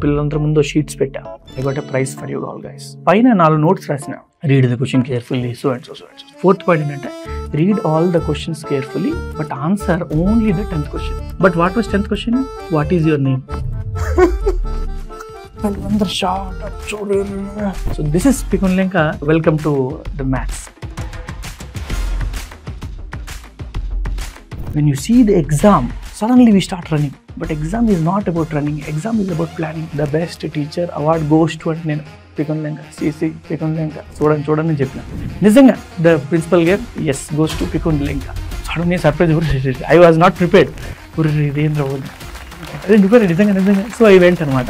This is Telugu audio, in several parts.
పిల్లలందరి ముందు షీట్స్ పెట్టా. I got a prize for you all guys. పైన 4 notes రాసిన. Read the question carefully, so and so so and so. 4th point ఏంటంటే read all the questions carefully but answer only the 10th question. But what was 10th question? What is your name? So this is Pikun Lenka. Welcome to the maths. When you see the exam, suddenly we start running. But exam is not about running. Exam is about planning. The best teacher award goes to నేను Pikun Lenka. CC Pikun Lenka. చూడని చెప్పిన. నిజంగా the principal gave yes goes to Pikun Lenka. Suddenly surprise. I was not prepared. ఇదేంద్ర నిజంగా. సో ఐ వెంట్ అనమాట.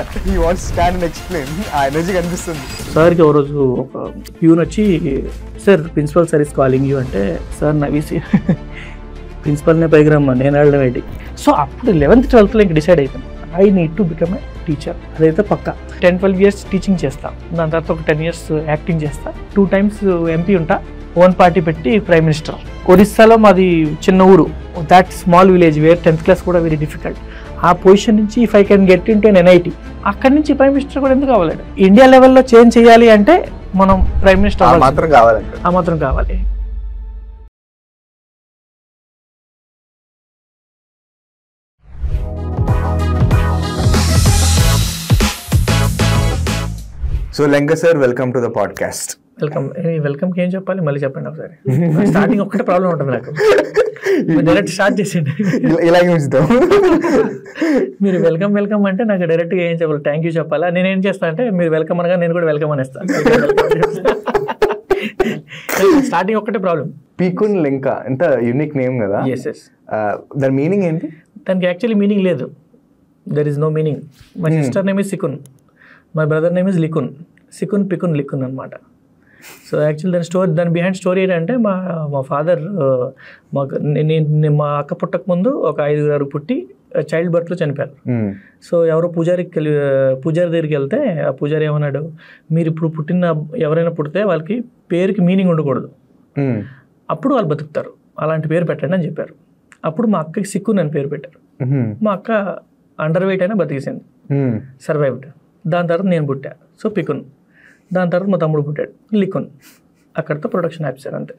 సార్కి ఒక రోజు ఒక ప్యూన్ వచ్చి, sir principal sir is calling you అంటే, సార్ నవ్వేసి ప్రిన్సిపల్నే పైకి రమ్మా, నేను వెళ్ళడం ఏంటి. సో అప్పుడు 11th 12th ఇంకా డిసైడ్ అయిపోయాను, I need to become a teacher. అదైతే పక్కా. 10-12 years టీచింగ్ చేస్తా, దాని తర్వాత ఒక 10 years యాక్టింగ్ చేస్తా, 2 times MP ఉంటా, ఓన్ పార్టీ పెట్టి ప్రైమ్ మినిస్టర్. ఒరిస్సాలో మాది చిన్న ఊరు, that small village where 10th class కూడా వెరీ డిఫికల్ట్. ఆ పొజిషన్ నుంచి if I can get into NIT, అక్కడి నుంచి ప్రైమ్ మినిస్టర్ కూడా ఎందుకు కావాలి? ఇండియా లెవెల్లో చేంజ్ చేయాలి అంటే మనం ప్రైమ్ మినిస్టర్ ఆ మాత్రం కావాలి. So Lenka sir, welcome to the podcast. వెల్కమ్కి ఏం చెప్పాలి మళ్ళీ చెప్పండి ఒకసారి. స్టార్టింగ్ ఒక్కటే ప్రాబ్లం ఉంటుంది నాకు, డైరెక్ట్ స్టార్ట్ చేసేయండి. ఇలాగే ఉంచుతాం. మీరు వెల్కమ్ అంటే నాకు డైరెక్ట్గా ఏం చెప్పాలి, థ్యాంక్ యూ చెప్పాలా. నేనేం చేస్తాను అంటే మీరు వెల్కమ్ అనగా నేను కూడా వెల్కమ్ అనేస్తాను. స్టార్టింగ్ ఒక్కటే ప్రాబ్లం. Pikun Lenka ఎంత యూనిక్ నేమ్ కదా. దాని మీనింగ్ ఏంటి? దానికి యాక్చువల్లీ మీనింగ్ లేదు, there is no meaning. My sister name is Sikun, my brother name is Likun. Sikun Pikun Likun అనమాట. సో యాక్చువల్లీ దాని బిహైండ్ స్టోరీ ఏంటంటే, మా ఫాదర్ మా అక్క పుట్టక ముందు ఒక 5 పుట్టి చైల్డ్ బర్త్లో చనిపోయారు. సో ఎవరో పూజారి దగ్గరికి వెళ్తే ఆ పూజారి ఏమన్నాడు, మీరు ఇప్పుడు ఎవరైనా పుడితే వాళ్ళకి పేరుకి మీనింగ్ ఉండకూడదు, అప్పుడు వాళ్ళు బతుకుతారు, అలాంటి పేరు పెట్టండి అని చెప్పారు. అప్పుడు మా అక్కకి సిక్కున్ అని పేరు పెట్టారు. మా అక్క అండర్ వెయిట్ అయినా బతికేసింది, సర్వైవ్డ్. దాని తర్వాత నేను పుట్టా, సో పికున్. దాని తర్వాత మా తమ్ముడు పుట్టాడు, లికున్. అక్కడితో ప్రొడక్షన్ ఆఫీసర్ అంతే.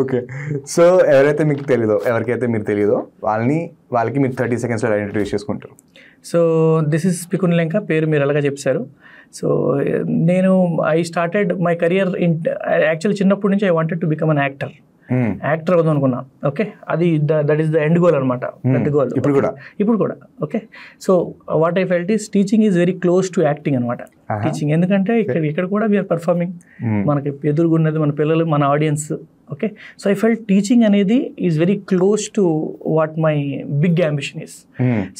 ఓకే. సో ఎవరైతే మీరు తెలియదో వాళ్ళకి మీరు 30 seconds ఇంట్రడ్యూస్ చేసుకుంటారు. So this is Pikun Lenka. పేరు మీరు ఎలాగా చెప్పారు. So I started my career actually చిన్నప్పటి నుంచి I wanted to become an actor అవుదాం అనుకున్నా. ఓకే, అది that is the end goal అనమాట, పెద్ద గోల్ ఇప్పుడు కూడా. Okay, so what I felt is teaching is very close to acting అనమాట. టీచింగ్ ఎందుకంటే ఇక్కడ కూడా వీఆర్ పర్ఫార్మింగ్, మనకి ఎదురుగున్నది మన పిల్లలు, మన audience. Okay, so I felt teaching అనేది is very close to what my big ambition is.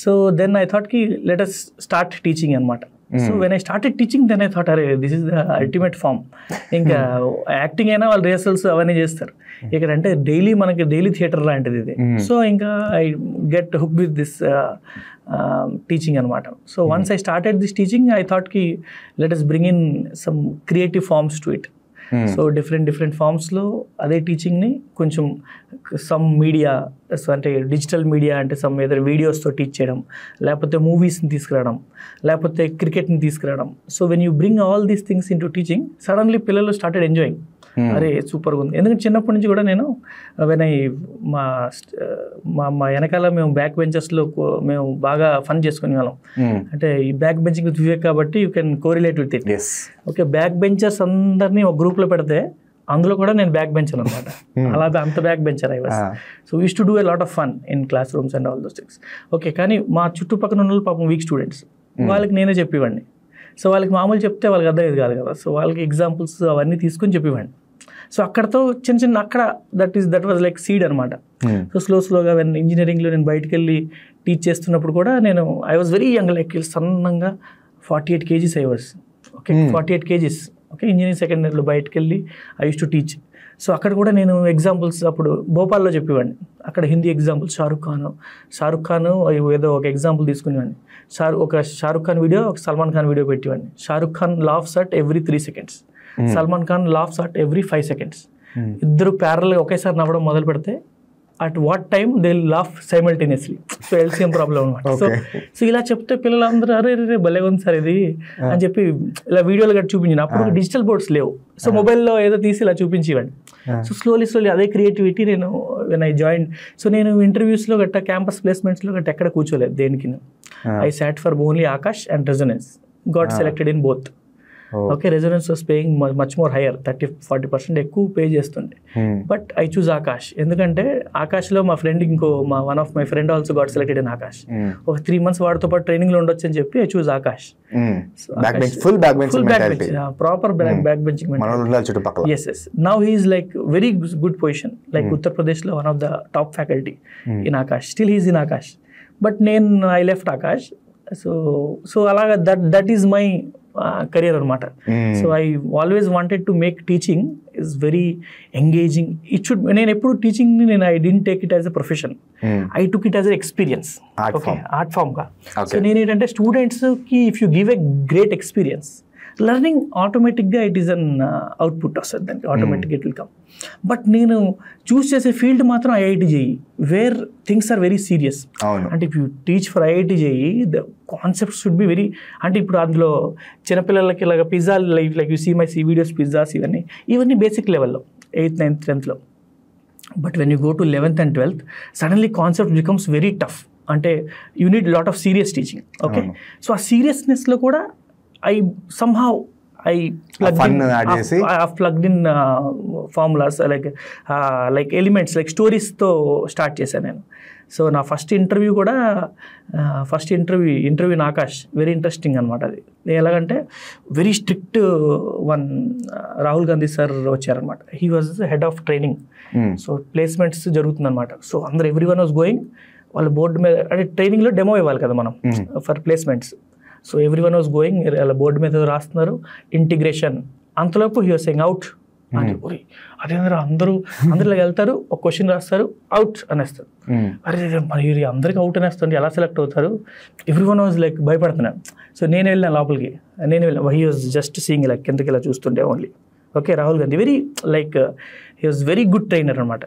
So then I thought కి లెట్ us స్టార్ట్ టీచింగ్ అనమాట. So when I started teaching then I thought అరే this is the ultimate form. ఇంకా యాక్టింగ్ అయినా వాళ్ళు రిహర్సల్స్ అవన్నీ చేస్తారు, ఇక్కడ అంటే మనకి డైలీ థియేటర్ లాంటిది ఇది. సో ఇంకా I get hook with this teaching అనమాట. So once I started this teaching I thought కి let us bring in some creative forms to it. So different ఫార్మ్స్లో అదే టీచింగ్ని కొంచెం సమ్ మీడియా, అంటే డిజిటల్ మీడియా అంటే సమ్ ఏదైనా వీడియోస్తో టీచ్ చేయడం, లేకపోతే మూవీస్ని తీసుకురావడం, లేకపోతే క్రికెట్ని తీసుకురావడం. So when you bring all these things in to teaching, suddenly పిల్లలు స్టార్టెడ్ ఎంజాయింగ్. అరే సూపర్గా ఉంది. ఎందుకంటే చిన్నప్పటి నుంచి కూడా నేను మా వెనకాల మేము బ్యాక్ బెంచెస్లో మేము బాగా ఫన్ చేసుకునే వాళ్ళం. అంటే ఈ బ్యాక్ బెంచింగ్ విత్ వివేక్ కాబట్టి you can correlate with it. Okay, back benchers అందరినీ ఒక గ్రూప్లో పెడితే అందులో కూడా నేను బ్యాక్ బెంచర్ అనమాట. అలా అంత back bencher I was. So use to do a lot of fun in class rooms and all those things. Okay, కానీ మా చుట్టుపక్కల ఉన్న వాళ్ళు పాపం వీక్ స్టూడెంట్స్, వాళ్ళకి నేనే చెప్పేవాడిని. సో వాళ్ళకి మామూలు చెప్తే వాళ్ళకి అర్థమయ్యేది కాదు కదా. సో వాళ్ళకి ఎగ్జాంపుల్స్ అవన్నీ తీసుకొని చెప్పేవాడిని. సో అక్కడతో చిన్న అక్కడ దట్ వాజ్ లైక్ సీడ్ అనమాట. సో స్లోగా ఇంజనీరింగ్లో నేను బయటకు వెళ్ళి టీచ్ చేస్తున్నప్పుడు కూడా I was very young, like సన్నంగా 48 kgs I was. Okay, 48 kgs. Okay, engineering second ఇయర్లో బయటకు వెళ్ళి I use to teach. So అక్కడ కూడా నేను ఎగ్జాంపుల్స్ అప్పుడు భోపాల్లో చెప్పేవాడిని. అక్కడ హిందీ ఎగ్జాంపుల్స్ షారుఖ్ ఖాన్ ఏదో ఒక ఎగ్జాంపుల్ తీసుకునేవాడిని. షారుఖ్ ఖాన్ వీడియో, ఒక సల్మాన్ ఖాన్ వీడియో పెట్టేవాడిని. Shahrukh Khan laughs at every 3 seconds, Salman Khan laughs at every 5 seconds. ఇద్దరు ప్యారల్గా ఒకేసారి నవ్వడం మొదలు పెడితే at what time they laugh simultaneously. So LCM problem అనమాట. సో ఇలా చెప్తే పిల్లలందరూ అరే రే భలే ఉంది సార్ ఇది అని చెప్పి ఇలా వీడియోలు గట్టి చూపించాను. అప్పుడు డిజిటల్ బోర్డ్స్ లేవు. సో మొబైల్లో ఏదో తీసి ఇలా చూపించేవాడిని. సో స్లోలీ అదే క్రియేటివిటీ నేను వెన్ ఐ జాయిన్. సో నేను ఇంటర్వ్యూస్లో గట్టా క్యాంపస్ ప్లేస్మెంట్స్లో గట్టా ఎక్కడ కూర్చోలేదు దేనికి. I sat for only Aakash and Resonance. Got selected in both. Okay, Resonance was paying much more higher, 30-40% ఎక్కువ పే చేస్తుండే. బట్ ఐ చూజ్ ఆకాష్ ఎందుకంటే ఆకాష్లో మా friend one of my friend also got selected in Aakash. ఒక 3 months వాడితో పాటు ట్రైనింగ్లో ఉండొచ్చు అని చెప్పి I choose Aakash. Full back bench, proper back benching. Yes yes. Now he is like very good position, like ఉత్తరప్రదేశ్లో one of the top faculty in Aakash. Still he's in Aakash. But I left Aakash. So అలాగా దట్ ఈస్ మై career అనమాట. So I always wanted to make teaching is very engaging. నేను ఎప్పుడు teaching I didn't take it as a profession, I took it as a experience. Okay, art ఫామ్గా. సో నేను ఏంటంటే స్టూడెంట్స్కి if you give a great experience, learning ఆటోమేటిక్గా ఇట్ ఈస్ అన్ అవుట్పుట్ వస్తుంది దానికి, ఆటోమేటిక్గా ఇట్ విల్ కమ్. బట్ నేను చూస్ చేసే ఫీల్డ్ మాత్రం IIT JEE, where things are very serious. అంటే if you teach for IIT JEE the concept should be very, అంటే ఇప్పుడు అందులో చిన్నపిల్లలకి ఇలాగ pizza like you see my videos, pizzas ఇవన్నీ బేసిక్ లెవెల్లో 8th, 9th, 10th. But when you go to 11th and 12th, suddenly concept becomes very tough. అంటే you need lot of serious teaching. Okay, so ఆ సీరియస్నెస్లో కూడా I plugged in formulas like elements, like stories తో స్టార్ట్ చేశాను నేను. సో నా ఫస్ట్ ఇంటర్వ్యూ కూడా interview in Aakash very interesting అనమాట. అది ఎలాగంటే very strict one Rahul Gandhi sir వచ్చారనమాట. He was head of training. So placements జరుగుతుందన్నమాట. సో అందరు ఎవ్రీవన్ వాజ్ గోయింగ్. వాళ్ళ బోర్డు మీద అంటే ట్రైనింగ్లో డెమో ఇవ్వాలి కదా మనం for placements. So everyone was going, అలా బోర్డు మీద రాస్తున్నారు ఇంటిగ్రేషన్. అంతలోపు హీ వాజ్ సెయింగ్ అవుట్. అదేంద్ర అందరూ ఇలా వెళ్తారు, ఒక క్వశ్చన్ రాస్తారు, అవుట్ అనేస్తారు. అరే మరి అందరికి అవుట్ అనేస్తుంది, ఎలా సెలెక్ట్ అవుతారు? ఎవ్రీవన్ వాజ్ లైక్ భయపడుతున్నాను. సో నేను వెళ్ళిన లోపలికి, హీ వాజ్ జస్ట్ సీయింగ్ ఇలా కిందకి ఇలా చూస్తుండే only. Okay, Rahul Gandhi very like he was very good trainer అనమాట.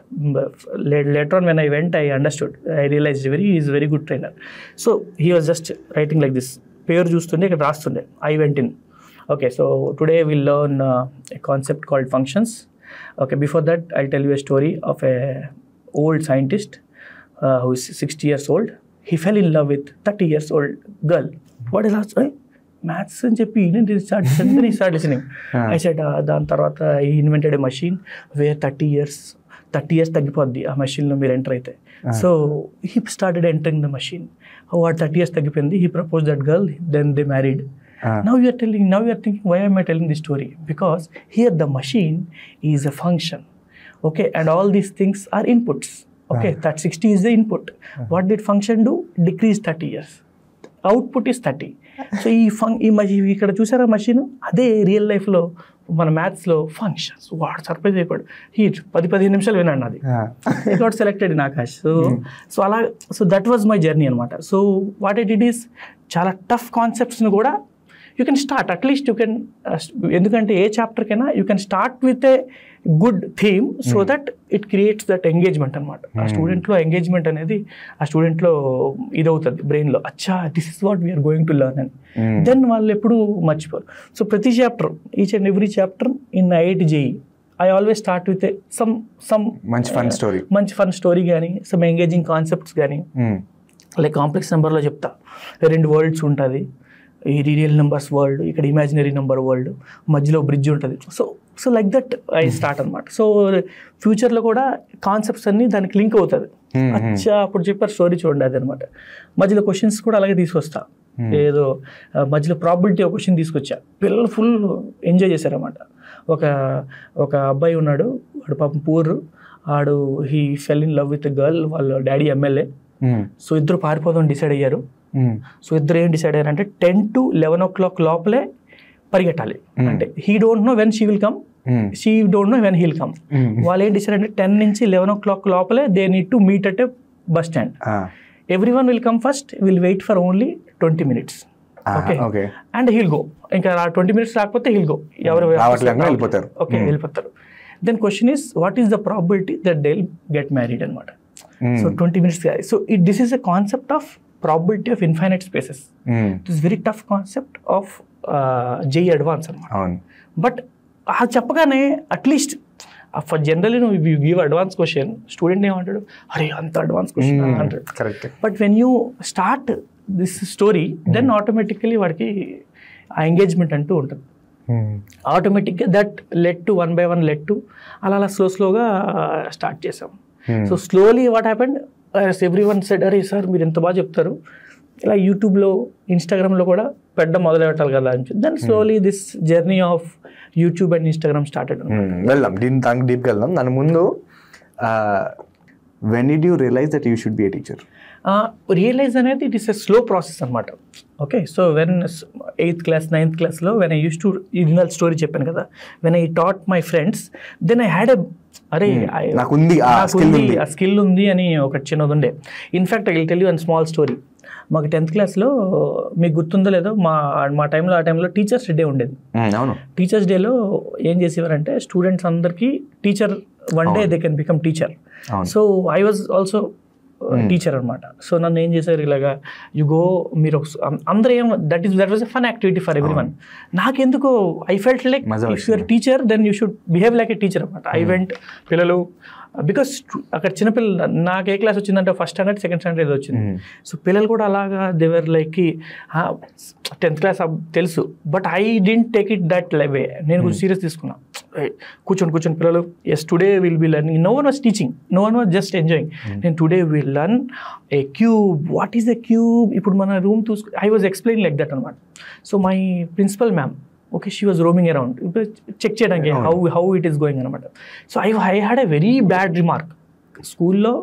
Later on when I went I understood, I realised is very good trainer. So he was just writing like this, పేరు చూస్తుండే ఇక్కడ రాస్తుండే, I went in. Okay, so today we'll learn a concept called functions. Okay, before that I'll tell you a story of a old scientist who is 60 years old. He fell in love with 30 years old girl. What is that? Maths and చెప్పి he started listening. I said దాని తర్వాత he invented a machine where 30 years తగ్గిపోద్ది ఆ మెషిన్లో మీరు ఎంటర్ అయితే. So he started entering the machine. 30 years తగ్గిపోయింది. He proposed that girl, then they married. Now you are thinking, why am I telling this story? Because here the machine is a function. Okay, and all these things are inputs. Okay, that 60 is the input. What did function do? Decrease 30 years. Output is 30. So ఇక్కడ చూసారా మషిన్, అదే రియల్ లైఫ్లో మన మ్యాథ్స్లో ఫంక్షన్స్. వాడు సర్ప్రైజ్ అయిపోయాడు. 10-15 నిమిషాలు విన్నాడు అది. I got selected in Aakash. So అలా, so that was my journey అనమాట. సో వాట్ ఇట్ ఈస్, చాలా టఫ్ కాన్సెప్ట్స్ని కూడా you can start, at least you can, ఎందుకంటే ఏ చాప్టర్కైనా you can start with a good theme so that it creates that engagement అనమాట. ఆ స్టూడెంట్లో ఎంగేజ్మెంట్ అనేది ఆ స్టూడెంట్లో ఇదవుతుంది బ్రెయిన్లో, అచ్చా this is what we are going to learn అని. దెన్ వాళ్ళు ఎప్పుడు మర్చిపోరు. సో ప్రతి chapter, each and every chapter in IIT JEE I always start with some మంచి ఫన్ స్టోరీ కానీ, సమ్ ఎంగేజింగ్ కాన్సెప్ట్స్ కానీ. లైక్ కాంప్లెక్స్ నెంబర్లో చెప్తా, 2 వరల్డ్స్ ఉంటుంది. ఈ రియల్ నెంబర్స్ వరల్డ్, ఇక్కడ ఇమాజినరీ నెంబర్ వరల్డ్, మధ్యలో బ్రిడ్జ్ ఉంటుంది. So like that I start అనమాట. సో ఫ్యూచర్లో కూడా కాన్సెప్ట్స్ అన్నీ దానికి లింక్ అవుతుంది. అచ్చా అప్పుడు చెప్పారు స్టోరీ చూడండి అది అనమాట. మధ్యలో క్వశ్చన్స్ కూడా అలాగే తీసుకొస్తా. ఏదో మధ్యలో ప్రాబిలిటీ ఒక క్వశ్చన్ తీసుకొచ్చా, పిల్లలు ఫుల్ ఎంజాయ్ చేశారన్నమాట. ఒక అబ్బాయి ఉన్నాడు, వాడు పాపం పూర్, ఆడు he fell in love with girl, వాళ్ళ డాడీ ఎమ్మెల్యే. సో ఇద్దరు పారిపోదాం డిసైడ్ అయ్యారు. సో ఇద్దరు ఏం డిసైడ్ అయ్యారంటే 10 to 11 o'clock లోపలే పరిగెట్టాలి. అంటే he don't know when she will come, she don't know when he'll come. వాళ్ళు ఏం డిసైడ్ అంటే 10 నుంచి 11 o'clock లోపలే they need to meet at a bus stand. Everyone will come first, will wait for only 20 minutes. Okay, and he'll go. ఇంకా 20 minutes రాకపోతే హీల్ గో, ఎవరు వెళ్ళిపోతారు. ఓకే, వెళ్ళిపోతారు. Then question is, what is the probability that they will get married అనమాట. So 20 minutes. So this is a concept of probability of infinite spaces. It is very tough concept of JEE advance అనమాట. బట్ అది చెప్పగానే అట్లీస్ట్ ఫర్ జనరల్లీ నువ్వు you give advance question, student ఏమంటాడు, అరే అంత అడ్వాన్స్ క్వశ్చన్ అంటాడు. But when you start this story then automatically వాడికి ఆ ఎంగేజ్మెంట్ అంటూ ఉంటుంది. ఆటోమేటిక్గా that led to 1 by 1 led to అలా స్లోగా స్టార్ట్ చేసాం. So slowly what happened, every one said అరే సార్ మీరు ఎంత బాగా చెప్తారు, ఇలా యూట్యూబ్లో ఇన్స్టాగ్రామ్లో కూడా పెట్టడం మొదలు పెట్టాలి కదా అని చెప్పి then slowly this journey of YouTube and Instagram started. వెళ్దాం దీని డీప్కి వెళ్దాం. దాని ముందు when did you realise that you should be a teacher? Realise అనేది it is a slow process అనమాట. Okay, so when 8th class 9th classలో వెన్ ఐ యూస్ టు ఇన్నల్ స్టోరీ చెప్పాను కదా, when I taught my friends then I had అరే నాకుంది ఆ స్కిల్ ఉంది అని ఒక చిన్నది ఉండే. In fact I will tell you one small story. మాకు 10th classలో మీకు గుర్తుందో లేదో మా టైంలో ఆ టైంలో టీచర్స్ డే ఉండేది. టీచర్స్ డేలో ఏం చేసేవారంటే స్టూడెంట్స్ అందరికీ teacher one day they can become teacher. So I was also teacher అనమాట. సో నన్ను ఏం చేశారు ఇలాగా యు గో మీరు అందరూ ఏం that was a fun activity for every one. నాకెందుకు I felt like if you're teacher then you should behave like a teacher అనమాట. ఐ వెంట్ పిల్లలు బికాస్ అక్కడ చిన్నపిల్లలు నాకు ఏ క్లాస్ వచ్చిందంటే 1st standard 2nd standard ఏదో వచ్చింది. సో పిల్లలు కూడా అలాగా దేవర్ లైక్ 10th class తెలుసు, but I didn't take it that way. నేను కొంచెం సీరియస్ తీసుకున్నా. కూర్చొని పిల్లలు yes today will be learning. No one was teaching, no one was just enjoying. నేను today will learn a cube. What is a cube? ఇప్పుడు మన room I was explain like that అనమాట. So my principal ma'am okay she was roaming around check చేయడానికి హౌ ఇట్ ఈస్ గోయింగ్ అనమాట. So I had a very bad remark స్కూల్లో.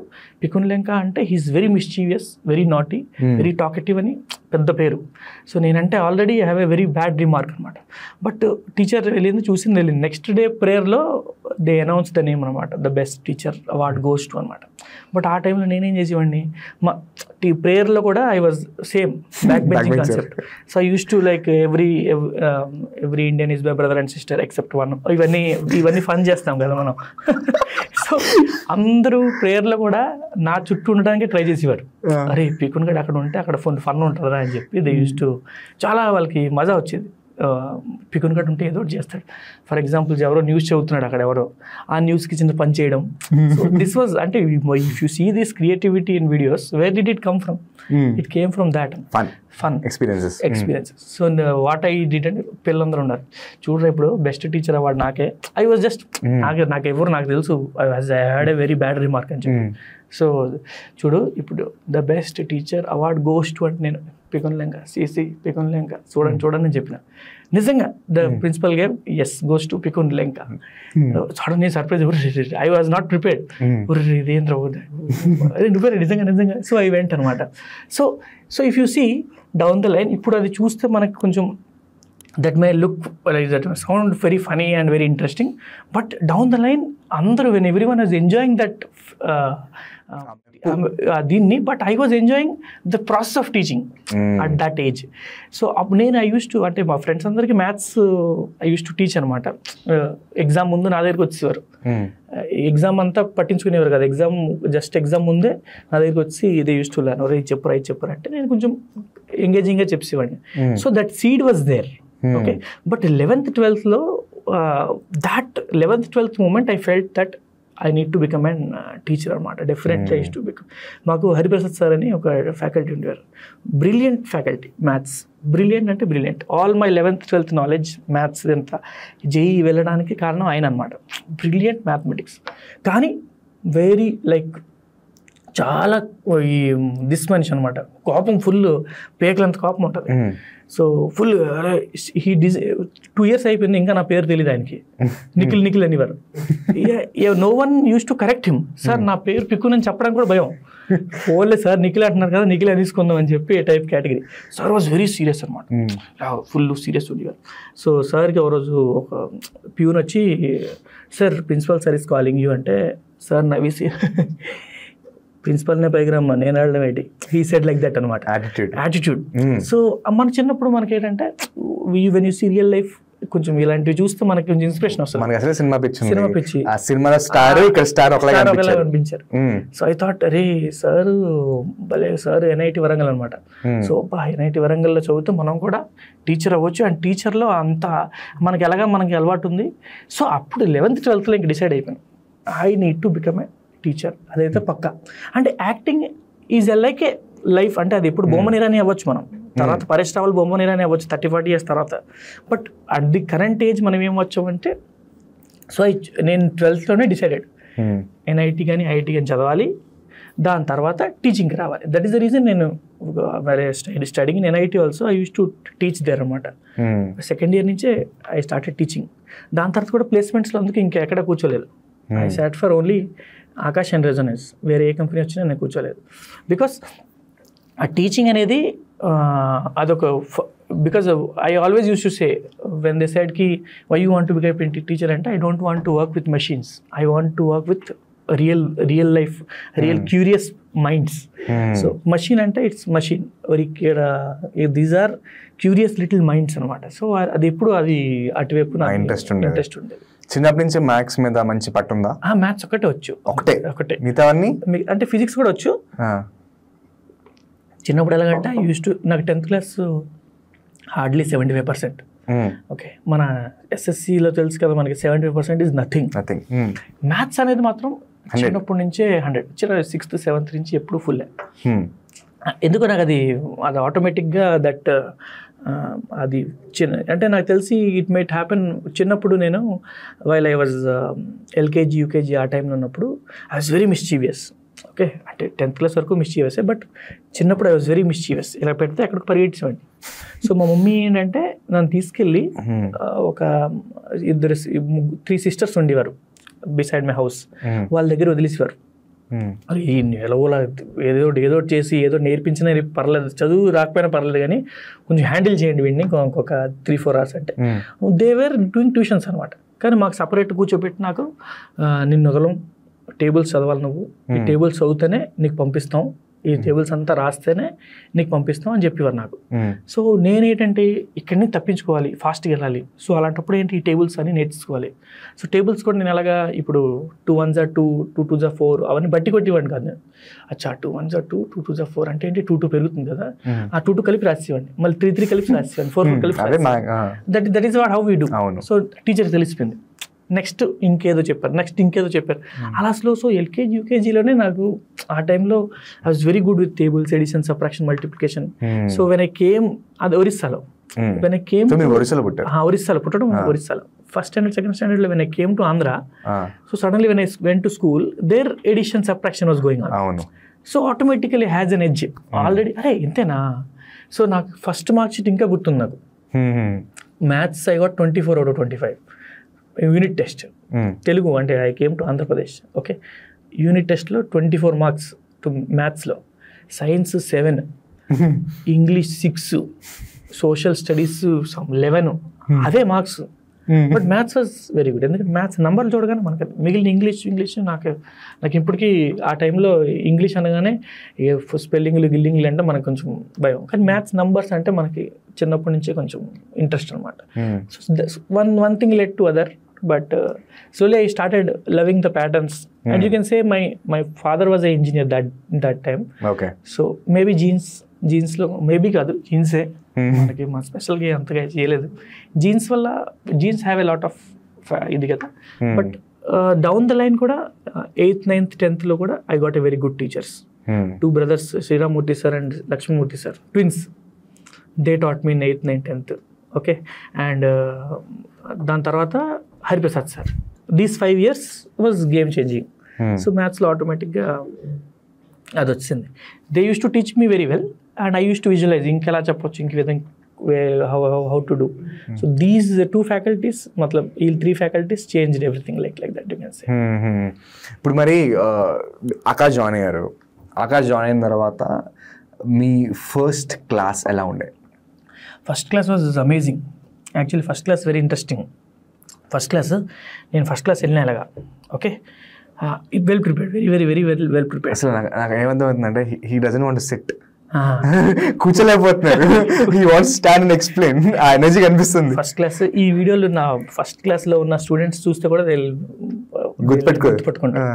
పికున్ లెంక అంటే he's very mischievous, very naughty, very talkative అని పెద్ద పేరు. సో నేనంటే already I have a very bad remark అనమాట. బట్ టీచర్ వెళ్ళింది చూసింది వెళ్ళింది. నెక్స్ట్ డే ప్రేయర్లో దే అనౌన్స్ ద నేమ్ అనమాట, the best teacher award goes to అనమాట. బట్ ఆ టైంలో నేనేం చేసేవాడిని, మా ప్రేయర్లో కూడా I was same back benching concept. So I use to like every Indian is my brother and sister except one. ఇవన్నీ ఫన్ చేస్తాం కదా మనం. సో అందరూ ప్రేయర్లో కూడా నా చుట్టూ ఉండడానికి ట్రై చేసేవారు. అరే పికున్ గడ్ అక్కడ ఉంటే అక్కడ ఫన్ ఉంటుందా అని చెప్పి దే యూస్ టు చాలా వాళ్ళకి మజా వచ్చేది. పికున్ గడ్ ఉంటే ఏదో ఒకటి చేస్తాడు. ఫర్ ఎగ్జాంపుల్ ఎవరో న్యూస్ చదువుతున్నాడు అక్కడ, ఎవరో ఆ న్యూస్కి చిన్న పని చేయడం. సో దిస్ వాజ్ అంటే if you see this creativity in videos where did it come from? It came from that fun experiences. So what I did అంటే పిల్లలందరూ ఉన్నారు చూడరా ఇప్పుడు బెస్ట్ టీచర్ అవార్డు నాకే. ఐ వాజ్ జస్ట్ నాకు తెలుసు I had a very bad remark అని చెప్పి. సో చూడు ఇప్పుడు the best teacher award goes to అంటే నేను పికున్ లెంక సిసి పికున్ లెంక చూడండి అని చెప్పిన. నిజంగా the principal game yes goes to Pikun Lenka. Sudden surprise, I was not prepared. ఇదేంద్ర నువ్వే నిజంగా. సో ఐ వెంట్ అనమాట. So if you see down the line ఇప్పుడు అది చూస్తే మనకు కొంచెం that may look like that sound very funny and very interesting, but down the line అందరూ when everyone is enjoying that దీన్ని, but I was enjoying the process of teaching at that age. So అప్పుడు నేను ఐ యూస్ టు అంటే మా ఫ్రెండ్స్ అందరికీ maths I use to teach అనమాట. ఎగ్జామ్ ముందు నా దగ్గరికి వచ్చేవారు. ఎగ్జామ్ అంతా పట్టించుకునేవారు కదా, ఎగ్జామ్ ముందే నా దగ్గరికి వచ్చి ఇది యూస్ టు లర్న్, ఇది చెప్పరు అంటే నేను కొంచెం ఎంగేజింగ్గా చెప్పేవాడిని. So that seed was there. Okay, but 11th 12th that 11th 12th moment I felt that I need to become an teacher అనమాట. Definitely I use to become. మాకు హరిప్రసాద్ సార్ అని ఒక ఫ్యాకల్టీ ఉండేవారు, బ్రిలియంట్ ఫ్యాకల్టీ, మ్యాథ్స్ బ్రిలియంట్ అంటే brilliant. All my 11th 12th knowledge maths ఎంత జేఈ వెళ్ళడానికి కారణం ఆయన అనమాట. బ్రిలియంట్ మ్యాథమెటిక్స్, కానీ వెరీ లైక్ చాలా ఈ దిస్ మనిషి అనమాట. కోపం ఫుల్, పేకలంత కోపం ఉంటుంది. సో ఫుల్ టూ ఇయర్స్ అయిపోయింది, ఇంకా నా పేరు తెలియదు ఆయనకి. నిఖిల్ అనేవారు. No one used to correct him. Sir నా పేరు పికున్ అని చెప్పడానికి కూడా భయం. ఓన్లీ సార్ నిఖిల్ అంటున్నారు కదా, నిఖిల్ తీసుకుందాం అని చెప్పి A type category. Sir was very serious అనమాట, ఫుల్ సీరియస్ ఉండేవారు. సో సార్కి ఒక రోజు ఒక ప్యూన్ వచ్చి, sir principal sir is calling you అంటే, సార్ నవ్వేసి ప్రిన్సిపల్నే పైకి రమ్మా నేను ఆడడం ఏంటి, హీ సెడ్ లైక్ దట్ అనమాట. యాటిట్యూడ్. సో మన చిన్నప్పుడు మనకి ఏంటంటే when you see real life కొంచెం ఇలాంటివి చూస్తే మనకి కొంచెం ఇన్స్పిరేషన్ వస్తుంది. మనకి అసలు సినిమా సినిమా పిచ్చి ఆ సినిమాలో స్టార్ ఇక్కడ స్టార్ ఒకలా అనిపించారు. సో ఐ థాట్ అరే సార్ భలే సార్ NIT వరంగల్ అనమాట. సో NIT వరంగల్లో చదివితే మనం కూడా టీచర్ అవ్వచ్చు. అండ్ టీచర్లో అంత మనకి మనకి అలవాటు ఉంది. సో అప్పుడు 11th 12th ఇంక డిసైడ్ అయిపోయాను, I need to become a teacher. అదైతే పక్కా. అంటే acting is like A life. అంటే అది ఎప్పుడు బొమ్మని ఇరానీ అవ్వచ్చు, మనం తర్వాత పరేష్ రావల్ బొమ్మని ఇరానీ అవ్వచ్చు 30-40 years తర్వాత. But at the current age మనం ఏం వచ్చామంటే, సో నేను 12th డిసైడెడ్ NIT కానీ IIT కానీ చదవాలి, దాని తర్వాత టీచింగ్కి రావాలి. దట్ ఈస్ ద రీజన్ నేను studying in NIT also I use to teach there అనమాట. సెకండ్ ఇయర్ నుంచే ఐ స్టార్టెడ్ టీచింగ్. దాని తర్వాత కూడా ప్లేస్మెంట్స్లో అందుకు ఇంకెక్కడ కూర్చోలేదు. I sat for only Aakash and Resonance. వేరే ఏ కంపెనీ వచ్చినా నేను కూర్చోలేదు. బికాస్ ఆ టీచింగ్ అనేది అదొక, because I always use to say when they said కి why you want to become teacher అంటే, I don't want to work with machines, I want to work with real life, real curious minds. So machine అంటే ఇట్స్ మషిన్, ఇక్కడ these are curious little minds అనమాట. సో అది ఎప్పుడు అది అటువైపు నాకు ఇంట్రెస్ట్ ఉండేది. చిన్నప్పటి నుంచి మ్యాథ్స్ మీద మంచి పట్టుందా? మ్యాథ్స్ ఒకటే వచ్చు. ఒకటే మిగతావన్నీ అంటే ఫిజిక్స్ కూడా వచ్చు. చిన్నప్పుడు ఎలాగంటే నాకు 10th class హార్డ్లీ 75%. ఓకే, మన SSCలో తెలుసు కదా మనకి 75% ఈజ్ నథింగ్. మ్యాథ్స్ అనేది మాత్రం చిన్నప్పటి నుంచే 100. 6th 7th నుంచి ఎప్పుడు ఫుల్. ఎందుకు నాకు అది ఆటోమేటిక్గా దట్ అది అంటే నాకు తెలిసి ఇట్ మైట్ హ్యాపెన్. చిన్నప్పుడు నేను while I was LKG UKG ఆ టైంలో ఉన్నప్పుడు I was very mischievous. Okay, అంటే 10th class వరకు మిస్చీవియసే, బట్ చిన్నప్పుడు ఐ వాజ్ వెరీ మిస్చీవియస్. ఇలా పెడితే అక్కడికి పరిగెట్టించేవాడిని. సో మా మమ్మీ ఏంటంటే నన్ను తీసుకెళ్ళి ఒక 3 sisters ఉండేవారు బిసైడ్ మై హౌస్, వాళ్ళ దగ్గర వదిలేసేవారు. అది ఎలాగోలా ఏదో చేసి ఏదో నేర్పించినా పర్లేదు, చదువు రాకపోయినా పర్లేదు కానీ కొంచెం హ్యాండిల్ చేయండి వీడిని ఇంకొక 3-4 hours అంటే. దే వేర్ డూయింగ్ ట్యూషన్స్ అనమాట. కానీ మాకు సపరేట్ కూర్చోబెట్టి నాకు నిన్ను వదలం, టేబుల్స్ చదవాలి నువ్వు, ఈ టేబుల్స్ చదివితేనే నీకు పంపిస్తాం, ఈ టేబుల్స్ అంతా రాస్తేనే నీకు పంపిస్తాం అని చెప్పేవారు నాకు. సో నేనేంటంటే ఇక్కడిని తప్పించుకోవాలి, ఫాస్ట్గా వెళ్ళాలి. సో అలాంటప్పుడు ఏంటి ఈ టేబుల్స్ అని నేర్చుకోవాలి. సో టేబుల్స్ కూడా నేను ఎలాగా ఇప్పుడు 2 1s are 2, 2 2s are 4 అవన్నీ బట్టి కొట్టివ్వండి కాదు నేను. అచ్చా 2 1s are 2, 2 2s are 4 అంటే ఏంటి 2 2 పెరుగుతుంది కదా, ఆ 2 2 కలిపి రాసివ్వండి, మళ్ళీ 3 3 కలిపి రాసివ్వండి, 4 4 కలిపి. That is what how we do. So టీచర్కి తెలిసిపోయింది. నెక్స్ట్ ఇంకేదో చెప్పారు అలా సో LKG UKGలోనే నాకు ఆ టైంలో I was very good with tables, addition, subtraction, multiplication. So when I came, అది ఒరిస్సాలో, వెన్ ఐ కేమ్ ఒరిస్సాలో పుట్టడం, ఒరిస్సాలో ఫస్ట్ స్టాండర్డ్ సెకండ్ స్టాండర్డ్లో when I came to Andhra. So suddenly when I went to school there addition, subtraction was going on. So automatically has an edge already. అరే ఇంతేనా. సో నాకు ఫస్ట్ మార్క్ షీట్ ఇంకా గుర్తుంది నాకు. Maths I got 24 out of 25. Unit test Telugu, అంటే I came to Andhra Pradesh. Okay, unit టెస్ట్లో 24 marks టు మ్యాథ్స్లో, సైన్స్ 7, ఇంగ్లీష్ 6, సోషల్ స్టడీస్ 11, అదే marks. But maths was very good. ఎందుకంటే మ్యాథ్స్ నంబర్లు చూడగానే మనకి మిగిలిన ఇంగ్లీష్ నాకు ఇప్పటికీ ఆ టైంలో ఇంగ్లీష్ అనగానే స్పెల్లింగ్లు గిల్లింగ్లు అంటే మనకు కొంచెం భయం. కానీ మ్యాథ్స్ నంబర్స్ అంటే మనకి చిన్నప్పటి నుంచే కొంచెం ఇంట్రెస్ట్ అనమాట. So one thing led to other. But slowly I started loving the patterns. And you can say my father was an engineer that time. Okay. So maybe genes లో మేబీ కాదు, జీన్సే మనకి మా స్పెషల్గా అంతగా చేయలేదు. జీన్స్ వల్ల jeans have a lot of ఇది కదా. బట్ డౌన్ ద లైన్ కూడా 8th 9th 10th లో కూడా I got a very good teachers. 2 brothers, Sriramurthy sir and Lakshmimurthy sir, twins. They taught me 8th 9th 10th. Okay, and దాని తర్వాత Hariprasad sir. These 5 years was game changing. So మ్యాథ్స్లో ఆటోమేటిక్గా అది వచ్చింది. They use to teach me very well and I use to visualise ఇంకెలా చెప్పొచ్చు, ఇంక విధంగా how to do. So these 2 faculties మతలబ్ ఈ 3 faculties changed everything like that you can say. ఇప్పుడు మరి ఆకాష్ జాయిన్ అయ్యారు. ఆకాష్ జాయిన్ అయిన తర్వాత మీ ఫస్ట్ క్లాస్ ఎలా ఉండే? First class was amazing. Actually first class very interesting. నేను ఫస్ట్ క్లాస్ వెళ్ళినా ఇలాగా. Okay, well prepared, very very very well prepared. అసలు నాకు ఏమర్థమవుతుందంటే he doesn't want to sit. కూర్చోలేకపోతున్నారు. He wants stand and explain. ఆ ఎనర్జీ కనిపిస్తుంది. ఫస్ట్ క్లాస్ ఈ వీడియోలు నా ఫస్ట్ క్లాస్లో ఉన్న స్టూడెంట్స్ చూస్తే కూడా గుర్తుపెట్టుకుంటారు.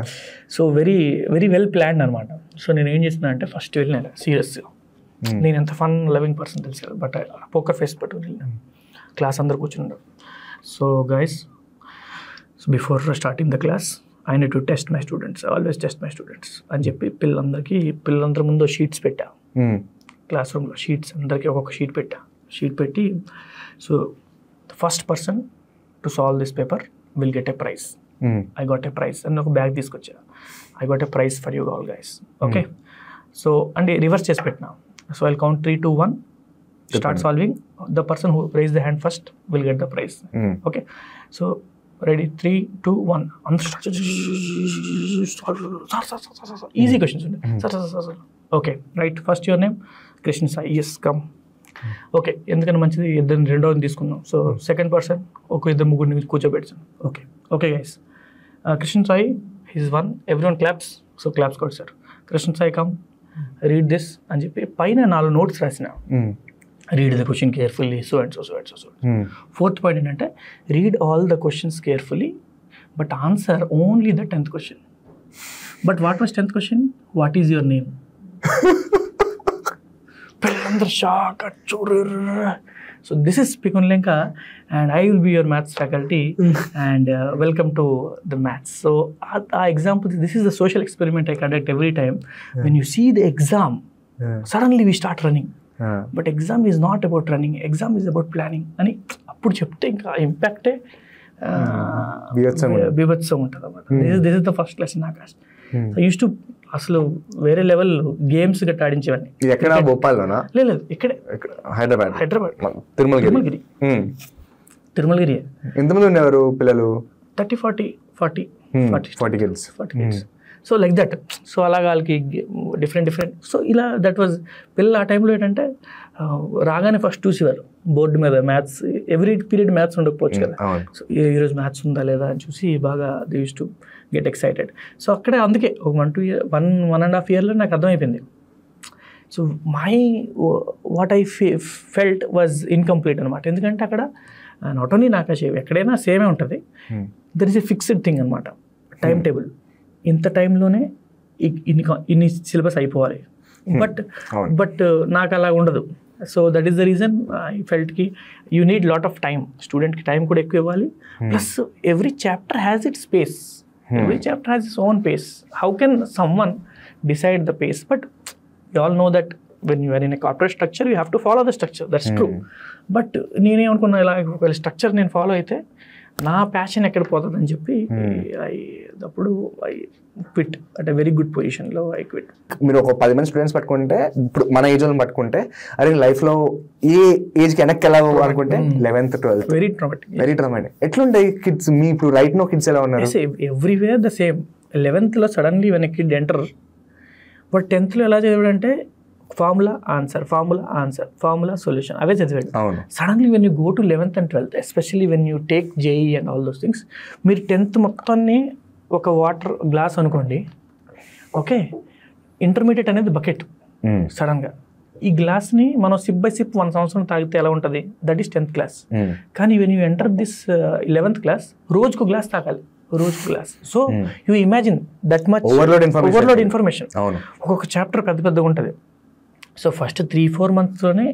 So very very well planned అనమాట. సో నేను ఏం చేసిన అంటే ఫస్ట్ వెళ్ళినా సీరియస్గా, నేను ఎంత ఫన్ లవింగ్ పర్సన్ తెలుసు, బట్ పోకర్ ఫేస్ పట్టుకుని వెళ్ళినా. క్లాస్ అందరు కూర్చున్నారు. So guys, so before starting the class I need to test my students, always test my students అని చెప్పి పిల్లలందరి ముందు షీట్స్ పెట్టా. క్లాస్ రూమ్లో షీట్స్ అందరికీ ఒక్కొక్క షీట్ పెట్టి, so the first person to solve this paper will get a prize. I got a prize అని ఒక బ్యాగ్ తీసుకొచ్చా. I got a prize for you all guys. Okay, so అంటే రివర్స్ చేసి పెట్టినా. So I count 3, 2, 1, start solving. The person who raise the hand first will get the prize. Okay, so ready 3, 2, 1 అందరూ ఈజీ క్వశ్చన్స్ ఉంటాయి. Sir okay right, first your name Krishna Sai. Yes come. Okay, ఎందుకంటే మంచిది ఇద్దరిని రెండోని తీసుకున్నాం. సో సెకండ్ పర్సన్ ఒక ఇద్దరు ముగ్గురిని కూర్చోబెట్టాను. Okay guys, Krishna Sai he's one, everyone claps. So claps కొట్టారు. Krishna Sai come, read this అని చెప్పి పైన 4 నోట్స్ రాసిన. Read the question carefully, so and so. Fourth point ఏంటంటే read all the questions carefully but answer only the 10th question. But what was 10th question? What is your name? పిల్లలందరూ shock. So this is Pikun Lenka and I will be your maths faculty and welcome to the maths. So ఆ example, this is the social experiment I conduct every time. When you see the exam suddenly we start running. But exam is not about running, exam is about planning అని అప్పుడు చెప్తే ఇంకా ఇంపాక్టే బీభత్సం ఉంటుంది అన్నమాట. This is the first lesson నా క్లాస్. యూస్ టు అసలు వేరే లెవెల్ గేమ్స్ గట్ట ఆడించేవాడిని. ఎక్కడ? భోపాల్లోనా? లేదు, ఇక్కడే హైదరాబాద్ తిరుమలగిరి. ఎంతమంది ఉండేవారు పిల్లలు? 30-40 kids. So like that. So అలాగా వాళ్ళకి డిఫరెంట్. సో ఇలా దట్ వాజ్ పిల్లలు ఆ టైంలో ఏంటంటే రాగానే ఫస్ట్ చూసేవారు బోర్డు మీద మ్యాథ్స్. ఎవ్రీ పీరియడ్ మ్యాథ్స్ ఉండకపోవచ్చు కదా. సో ఈరోజు మ్యాథ్స్ ఉందా లేదా అని చూసి బాగా they use to get excited. So అక్కడే అందుకే ఒక 1.5 yearలో నాకు అర్థమైపోయింది. So what I felt was incomplete అనమాట. ఎందుకంటే అక్కడ నాట్ ఓన్లీ నాకు ఎక్కడైనా సేమే ఉంటుంది. There is a fixed thing అనమాట, టైం టేబుల్. ఇంత టైంలోనే ఇన్ని సిలబస్ అయిపోవాలి. బట్ నాకు అలా ఉండదు. So that is the reason I ఫెల్ట్కి you need lot of time. స్టూడెంట్కి టైం కూడా ఎక్కువ ఇవ్వాలి. Plus every chapter has it space. Every chapter has its own pace. How can someone decide the pace? But you all know that when you are in a corporate structure, you have to follow the structure. That's true. But నేనేమనుకున్నా, ఇలా ఒక స్ట్రక్చర్ నేను ఫాలో అయితే నా ప్యాషన్ ఎక్కడ పోతుంది అని చెప్పి అప్పుడు I quit at a very good పొజిషన్లో ఐ క్విట్. మీరు ఒక 10 మంది స్టూడెంట్స్ పట్టుకుంటే, ఇప్పుడు మన ఏజ్ వాళ్ళని పట్టుకుంటే, అరే లైఫ్లో ఏ ఏజ్కి వెనక్కి వెళ్ళాలి అనుకుంటే 11th, 12th వెరీ ట్రామాటిక్. ఎట్లుంటాయి కిడ్స్? మీ ఇప్పుడు రైట్ నో కిడ్స్ ఎలా ఉన్నారు? Everywhere the same. 11th suddenly when a kid enter, but 10th ఎలా చదివాడంటే ఫార్ములా ఆన్సర్ సొల్యూషన్ అవే చదివాడు. Suddenly when you go to 11th and 12th, especially when you take JEE and all those things, మీరు 10th మొత్తాన్ని ఒక వాటర్ గ్లాస్ అనుకోండి. ఓకే, ఇంటర్మీడియట్ అనేది బకెట్. సడన్గా ఈ గ్లాస్ని మనం సిప్ బై సిప్ 1 సంవత్సరం తాగితే ఎలా ఉంటుంది? That is 10th class. కానీ when you enter this 11th class, రోజుకు గ్లాస్ తాగాలి, రోజుకు glass. So you imagine that much overload information. ఒక్కొక్క చాప్టర్ పెద్దగా ఉంటుంది. సో ఫస్ట్ 3-4 monthsలోనే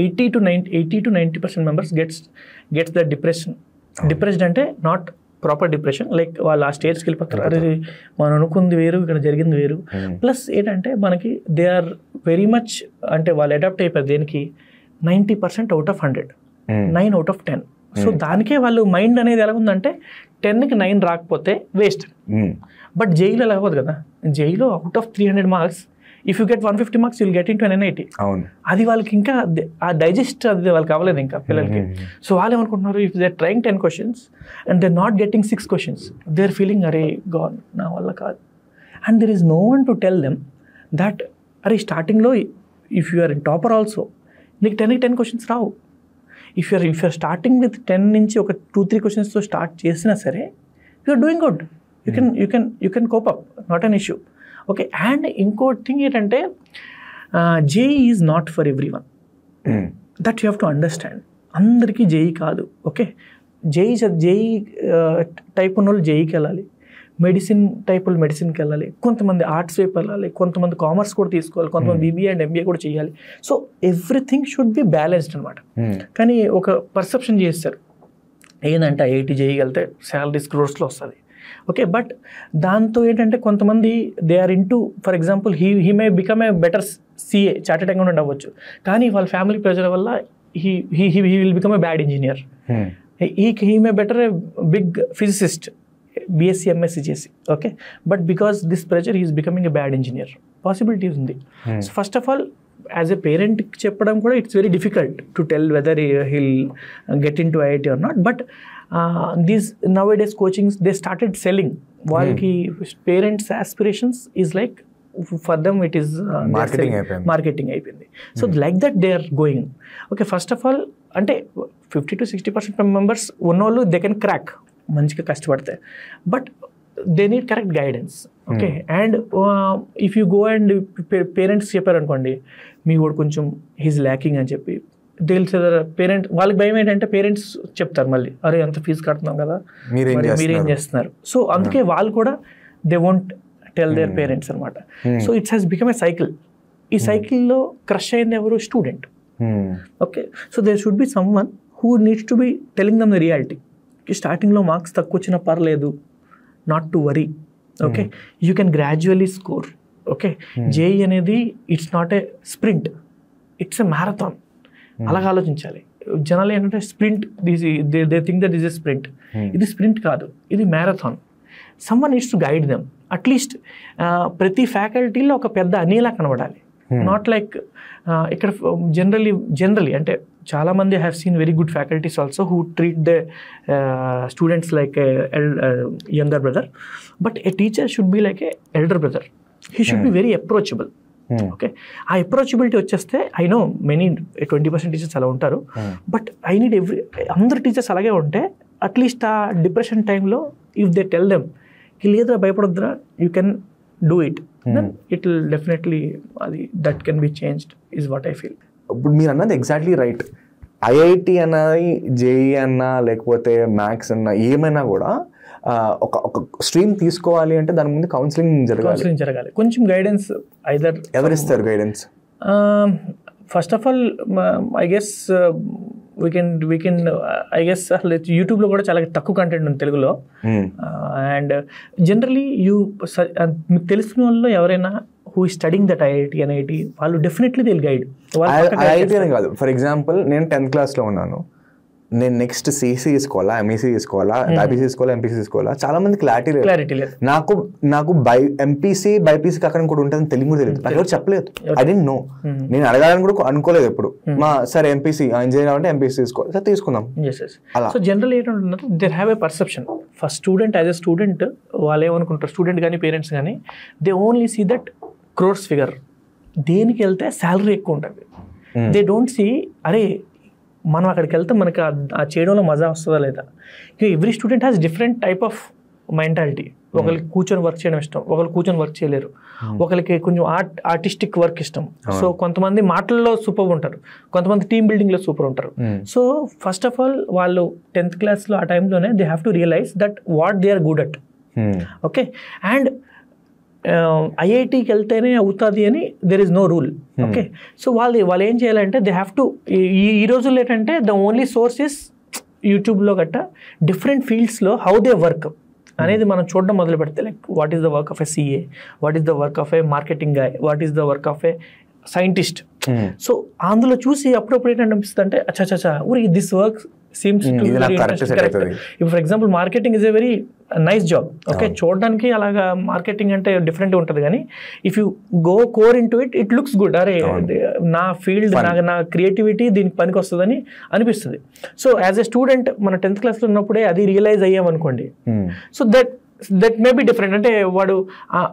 80 to 90% members gets the depressed అంటే నాట్ ప్రాపర్ డిప్రెషన్, లైక్ వాళ్ళు ఆ స్టేజ్కి వెళ్ళిపోతారు. అరే మనం అనుకుంది వేరు, ఇక్కడ జరిగింది వేరు. ప్లస్ ఏంటంటే మనకి దే ఆర్ వెరీ మచ్, అంటే వాళ్ళు అడాప్ట్ అయిపోయారు దేనికి? 90% out of 100, 9 out of 10. So దానికే వాళ్ళు మైండ్ అనేది ఎలా ఉందంటే 10కి 9 రాకపోతే వేస్ట్. బట్ జైలో ఎలా అవ్వదు కదా. Xylo out of 300 marks, if you get 150 marks you'll get into an NIT. అది వాళ్ళకి ఇంకా ఆ డైజెస్ట్ అది వాళ్ళకి అవ్వలేదు ఇంకా పిల్లలకి. సో వాళ్ళు ఏమనుకుంటున్నారు, if they are trying 10 questions and they're not getting 6 questions, they're feeling అరే గాడ్ నా వల్ల కాదు. And there is no one to tell them that అరే స్టార్టింగ్లో if you are in topper also నీకు 10కి 10 questions రావు. ఇఫ్ యూఆర్ స్టార్టింగ్ విత్ 10 నుంచి ఒక 2-3 questions స్టార్ట్ చేసినా సరే you're doing good. You can cope up, not an issue. Okay, and ఇంకో థింగ్ ఏంటంటే JEE is not for every one, that you have to understand. అందరికీ జేఈ కాదు. ఓకే, జేఈ టైప్ ఉన్న వాళ్ళు జేఈకి వెళ్ళాలి, మెడిసిన్ టైప్ వాళ్ళు మెడిసిన్కి వెళ్ళాలి, కొంతమంది ఆర్ట్స్ వైపు వెళ్ళాలి, కొంతమంది కామర్స్ కూడా తీసుకోవాలి, కొంతమంది బీబీఏ అండ్ ఎంబీఏ కూడా చేయాలి. So everything should be balanced అనమాట. కానీ ఒక పర్సెప్షన్ చేస్తారు ఏంటంటే ఐఐటి జేఈ వెళ్తే శాలరీస్ క్రోర్స్లో వస్తుంది. ఓకే, బట్ దాంతో ఏంటంటే కొంతమంది they are into, for example he may become a better CA, chartered accountant అవ్వచ్చు, కానీ వాళ్ళ ఫ్యామిలీ ప్రెజర్ వల్ల he will become a bad engineer. He may better a big physicist, BSc MSc చేసి. Okay, but because this pressure he is becoming a bad engineer, possibilities ఉంది. So first of all as a parent చెప్పడం కూడా it's very difficult to tell whether he'll get in to IIT or not. But these nowadays coachings they started selling. వాళ్ళకి parents aspirations is like for them it is marketing అయిపోయింది. So like that they are going. Okay, first of all అంటే 50 to 60% మెంబర్స్ ఉన్నోళ్ళు దే కెన్ క్రాక్ మంచిగా కష్టపడితే, but they need correct guidance. Okay, and if you go and parents చెప్పారనుకోండి మీ వాడు కొంచెం హీజ్ ల్యాకింగ్ అని చెప్పి, తెలిసే పేరెంట్ వాళ్ళకి భయం ఏంటంటే పేరెంట్స్ చెప్తారు మళ్ళీ, అరే అంత ఫీజు కడుతున్నాం కదా మీరేం చేస్తున్నారు. సో అందుకే వాళ్ళు కూడా they won't tell their parents అనమాట. So it's has become a cycle. ఈ సైకిల్లో క్రష్ అయింది ఎవరు? Student. Okay, so there should be someone who needs to be telling them the reality. స్టార్టింగ్లో మార్క్స్ తక్కువ వచ్చినా పర్లేదు, not to worry. Okay, you can gradually score. Okay, JEE అనేది it's not a sprint, it's a marathon. అలాగ ఆలోచించాలి. జనాలు ఏంటంటే sprint, they think that is a sprint. ఇది స్ప్రింట్ కాదు, ఇది marathon. Someone needs to guide them. At least ప్రతి ఫ్యాకల్టీలో ఒక పెద్ద అనిలా కనబడాలి. నాట్ లైక్ ఇక్కడ జనరలీ అంటే చాలామంది have seen very good faculties also who treat the students like younger brother, but A teacher should be like A elder brother. He should be very approachable. Okay, ఆ అప్రోచబిలిటీ వచ్చేస్తే ఐ నో మెనీ 20% టీచర్స్ అలా ఉంటారు, బట్ ఐ నీడ్ అందరు టీచర్స్ అలాగే ఉంటే అట్లీస్ట్ ఆ డిప్రెషన్ టైంలో ఇఫ్ దే టెల్ దెమ్ లేదురా భయపడొద్దురా, you can do it, then it will definitely అది that can be changed is what I feel. ఇప్పుడు మీరు అన్నది ఎగ్జాక్ట్లీ రైట్. ఐఐటి అన్నది జేఈ అన్నా లేకపోతే మ్యాథ్స్ అన్నా ఏమైనా కూడా ఒక స్ట్రీమ్ తీసుకోవాలి అంటే దాని ముందు కౌన్సిలింగ్ జరగాలి. కొంచెం గైడెన్స్ ఎవరు ఇస్తారు guidance? First of all I guess we can I guess అసలు యూట్యూబ్లో కూడా చాలా తక్కువ కంటెంట్ ఉంది తెలుగులో. అండ్ జనరలీ మీకు తెలిసిన వాళ్ళు ఎవరైనా who is studying that IIT, వాళ్ళు definitely they will guide. IIT అని కాదు, ఫర్ ఎగ్జాంపుల్ నేను 10th క్లాస్లో ఉన్నాను, నేను నెక్స్ట్ సిసి తీసుకోవాలా, ఎంఈసీ తీసుకోవాలా, బైపీసీ తీసుకోవాలా, ఎంపీసీ తీసుకోవాలా, చాలా మంది క్లారిటీ లేదు. నాకు ఎంపీసీ బైపీసీ కాకుండా కూడా ఉంటుందని తెలియదు కూడా తెలియదు, నాకు ఎవరు చెప్పలేదు. ఐ డోంట్ నో, నేను అడగాలని కూడా అనుకోలేదు ఎప్పుడు. సరే ఎంపీసీ ఇంజనీర్ అంటే ఎంపీసీ తీసుకోవాలి, సరే తీసుకుందాం. సో జనరల్ ఏంటంటే there have a perception. First student as a student వాళ్ళు ఏమనుకుంటారు, స్టూడెంట్ కానీ పేరెంట్స్ కానీ, they only see that crores figure. దేనికి వెళ్తే శాలరీ ఎక్కువ ఉంటుంది. దే డోంట్ సీ అరే మనం అక్కడికి వెళ్తే మనకి ఆ చేయడంలో మజా వస్తుందా లేదా. Every student has different type of mentality. ఒకరికి కూర్చొని వర్క్ చేయడం ఇష్టం, ఒకరు కూర్చొని వర్క్ చేయలేరు, ఒకరికి కొంచెం ఆర్టిస్టిక్ వర్క్ ఇష్టం. సో కొంతమంది మాటల్లో సూపర్ ఉంటారు, కొంతమంది టీమ్ బిల్డింగ్లో సూపర్ ఉంటారు. సో ఫస్ట్ ఆఫ్ ఆల్ వాళ్ళు 10th క్లాస్లో ఆ టైంలోనే they have to realise that what they are good at. Okay, and ఐఐటికి వెళ్తేనే అవుతుంది అని there is no rule. Okay, so వాళ్ళు ఏం చేయాలంటే దే హ్యావ్ టు, ఈ రోజుల్లో ఏంటంటే ద ఓన్లీ సోర్స్ ఇస్ యూట్యూబ్లో గట్ట డిఫరెంట్ ఫీల్డ్స్లో హౌ దే వర్క్ అనేది మనం చూడడం మొదలు పెడితే, like what is the work of a CA, what is the work of A marketing guy, what is the work of A scientist. So అందులో చూసి అప్పుడప్పుడు ఏంటంటే అనిపిస్తుంది అంటే అచ్చా ఊరి this work seems to be very interesting. If for example marketing is a very nice job, okay, చూడడానికి అలాగా మార్కెటింగ్ అంటే డిఫరెంట్ ఉంటుంది, కానీ if you go core in to it looks good. అరే నా ఫీల్డ్, నా క్రియేటివిటీ దీనికి పనికి వస్తుందని అనిపిస్తుంది. సో యాజ్ ఎ స్టూడెంట్ మన 10th క్లాస్లో ఉన్నప్పుడే అది రియలైజ్ అయ్యామనుకోండి, so that may be different. అంటే వాడు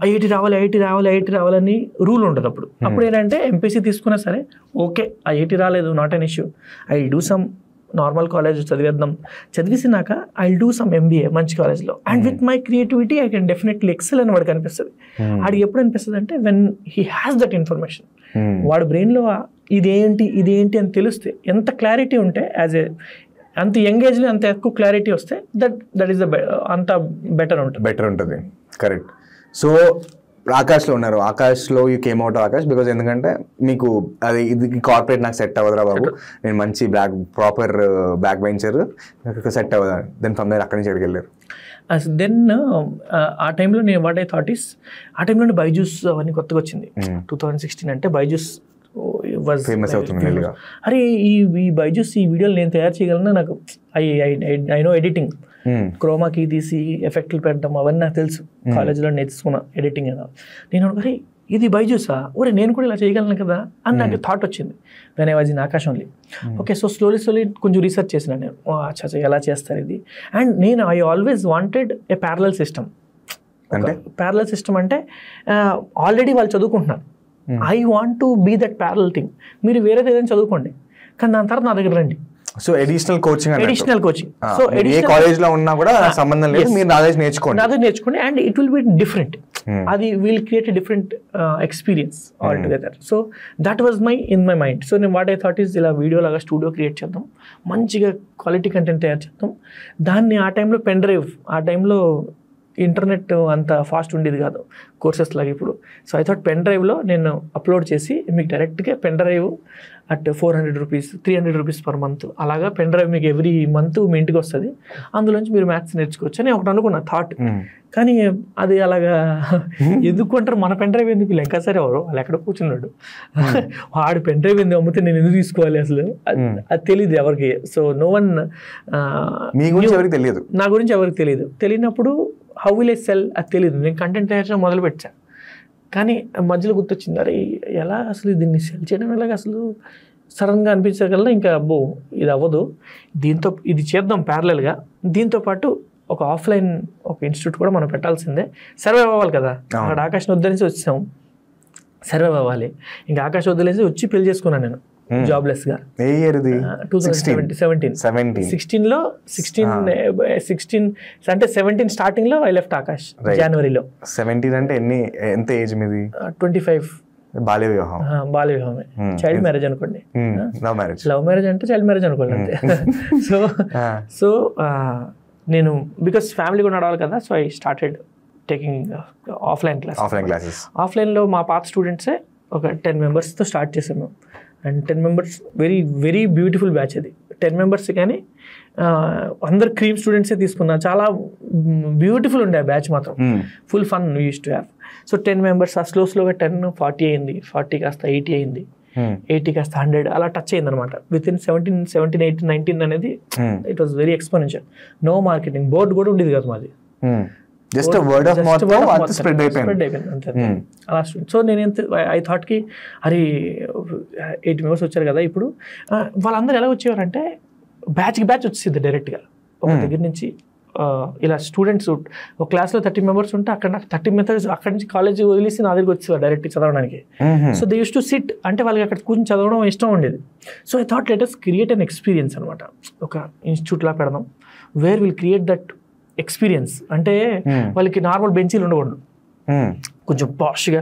ఐఐటి రావాలని రూల్ ఉండదు. అప్పుడు ఏంటంటే ఎంపీసీ తీసుకున్నా సరే ఓకే ఐఐటి రాలేదు, not an issue, I will do some normal college చదివేసినాక I will do some MBA మంచి కాలేజ్లో, and with my creativity I can definitely excel అని వాడికి అనిపిస్తుంది. ఆడికి ఎప్పుడు అనిపిస్తుంది అంటే when he has that information. వాడి బ్రెయిన్లో ఇదేంటి అని తెలిస్తే, ఎంత క్లారిటీ ఉంటే అంత యంగ్ ఏజ్లో అంత ఎక్కువ క్లారిటీ వస్తే దట్ ఈస్ అంత బెటర్ ఉంటుంది. కరెక్ట్. సో ఆకాష్లో ఉన్నారు, ఆకాష్లో you came out Aakash because ఎందుకంటే మీకు అది ఇది కార్పొరేట్ నాకు సెట్ అవ్వదురా బాబు, నేను మంచి ప్రాపర్ బ్యాక్ బెంచర్ సెట్ అవ్వదా, దెన్ ఫ్రమ్ దేర్ అక్కడి నుంచి ఎక్కడికి వెళ్ళారు? దెన్ ఆ టైంలో నేను వాట్ ఐ థాట్ ఈస్, ఆ టైంలో బైజూస్ అవన్నీ కొత్తగా వచ్చింది. 2016 అంటే బైజూస్ ఫేమస్ అవుతుంది. అరే ఈ బైజూస్ ఈ వీడియోలు నేను తయారు చేయగలను, నాకు ఐ నో ఎడిటింగ్, క్రోమాకి తీసి ఎఫెక్ట్లు పెట్టడం అవన్నీ నాకు తెలుసు, కాలేజ్లో నేర్చుకున్నా ఎడిటింగ్ అని. నేను అరే ఇది బైజూసా, ఒరే నేను కూడా ఇలా చేయగలను కదా అని నాకు థాట్ వచ్చింది. When I was in Aakash only. Okay, so slowly కొంచెం రీసెర్చ్ చేసిన నేను, అచ్చా ఎలా చేస్తారు ఇది. అండ్ నేను I always wanted a parallel system. Parallel system అంటే ఆల్రెడీ వాళ్ళు చదువుకుంటున్నారు, I want to be that parallel thing. మీరు వేరేది ఏదైనా చదువుకోండి, కానీ దాని తర్వాత నా దగ్గర రండి. So additional coaching. సో ఏ కాలేజ్ లో ఉన్నా కూడా సంబంధం లేదు, మీరు నాలెడ్జ్ నేర్చుకోండి and it will be different. అది will create a different experience altogether. So that was in my mind. So నేను వాట్ ఐ థాట్ ఈస్ ఇలా వీడియో లాగా స్టూడియో క్రియేట్ చేద్దాం, మంచిగా క్వాలిటీ కంటెంట్ తయారు చేద్దాం. దాన్ని ఆ టైంలో పెన్ డ్రైవ్, ఆ టైంలో ఇంటర్నెట్ అంత ఫాస్ట్ ఉండేది కాదు కోర్సెస్ లాగా ఇప్పుడు. సో ఐ థాట్ పెన్ డ్రైవ్లో నేను అప్లోడ్ చేసి మీకు డైరెక్ట్గా pen drive at 400 rupees 300 rupees per month అలాగా పెన్ డ్రైవ్ మీకు ఎవ్రీ మంత్ మీ ఇంటికి వస్తుంది, అందులోంచి మీరు మ్యాథ్స్ నేర్చుకోవచ్చు అని ఒకటి అనుకున్నా థాట్. కానీ అది అలాగా ఎందుకు అంటారు, మన పెన్ డ్రైవ్ ఎందుకు, లెక్క సరే ఎవరు వాళ్ళు ఎక్కడ కూర్చున్నాడు, వాడు పెన్ డ్రైవ్ ఎందుకు అమ్మితే నేను ఎందుకు తీసుకోవాలి అసలు, అది తెలియదు ఎవరికి. సో నో వన్, మీ గురించి ఎవరికి తెలియదు, నా గురించి ఎవరికి తెలియదు. తెలియనప్పుడు హౌ విల్ ఐ సెల్ అది తెలియదు. నేను కంటెంట్ తయారు చేయడం మొదలు పెట్టాను, కానీ మధ్యలో గుర్తొచ్చింది అరే ఎలా అసలు దీన్ని సెల్ చేయడం ఎలాగ, అసలు సడన్గా అనిపించగల ఇంకా అబ్బో ఇది అవ్వదు, ఇది చేద్దాం ప్యారలల్గా. దీంతోపాటు ఒక ఆఫ్లైన్ ఒక ఇన్స్టిట్యూట్ కూడా మనం పెట్టాల్సిందే, సర్వైవ్ అవ్వాలి కదా. అక్కడ ఆకాష్ని వదిలేసి వచ్చాం, సర్వైవ్ అవ్వాలి. ఇంకా ఆకాష్ వదిలేసి వచ్చి పెళ్లి చేసుకున్నాను నేను జాబ్లెస్ గా. 2017 లో 16 అంటే 17 స్టార్టింగ్ లో ఐ లెఫ్ట్ ఆకాష్ జనవరిలో. 17 అంటే ఎంత ఏజ్ మీది? 25. బాల్య వివాహమే, చైల్డ్ మ్యారేజ్ అనుకోండి. లవ్ మ్యారేజ్ అంటే చైల్డ్ మ్యారేజ్ అనుకోండి అంతే. సో నేను బికాస్ ఫ్యామిలీ కూడా నడవాలి కదా, so I started taking offline classes. ఆఫ్లైన్లో మా పాత స్టూడెంట్సే ఒక 10 మెంబర్స్తో స్టార్ట్ చేసాం మేము. And 10 members very very beautiful batch అది. 10 మెంబర్స్ కానీ అందరు క్రీమ్ స్టూడెంట్సే తీసుకున్నా, చాలా బ్యూటిఫుల్ ఉండే ఆ బ్యాచ్ మాత్రం, full fun we use to have. So 10 members స్లోగా 10 40 అయింది, 40 కాస్త 80 అయింది, 80 కాస్త 100 అలా టచ్ అయింది అనమాట. విత్ ఇన్ 17, 18, 19 అనేది it was very exponential. No marketing, board కూడా ఉండేది కాదు మాది, just word of mouth spread అయిపోయింది అంతే అలా. సో నేను ఐ థాట్కి అరే 8 మెంబర్స్ వచ్చారు కదా ఇప్పుడు, వాళ్ళందరూ ఎలా వచ్చేవారంటే బ్యాచ్కి బ్యాచ్ వచ్చేది డైరెక్ట్గా ఒక దగ్గర నుంచి. ఇలా స్టూడెంట్స్ ఒక క్లాస్లో 30 మెంబర్స్ ఉంటే అక్కడ నాకు 30 మెంబర్స్ అక్కడి నుంచి కాలేజ్ వదిలేసి నా దగ్గరికి వచ్చేవారు డైరెక్ట్ చదవడానికి. So they use to SIT, అంటే వాళ్ళకి అక్కడ కూర్చొని చదవడం ఇష్టం ఉండేది. So I thought let us create an experience అనమాట, ఒక ఇన్స్టిట్యూట్లా పెడదాం where will create that experience. అంటే వాళ్ళకి నార్మల్ బెంచీలు ఉండకూడదు, కొంచెం పాష్గా,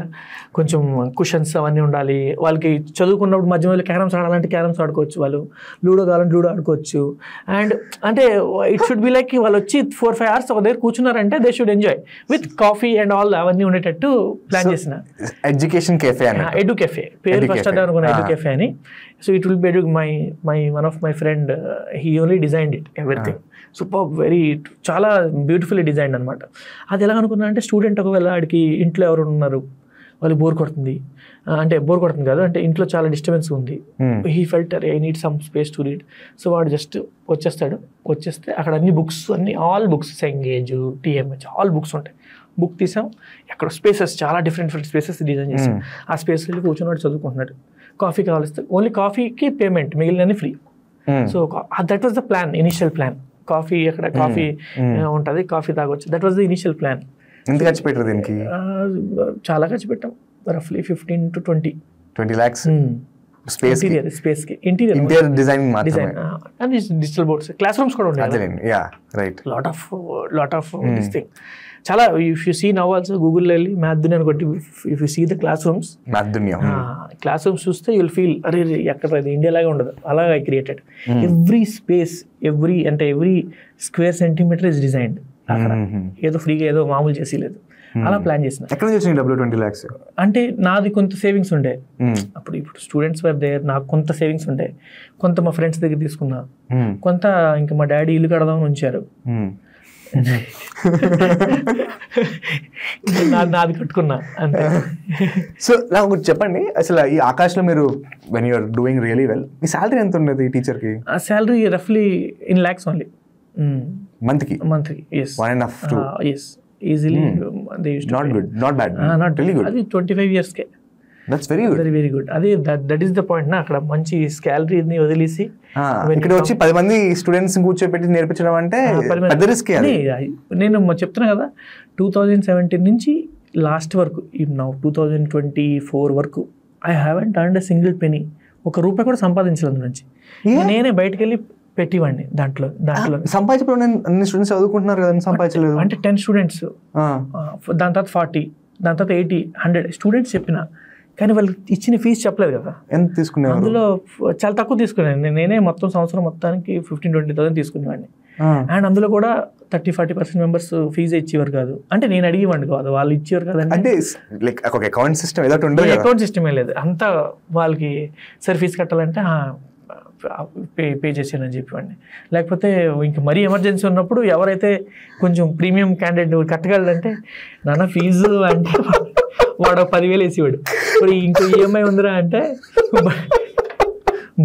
కొంచెం కుషన్స్ అవన్నీ ఉండాలి. వాళ్ళకి చదువుకున్నప్పుడు మధ్య మధ్యలో క్యారమ్స్ ఆడాలంటే క్యారమ్స్ ఆడుకోవచ్చు, వాళ్ళు లూడో కావాలంటే లూడో ఆడుకోవచ్చు. అండ్ అంటే ఇట్ షుడ్ బి లైక్ వాళ్ళు వచ్చి 4-5 hours ఒక దగ్గర కూర్చున్నారంటే they should enjoy with coffee and all అవన్నీ ఉండేటట్టు ప్లాన్ చేసిన ఎడ్యుకేషన్ కేఫే అని, ఎడు కెఫే పేరు ఫస్ట్ అదే అనుకున్నా, ఎడు కెఫే అని. So it will be my one of my friend, he only designed it everything. Super very చాలా బ్యూటిఫుల్లీ డిజైన్డ్ అనమాట. అది ఎలా అనుకున్నా అంటే స్టూడెంట్ ఒకవేళ ఆడికి ఇంట్లో ఎవరు ఉన్నారు, వాళ్ళు బోర్ కొడుతుంది కాదు, అంటే ఇంట్లో చాలా డిస్టర్బెన్స్ ఉంది, he felt I need some space to read. So వాడు జస్ట్ వచ్చేస్తే అక్కడ అన్ని books, all books, Cengage, TMH all books ఉంటాయి. బుక్ తీసాం, అక్కడ స్పేసెస్ చాలా డిఫరెంట్ స్పేసెస్ డిజైన్ చేసాం. ఆ స్పేస్ వెళ్ళి కూర్చున్నాడు, చదువుకుంటున్నాడు. కాఫీ కావాలిస్తే ఓన్లీ కాఫీకి పేమెంట్, మిగిలినన్ని free. So that was the plan, initial plan. Coffee అక్కడ కాఫీ ఉంటుంది, కాఫీ తాగొచ్చు. That was the initial plan. ఎంత ఖర్చు పెట్టారు దీనికి? చాలా ఖర్చు పెట్టాం, రఫ్లీ 15 to 20 lakhs స్పేస్కి. Interior design digital boards, classrooms కూడా ఉంటాయి, లాట్ ఆఫ్ దిస్ థింగ్. చాలా if you see now also గూగుల్లో వెళ్ళి మ్యాథ్ దునియా అని కొట్టి if you see the class rooms చూస్తే యుల్ ఫీల్ అరే ఎక్కడ ఇది ఇండియా లాగా ఉండదు, అలాగా I created. Every space every square centimetre is designed. అక్కడ ఏదో ఫ్రీగా ఏదో మామూలు చేసి లేదు, అలా ప్లాన్ చేసిన. ఎక్కడ చేసిన డబ్బులు 20 lakhs? అంటే నాది కొంత సేవింగ్స్ ఉండే అప్పుడు, ఇప్పుడు స్టూడెంట్స్ వర్ దేర్, నాకు కొంత సేవింగ్స్ ఉండే, కొంత మా ఫ్రెండ్స్ దగ్గర తీసుకున్నా, కొంత ఇంకా మా డాడీ ఇల్లు కడదామని ఉంచారు, నాది కట్టుకున్నా అంతే. సో నాకు చెప్పండి, అసలు ఈ ఆకాష్లో మీరు when you're doing really well, మీ శాలరీ ఎంత ఉండేది టీచర్కి? ఆ శాలరీ రఫ్లీ in lakhs ఓన్లీ మంత్కి. yes 1.5 to yes easily. They used to not pay. good, not bad, not really good. అది 25 years K. That's very good, very good. అదే that is the point నా. అక్కడ మంచి శాలరీని వదిలేసి ఇక్కడ వచ్చి 10 మంది స్టూడెంట్స్ కూర్చోపెట్టి నేర్పించడం అంటే పెద్ద రిస్క్. నేను చెప్తున్నా కదా 2017 నుంచి లాస్ట్ వరకు now 2024 వరకు I haven't earned a single penny. ఒక రూపాయి కూడా సంపాదించలేదు నుంచి. నేనే బయటకు వెళ్ళి పెట్టివ్వండి దాంట్లో సంపాదించడం. అన్ని స్టూడెంట్స్ చదువుకుంటున్నారు కదా, సంపాదించలేదు అంటే 10 స్టూడెంట్స్, దాని తర్వాత 40, దాని తర్వాత 80, 100 స్టూడెంట్స్ చెప్పిన, కానీ వాళ్ళు ఇచ్చిన ఫీజు చెప్పలేదు కదా. ఎంత తీసుకునేవారు? అందులో చాలా తక్కువ తీసుకున్నాను. నేనే మొత్తం సంవత్సరం మొత్తానికి 15-20,000 తీసుకునేవాడిని. అండ్ అందులో కూడా 30-40% మెంబర్స్ ఫీజు ఇచ్చేవారు కాదు. అంటే నేను అడిగేవాడిని కాదు, వాళ్ళు ఇచ్చేవారు కదా. అంటే లైక్ ఒక అకౌంట్ సిస్టమ్ ఏదో ఉండదు, అకౌంట్ సిస్టమే లేదు. అంతా వాళ్ళకి సరే ఫీజు కట్టాలంటే పే చేసానని చెప్పేవాడిని. లేకపోతే ఇంక మరీ ఎమర్జెన్సీ ఉన్నప్పుడు ఎవరైతే కొంచెం ప్రీమియం క్యాండిడేట్ కట్టగలడంటే నాన్న ఫీజు అంటే వాడు 10,000 వేసేవాడు. ఇప్పుడు ఇంకో ఈఎంఐ ఉందిరా అంటే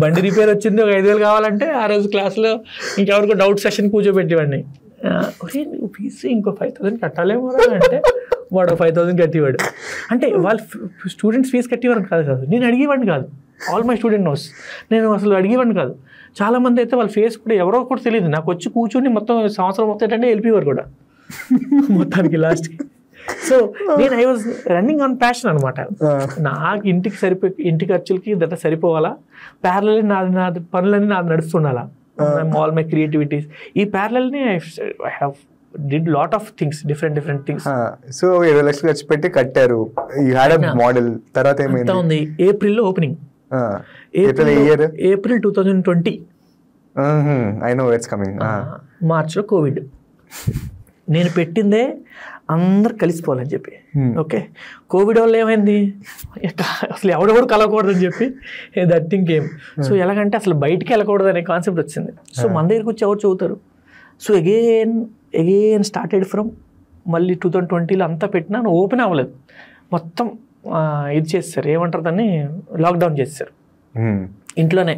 బండి రిపేర్ వచ్చింది ఒక 5,000 కావాలంటే ఆ రోజు క్లాస్లో ఇంకెవరికో డౌట్ సెషన్ కూర్చోబెట్టేవాడిని. ఫీజు ఇంకో 5,000 కట్టాలేమో అంటే వాడు 5,000 కట్టేవాడు. అంటే వాళ్ళు స్టూడెంట్స్ ఫీజు కట్టేవారు కాదు, నేను అడిగేవాడిని కాదు. All my student knows. నేను అసలు అడిగేవాడిని కాదు. చాలామంది అయితే వాళ్ళ ఫేస్ కూడా ఎవరో కూడా తెలియదు, నాకు వచ్చి కూర్చొని మొత్తం సంవత్సరం మొత్తం ఏంటంటే వెళ్ళిపోయేవారు కూడా మొత్తానికి లాస్ట్కి. సో నేను I was running on passion అనమాట. నాకు ఇంటి ఖర్చులకి దట్ సరిపోవాలా, ప్యారలల్ నాది పనులన్నీ నాది నడుస్తుండాలా, ఆల్ మై క్రియేటివిటీస్. ఈ ప్యారలల్ని I have did lot of things, different things. So 20 లక్షలు ఖర్చు పెట్టి కట్టారు. You had a model. తర్వాత ఏమైంది? ఉంది ఏప్రిల్లో opening. April 2020. I know it's coming. మార్చ్లో కోవిడ్. నేను పెట్టిందే అందరు కలిసిపోవాలని చెప్పి. ఓకే, కోవిడ్ వల్ల ఏమైంది, అసలు ఎవడెవడు కలవకూడదని చెప్పి దట్ థింగ్ ఏం. సో ఎలాగంటే అసలు బయటికి వెళ్ళకూడదు అనే కాన్సెప్ట్ వచ్చింది. సో మన దగ్గరికి వచ్చి ఎవరు చదువుతారు. సో అగైన్ స్టార్టెడ్ ఫ్రమ్ మళ్ళీ 2020లో అంతా పెట్టినా ఓపెన్ అవ్వలేదు. మొత్తం ఇది చేస్తారు, ఏమంటారు దాన్ని, లాక్డౌన్ చేస్తారు ఇంట్లోనే.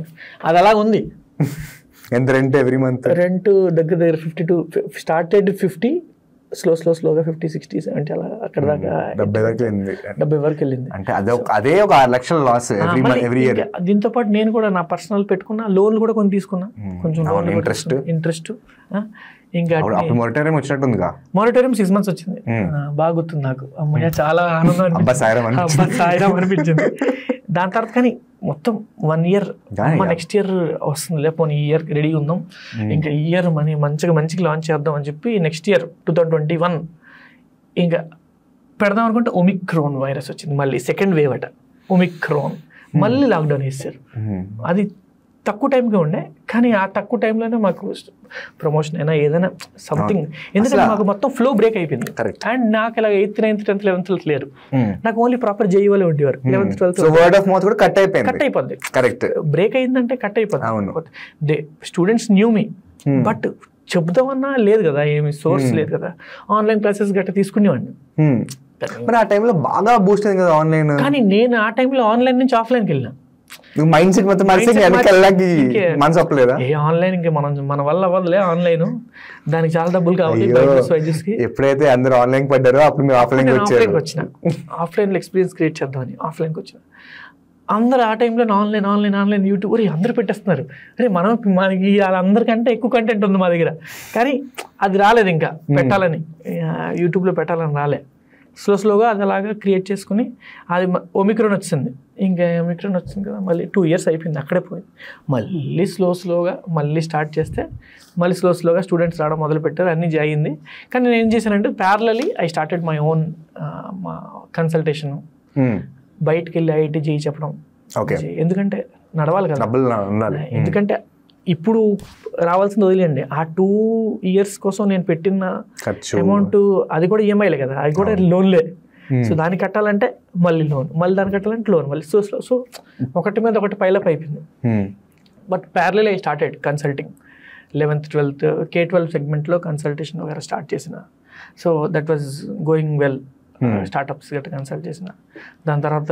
అది అలాగ ఉంది. ఎంత రెంట్ ఎవ్రీ మంత్? రెంట్ దగ్గర 52, స్టార్టెడ్ 50, స్లోగా 50, 60, 70 అలా అక్కడ దాకా 70 వరకు వెళ్ళింది. అంటే అదే ఒక 6 లక్షల లాస్ ఎవ్రీ ఇయర్. దీంతో పాటు నేను కూడా నా పర్సనల్ పెట్టుకున్నా, లోన్లు కూడా కొన్ని తీసుకున్నా, కొంచెం ఇంట్రెస్ట్. ఇంకా మొరటోరియం వచ్చినట్టుందిగా. మొరటోరియం 6 months వచ్చింది. బాగా గుర్తుంది నాకు. అమ్మయ్య చాలా ఆనందం సాయిరాం అనిపించింది. దాని తర్వాత కానీ మొత్తం 1 year నెక్స్ట్ ఇయర్ వస్తుంది, లేకపోతే ఈ ఇయర్ రెడీ ఉందాం, ఇంకా ఈ ఇయర్ మంచిగా లాంచ్ చేద్దాం అని చెప్పి నెక్స్ట్ ఇయర్ 2021 ఇంకా పెడదాం అనుకుంటే ఒమిక్రాన్ వైరస్ వచ్చింది. మళ్ళీ సెకండ్ వేవ్ అట ఒమిక్రాన్. మళ్ళీ లాక్డౌన్ వేసారు. అది తక్కువ టైంగా ఉండే, కానీ ఆ తక్కువ టైంలోనే మాకు ప్రమోషన్ అయినా ఏదైనా సంథింగ్, ఎందుకంటే మాకు మొత్తం ఫ్లో బ్రేక్ అయిపోయింది. అండ్ నాకు ఇలా 8th, 9th, 10th, 11th లేరు. నాకు ఓన్లీ ప్రాపర్ జేఈ వాళ్ళే ఉండేవారు. 11th, 12th కట్ అయిపోద్ది. బ్రేక్ అయిందంటే కట్ అయిపోద్ది. స్టూడెంట్స్ న్యూ మీ, బట్ చెప్దామన్నా లేదు కదా, ఏమి సోర్స్ లేదు కదా. ఆన్లైన్ క్లాసెస్ గట్రా తీసుకునేవాడిని. మరి ఆ టైంలో బాగా బూస్ట్ అయింది కదా ఆన్లైన్. కానీ నేను ఆ టైంలో ఆన్లైన్ నుంచి ఆఫ్లైన్కి వెళ్ళినా. మైండ్ సెట్ మొత్తం మనసు ఒప్పలేదా? ఏ ఆన్లైన్ ఇంకా మన వల్ల అవ్వదులే, ఆన్లైన్ దానికి చాలా డబ్బులు కావాలి. ఎప్పుడైతే అందరూ ఆన్లైన్ పడ్డారో అప్పుడు మీరు ఆఫ్లైన్కి వచ్చిన, ఆఫ్లైన్లో ఎక్స్పీరియన్స్ క్రియేట్ చేద్దామని ఆఫ్లైన్కి వచ్చిన. అందరూ ఆ టైంలో ఆన్లైన్ యూట్యూబ్ అందరూ పెట్టేస్తున్నారు. అరే మనకి వాళ్ళందరికంటే ఎక్కువ కంటెంట్ ఉంది మా దగ్గర, కానీ అది రాలేదు ఇంకా పెట్టాలని, యూట్యూబ్లో పెట్టాలని రాలే. స్లోగా అది అలాగా క్రియేట్ చేసుకుని అది ఒమిక్రాన్ వచ్చింది. ఇంకా ఒమిక్రాన్ వచ్చింది కదా, మళ్ళీ 2 years అయిపోయింది, అక్కడే పోయింది. మళ్ళీ స్లోగా మళ్ళీ స్టార్ట్ చేస్తే మళ్ళీ స్లోగా స్టూడెంట్స్ రావడం మొదలుపెట్టారు, అన్నీ జరిగింది. కానీ నేను ఏం చేశానంటే ప్యారలీ ఐ స్టార్టెడ్ మై ఓన్ మా కన్సల్టేషన్. బయటికి వెళ్ళి ఐఐటి జేఈ చెప్పడం, ఎందుకంటే నడవాలి కదా. ఎందుకంటే ఇప్పుడు రావాల్సింది వదిలేండి, ఆ 2 years కోసం నేను పెట్టిన అమౌంట్ అది కూడా ఈఎంఐలే కదా, అది కూడా లోన్లే. సో దాన్ని కట్టాలంటే మళ్ళీ లోన్, మళ్ళీ దాన్ని కట్టాలంటే లోన్, మళ్ళీ సో ఒకటి మీద ఒకటి పైలప్ అయిపోయింది. But parallel I started consulting 11th 12th K-12 సెగ్మెంట్లో కన్సల్టేషన్ వగేరా స్టార్ట్ చేసిన. So that was going well. Startups గట్రా కన్సల్ట్ చేసిన. దాని తర్వాత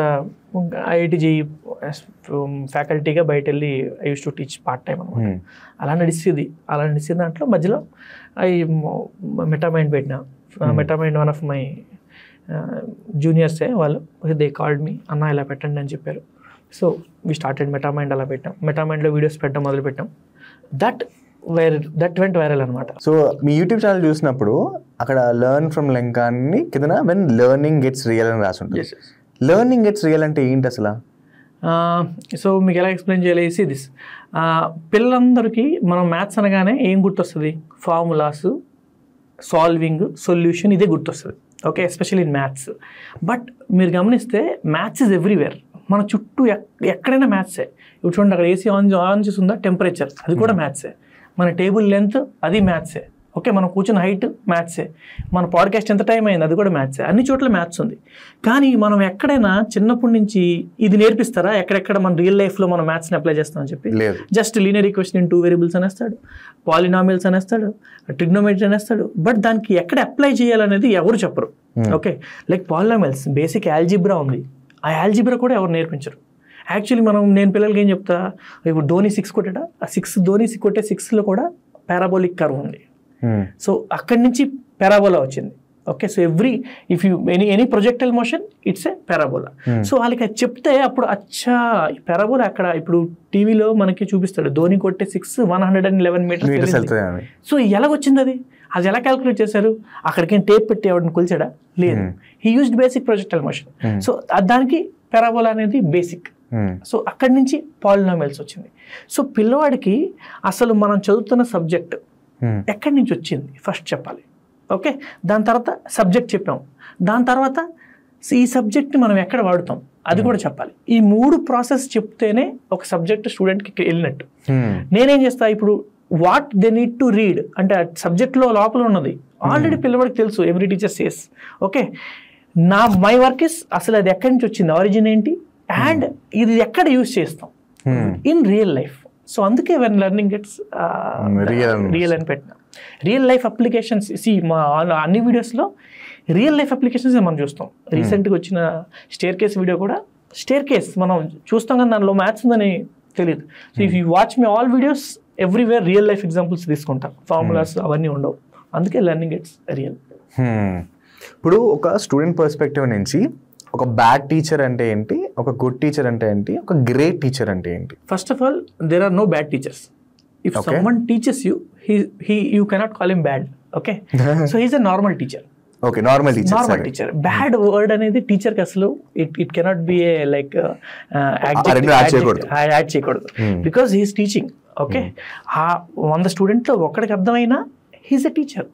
ఐఐటి జేఈ ఫ్యాకల్టీగా బయట వెళ్ళి I use to teach part time అనమాట. అలా నడిచేది దాంట్లో మధ్యలో మెటామైండ్ పెట్టిన. మెటామైండ్ వన్ ఆఫ్ మై జూనియర్సే వాళ్ళు, దే కాల్డ్ మీ, అన్న ఇలా పెట్టండి అని చెప్పారు. So we started Metamind. అలా పెట్టాం. మెటామైండ్లో వీడియోస్ పెట్టడం మొదలుపెట్టాం. దట్ వెంట్ వైరల్ అనమాట. సో మీ యూట్యూబ్ ఛానల్ చూసినప్పుడు అక్కడ లెర్న్ ఫ్రమ్ లంకా అని కింద వెన్ లెర్నింగ్ గెట్స్ రియల్ అని రాసి ఉంటుంది. లెర్నింగ్ గెట్స్ రియల్ అంటే ఏంటి అసలు? సో మీకు ఎలా ఎక్స్ప్లెయిన్ చేయాలి? దిస్ పిల్లలందరికీ మనం మ్యాథ్స్ అనగానే ఏం గుర్తొస్తుంది? ఫార్ములాస్, సాల్వింగ్, సొల్యూషన్, ఇదే గుర్తొస్తుంది. Okay, especially in maths. But మీరు గమనిస్తే మ్యాథ్స్ ఇస్ ఎవ్రీవేర్. మన చుట్టూ ఎక్కడైనా మ్యాథ్సే. ఇప్పుడు చూడండి, అక్కడ ఏసీ ఆన్ చేసి ఉందా, టెంపరేచర్, అది కూడా మ్యాథ్సే. మన టేబుల్ లెంత్, అది మ్యాథ్సే. ఓకే, మనం కూర్చున్న హైట్ మ్యాథ్సే. మన పాడ్కాస్ట్ ఎంత టైం అయింది, అది కూడా మ్యాథ్సే. అన్ని చోట్ల మ్యాథ్స్ ఉంది. కానీ మనం ఎక్కడైనా చిన్నప్పటి నుంచి ఇది నేర్పిస్తారా? ఎక్కడెక్కడ మన రియల్ లైఫ్లో మనం మ్యాథ్స్ని అప్లై చేస్తామని చెప్పి just linear equation in 2 variables అనేస్తాడు, పాలినామియల్స్ అనేస్తాడు, ట్రిగ్నోమెట్రీ అనేస్తాడు. బట్ దానికి ఎక్కడ అప్లై చేయాలనేది ఎవరు చెప్పరు. Okay, like polynomials basic algebra ఉంది, ఆ ఆల్జీబ్రా కూడా ఎవరు నేర్పించరు. యాక్చువల్లీ నేను పిల్లలకి ఏం చెప్తా, ఇప్పుడు ధోని 6 కొట్టాడా, ఆ 6 ధోని కొట్టే 6లో కూడా పారాబోలిక్ కర్వ్ ఉంది. సో అక్కడి నుంచి పారాబోలా వచ్చింది. Okay, so if you any projectile motion it's a parabola. So వాళ్ళకి అది చెప్తే అప్పుడు అచ్చా పారాబోలా అక్కడ ఇప్పుడు టీవీలో మనకి చూపిస్తాడు, ధోని కొట్టే 6 111 meters. సో ఎలాగొచ్చింది అది ఎలా క్యాల్కులేట్ చేశారు? అక్కడికి టేప్ పెట్టి ఎవరిని కొలిచాడా? లేదు. He used basic projectile motion. So దానికి పారాబోలా అనేది బేసిక్. సో అక్కడి నుంచి పాలినామియల్స్ వచ్చింది. సో పిల్లవాడికి అసలు మనం చదువుతున్న సబ్జెక్ట్ ఎక్కడి నుంచి వచ్చింది ఫస్ట్ చెప్పాలి. ఓకే, దాని తర్వాత సబ్జెక్ట్ చెప్పాం, దాని తర్వాత ఈ సబ్జెక్ట్ని మనం ఎక్కడ వాడుతాం అది కూడా చెప్పాలి. ఈ 3 ప్రాసెస్ చెప్తేనే ఒక సబ్జెక్ట్ స్టూడెంట్కి వెళ్ళినట్టు. నేనేం చేస్తా, ఇప్పుడు what they need to read అంటే సబ్జెక్ట్లో లోపల ఉన్నది ఆల్రెడీ పిల్లవాడికి తెలుసు. Every teacher says okay, my work is అసలు అది ఎక్కడి నుంచి వచ్చింది, ఆరిజిన్ ఏంటి, అండ్ ఇది ఎక్కడ యూజ్ చేస్తాం ఇన్ రియల్ లైఫ్. సో అందుకే వెన్ లెర్నింగ్ గెట్స్ రియల్ అని పెట్టిన. రియల్ లైఫ్ అప్లికేషన్స్ మా అన్ని వీడియోస్లో రియల్ లైఫ్ అప్లికేషన్స్ మనం చూస్తాం. రీసెంట్గా వచ్చిన స్టేర్ కేస్ వీడియో కూడా స్టేర్ కేస్ మనం చూస్తాం కానీ దానిలో మ్యాథ్స్ ఉందని తెలియదు. So if you watch me all videos everywhere real life examples తీసుకుంటాం, ఫార్ములాస్ అవన్నీ ఉండవు. అందుకే లెర్నింగ్ గెట్స్ రియల్. ఇప్పుడు ఒక స్టూడెంట్ పర్స్పెక్టివ్ నుంచి ఒక బ్యాడ్ టీచర్ అంటే ఏంటి, ఒక గుడ్ టీచర్ అంటే ఏంటి, ఒక గ్రేట్ టీచర్ అంటే ఏంటి? First of all there are no bad teachers. If someone teaches you, you cannot call him bad. Okay, so he's a normal teacher. Okay, normal teacher. Bad word అనేది టీచర్ కి అసలు it cannot be a like add చేయకూడదు because he is teaching. Okay, ఆ 100 స్టూడెంట్ లో ఒక్కడికి అర్థమైనా he's a teacher.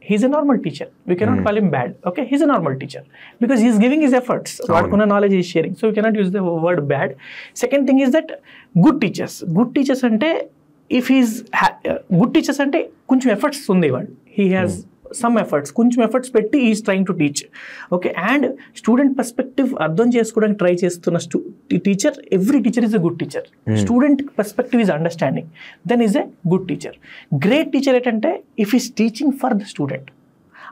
He's a normal teacher. We cannot call him bad. Okay, he's a normal teacher because he's giving his efforts. What knowledge he is sharing. So we cannot use the word bad. Second thing is that good teachers అంటే ఇఫ్ హీస్ గుడ్ టీచర్స్ అంటే కొంచెం ఎఫర్ట్స్ ఉంది వాడు, హీ హ్యాస్ సమ్ ఎఫర్ట్స్, కొంచెం ఎఫర్ట్స్ పెట్టి is trying to teach. Okay, and student perspective అర్థం చేసుకోవడానికి ట్రై చేస్తున్న teacher, every teacher is a good teacher. Student perspective is understanding, then is a good teacher. Great teacher ఏంటంటే if is teaching for the student.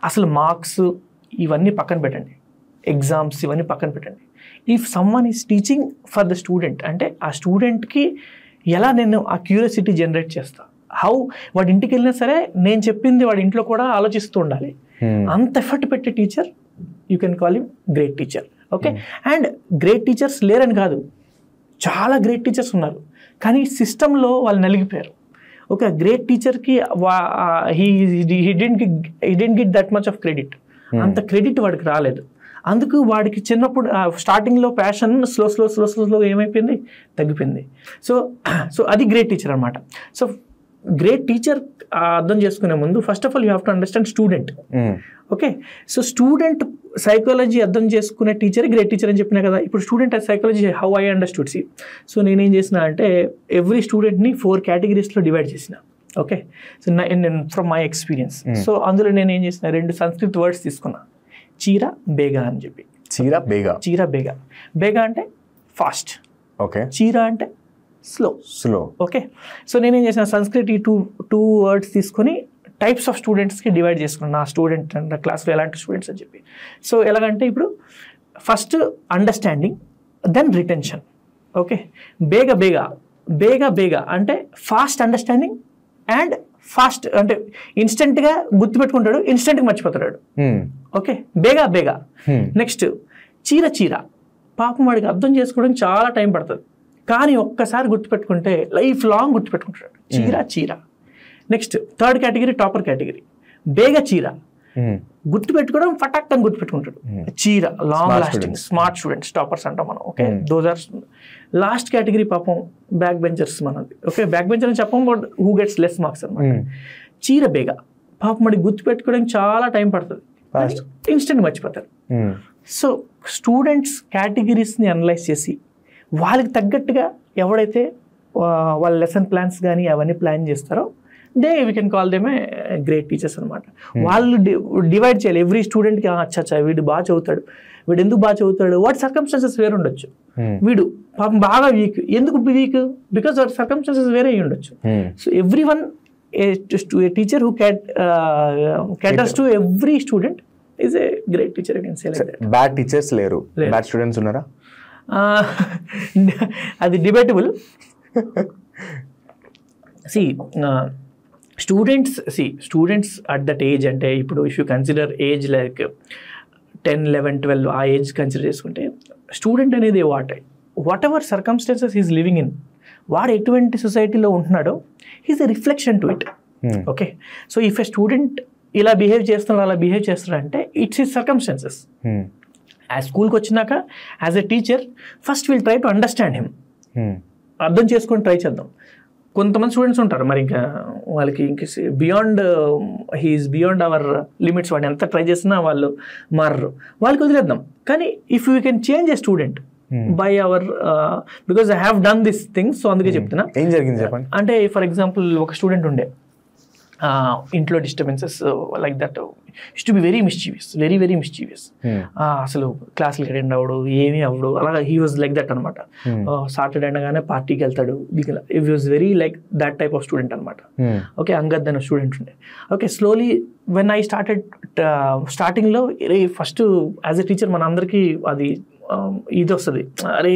అసలు మార్క్స్ ఇవన్నీ పక్కన పెట్టండి, ఎగ్జామ్స్ ఇవన్నీ పక్కన పెట్టండి. If someone is teaching for the student అంటే ఆ స్టూడెంట్కి ఎలా నేను ఆ క్యూరియాసిటీ జనరేట్ చేస్తా, హౌ వాడి ఇంటికి వెళ్ళినా సరే నేను చెప్పింది వాడి ఇంట్లో కూడా ఆలోచిస్తూ ఉండాలి. అంత ఎఫర్ట్ పెట్టే teacher you can call him great teacher. Okay, and great teachers లేరని కాదు, చాలా గ్రేట్ టీచర్స్ ఉన్నారు కానీ సిస్టంలో వాళ్ళు నలిగిపోయారు. ఒక గ్రేట్ టీచర్కి he didn't get that much of credit. అంత క్రెడిట్ వాడికి రాలేదు. అందుకు వాడికి చిన్నప్పుడు స్టార్టింగ్లో ప్యాషన్ స్లో ఏమైపోయింది, తగ్గిపోయింది. సో అది గ్రేట్ టీచర్ అనమాట. సో గ్రేట్ టీచర్ అర్థం చేసుకునే ముందు first of all you have to understand student. Okay, so student psychology అర్థం చేసుకునే టీచర్ గ్రేట్ టీచర్ అని చెప్పినా కదా. ఇప్పుడు student psychology how I understood. So నేనేం చేసిన అంటే ఎవ్రీ స్టూడెంట్ని 4 కేటగిరీస్లో డివైడ్ చేసిన. Okay, so from my experience. So అందులో నేను ఏం చేసిన 2 సంస్కృత్ వర్డ్స్ తీసుకున్నా, చీర బేగా అని చెప్పి. చీర బేగా అంటే ఫాస్ట్, ఓకే, చీర అంటే స్లో. ఓకే, సో నేనేం చేసిన సంస్కృత్ ఈ టూ వర్డ్స్ తీసుకొని టైప్స్ ఆఫ్ స్టూడెంట్స్కి డివైడ్ చేసుకున్నాను. నా స్టూడెంట్ నా క్లాస్లో ఎలాంటి స్టూడెంట్స్ అని చెప్పి. సో ఎలాగంటే ఇప్పుడు first understanding, then retention. Okay, బేగా అంటే ఫాస్ట్ అండర్స్టాండింగ్ అండ్ ఫాస్ట్ అంటే ఇన్స్టెంట్గా గుర్తుపెట్టుకుంటాడు, ఇన్స్టెంట్గా మర్చిపోతాడు. ఓకే, బేగా. నెక్స్ట్ చీర పాపం వాడికి అర్థం చేసుకోవడానికి చాలా టైం పడుతుంది, కానీ ఒక్కసారి గుర్తుపెట్టుకుంటే లైఫ్ లాంగ్ గుర్తుపెట్టుకుంటాడు. చీర. Next third category topper category, బేగా చీర గుర్తుపెట్టుకోవడం ఫటాక్ అని గుర్తుపెట్టుకుంటాడు. చీర long lasting smart students, toppers అంటాం మనం. Okay, those are last category పాపం బ్యాక్ బెంచర్స్ మనది. ఓకే, బ్యాక్ బెంచర్ అని చెప్పం, but who gets less marks అనమాట. చీర బేగా పాపం మనకి గుర్తుపెట్టుకోవడానికి చాలా టైం పడుతుంది, ఇన్స్టెంట్ మర్చిపోతారు. సో స్టూడెంట్స్ కేటగిరీస్ని అనలైజ్ చేసి వాళ్ళకి తగ్గట్టుగా ఎవడైతే వాళ్ళ లెసన్ ప్లాన్స్ కానీ అవన్నీ ప్లాన్ చేస్తారో we can call them a great teachers అనమాట. వాళ్ళు డివైడ్ చేయాలి ఎవ్రీ స్టూడెంట్కి. అచ్చా వీడు బాగా చదువుతాడు, వీడు ఎందుకు బాగా చదువుతాడు, వాటి సర్కమ్స్టాన్సెస్ వేరే ఉండొచ్చు. వీడు పాపం బాగా వీక్, ఎందుకు వీక్, బికాస్ వాటి సర్కమ్స్టాన్సెస్ వేరే అయ్యి ఉండొచ్చు. So every one A teacher who caters to every student is a great teacher, I can say like that. Bad teachers లేరు, bad students ఉన్నారా? అది debatable. Students at that age అంటే ఇప్పుడు if you consider age like 10, 11, 12 ఆ ఏజ్ కన్సిడర్ చేసుకుంటే స్టూడెంట్ అనేది whatever circumstances is living in, వాడు ఎటువంటి సొసైటీలో ఉంటున్నాడో is a reflection to it. Okay, so if a student ఇలా బిహేవ్ చేస్తున్నాడు అలా బిహేవ్ చేస్తున్నాడు అంటే ఇట్స్ హిస్ సర్కమ్స్టాన్సెస్. ఆ స్కూల్కి వచ్చినాక as a teacher first will try to understand him, అర్థం చేసుకొని ట్రై చేద్దాం. కొంతమంది స్టూడెంట్స్ ఉంటారు మరి ఇంకా వాళ్ళకి ఇంక బియాండ్ అవర్ లిమిట్స్, వాడిని ఎంత ట్రై చేసినా వాళ్ళు మారరు, వాళ్ళకి వదిలేద్దాం. కానీ if you can change a student by our because I have done this things, so అందుకే చెప్తున్నా. ఏం జరిగింది చెప్పండి. అంటే ఫర్ ఎగ్జాంపుల్ ఒక స్టూడెంట్ ఉండే, ఇంట్లో disturbances like that, use to be very mischievous. అసలు క్లాసులకి అటెండ్ అవ్వడు, ఏమీ అవ్వడు, అలాగా హీ వాజ్ లైక్ దట్ అనమాట. సాటర్డే అనగానే పార్టీకి వెళ్తాడు, it was very like that type of student అనమాట. ఓకే, అంగద్ అనే స్టూడెంట్ ఉండే. ఓకే, స్లోలీ వెన్ ఐ స్టార్టింగ్లో ఫస్ట్ యాజ్ ఎ టీచర్ మన అందరికీ అది ఇది వస్తుంది, అరే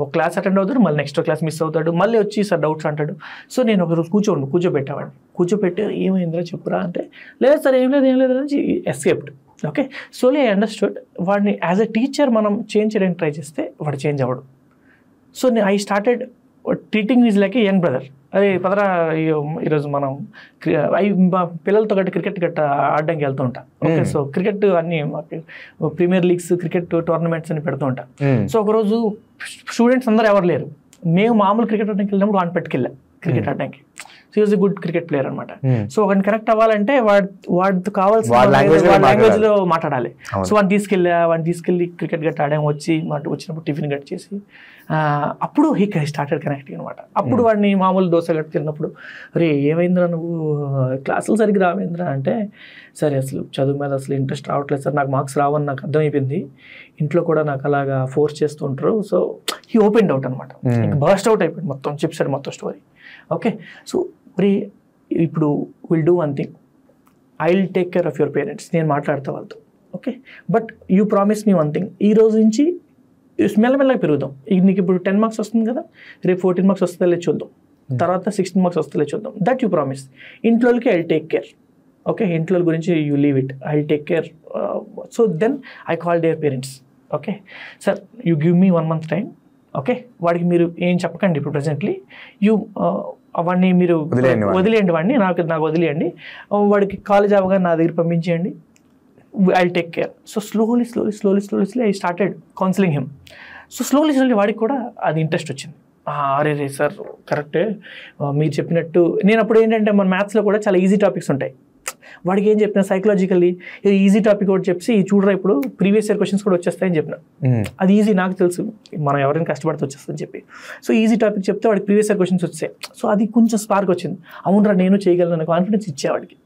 ఒక క్లాస్ అటెండ్ అవుతాడు, మళ్ళీ నెక్స్ట్ క్లాస్ మిస్ అవుతాడు, మళ్ళీ వచ్చి సార్ డౌట్స్ అంటాడు. సో నేను ఒకరోజు కూర్చోబెట్టేవాడిని, కూర్చోబెట్టి ఏమైందిరా చెప్పురా అంటే, లేదు సార్ ఏం లేదు అని escaped. Okay, solely I understood వాడిని యాజ్ ఎ టీచర్ మనం చేంజ్ చేయడానికి ట్రై చేస్తే వాడు చేంజ్ అవ్వడు. So I started treating is like a young brother. అదే పదరా ఈరోజు మనం పిల్లలతో గట్టి క్రికెట్ ఆడడానికి వెళ్తూ ఉంటాం. ఓకే, సో క్రికెట్ అన్ని ప్రీమియర్ లీగ్స్, క్రికెట్ టోర్నమెంట్స్ అని పెడుతూ ఉంటాం. సో ఒకరోజు స్టూడెంట్స్ అందరూ ఎవరు లేరు, మేము మామూలు క్రికెట్ ఆడడానికి వెళ్ళినప్పుడు వాడిని పెట్టుకెళ్ళాం క్రికెట్ ఆడడానికి. So is a good cricket player అనమాట. సో వాడిని కనెక్ట్ అవ్వాలంటే వాడికి కావాల్సిన లాంగ్వేజ్ లో మాట్లాడాలి. సో వాడిని తీసుకెళ్ళి క్రికెట్ గట్టి ఆడాము, వచ్చినప్పుడు టిఫిన్ గట్టి చేసి అప్పుడు హీ స్టార్టెడ్ కనెక్టింగ్ అనమాట. అప్పుడు వాడిని మామూలు దోశ గట్టి తిన్నప్పుడు, అరే ఏమైందిరా నువ్వు క్లాసులు సరిగ్గా రావేంద్రా అంటే, సరే అసలు చదువు మీద అసలు ఇంట్రెస్ట్ రావట్లేదు సార్, నాకు మార్క్స్ రావని నాకు అర్థమైపోయింది, ఇంట్లో కూడా నాకు అలాగా ఫోర్స్ చేస్తూ ఉంటారు. సో హీ ఓపెన్డ్ అవుట్ అనమాట, ఇంకా బర్స్ట్ అవుట్ అయిపోయింది, మొత్తం చెప్పాడు మొత్తం స్టోరీ. ఓకే, సో మరి ఇప్పుడు will do one thing, I will take care of your parents, నేను మాట్లాడతా వాళ్ళతో. Okay, but you promise me one thing, ఈ రోజు నుంచి మెల్లమెల్లగా పెరుగుదాం. నీకు ఇప్పుడు 10 మార్క్స్ వస్తుంది కదా, రేపు 14 మార్క్స్ వస్తుందో చూద్దాం, తర్వాత 16 మార్క్స్ వస్తుందో చూద్దాం. That you promise. ఇంట్లోకి I will take care. Okay, ఇంట్లో గురించి you leave it, I will take care. So then I call their parents. Okay sir, you give me 1 month time. Okay, వాడికి మీరు ఏం చెప్పకండి ఇప్పుడు ప్రెజెంట్లీ, వాడిని మీరు వదిలేయండి, వాడిని నాకు వదిలేయండి, వాడికి కాలేజ్ అవగానే నా దగ్గర పంపించేయండి, I'll take care. So slowly I started counseling him. So slowly వాడికి కూడా అది ఇంట్రెస్ట్ వచ్చింది. అరే రే సార్ కరెక్టే మీరు చెప్పినట్టు. నేను అప్పుడు ఏంటంటే మన మ్యాథ్స్లో కూడా చాలా ఈజీ టాపిక్స్ ఉంటాయి. వాడికి ఏం చెప్పిన సైకలాజికల్లీ ఈజీ టాపిక్ ఒకటి చెప్పి చూడరా ఇప్పుడు ప్రీవియస్ ఇయర్ క్వశ్చన్స్ కూడా వచ్చేస్తాయని చెప్పిన. అది ఈజీ, నాకు తెలుసు మనం ఎవరైనా కష్టపడితే వచ్చేస్తుందని చెప్పి. సో ఈజీ టాపిక్ చెప్తే వాడికి ప్రీవియస్ ఇయర్ క్వశ్చన్స్ వచ్చాయి. సో అది కొంచెం స్పార్క్ వచ్చింది. అవునరా నేను చేయగలను కాన్ఫిడెన్స్ ఇచ్చేవాడికి.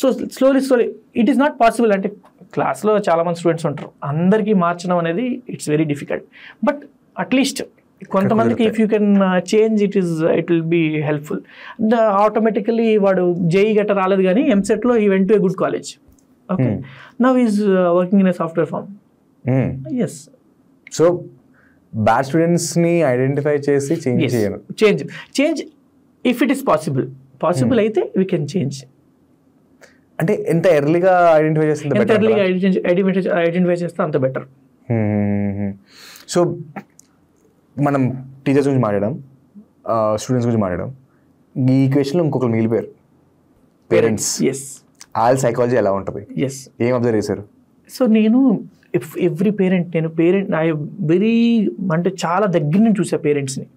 So slowly it is not possible. అంటే క్లాస్లో చాలామంది స్టూడెంట్స్ ఉంటారు, అందరికీ మార్చడం అనేది it's very difficult. But at least కొంతమందికి if you can change it will be helpful. Automatically వాడు జేఈ గట్ట రాలేదు కానీ ఎంసెట్లో he went to a good college. Okay, now is working in a software firm. Yes. So bad స్టూడెంట్స్ని ఐడెంటిఫై చేసి change if it is possible అయితే వీ కెన్ చేంజ్. అంటే ఎంత ఎర్లీగా ఐడెంటిఫై చేస్తే ఐడెంటిఫై చేస్తే అంత బెటర్. సో మనం టీచర్స్ గురించి మాట్లాడడం, స్టూడెంట్స్ గురించి మాట్లాడడం, ఈ ఈక్వేషన్లో ఇంకొకరు మిగిలిపోయారు, పేరెంట్స్. వాళ్ళ సైకాలజీ ఎలా ఉంటుంది, ఏం అబ్జర్వ్ చేశారు? సో నేను ఎవ్రీ పేరెంట్ ఐ వెరీ అంటే చాలా దగ్గర నుంచి చూసా పేరెంట్స్ని.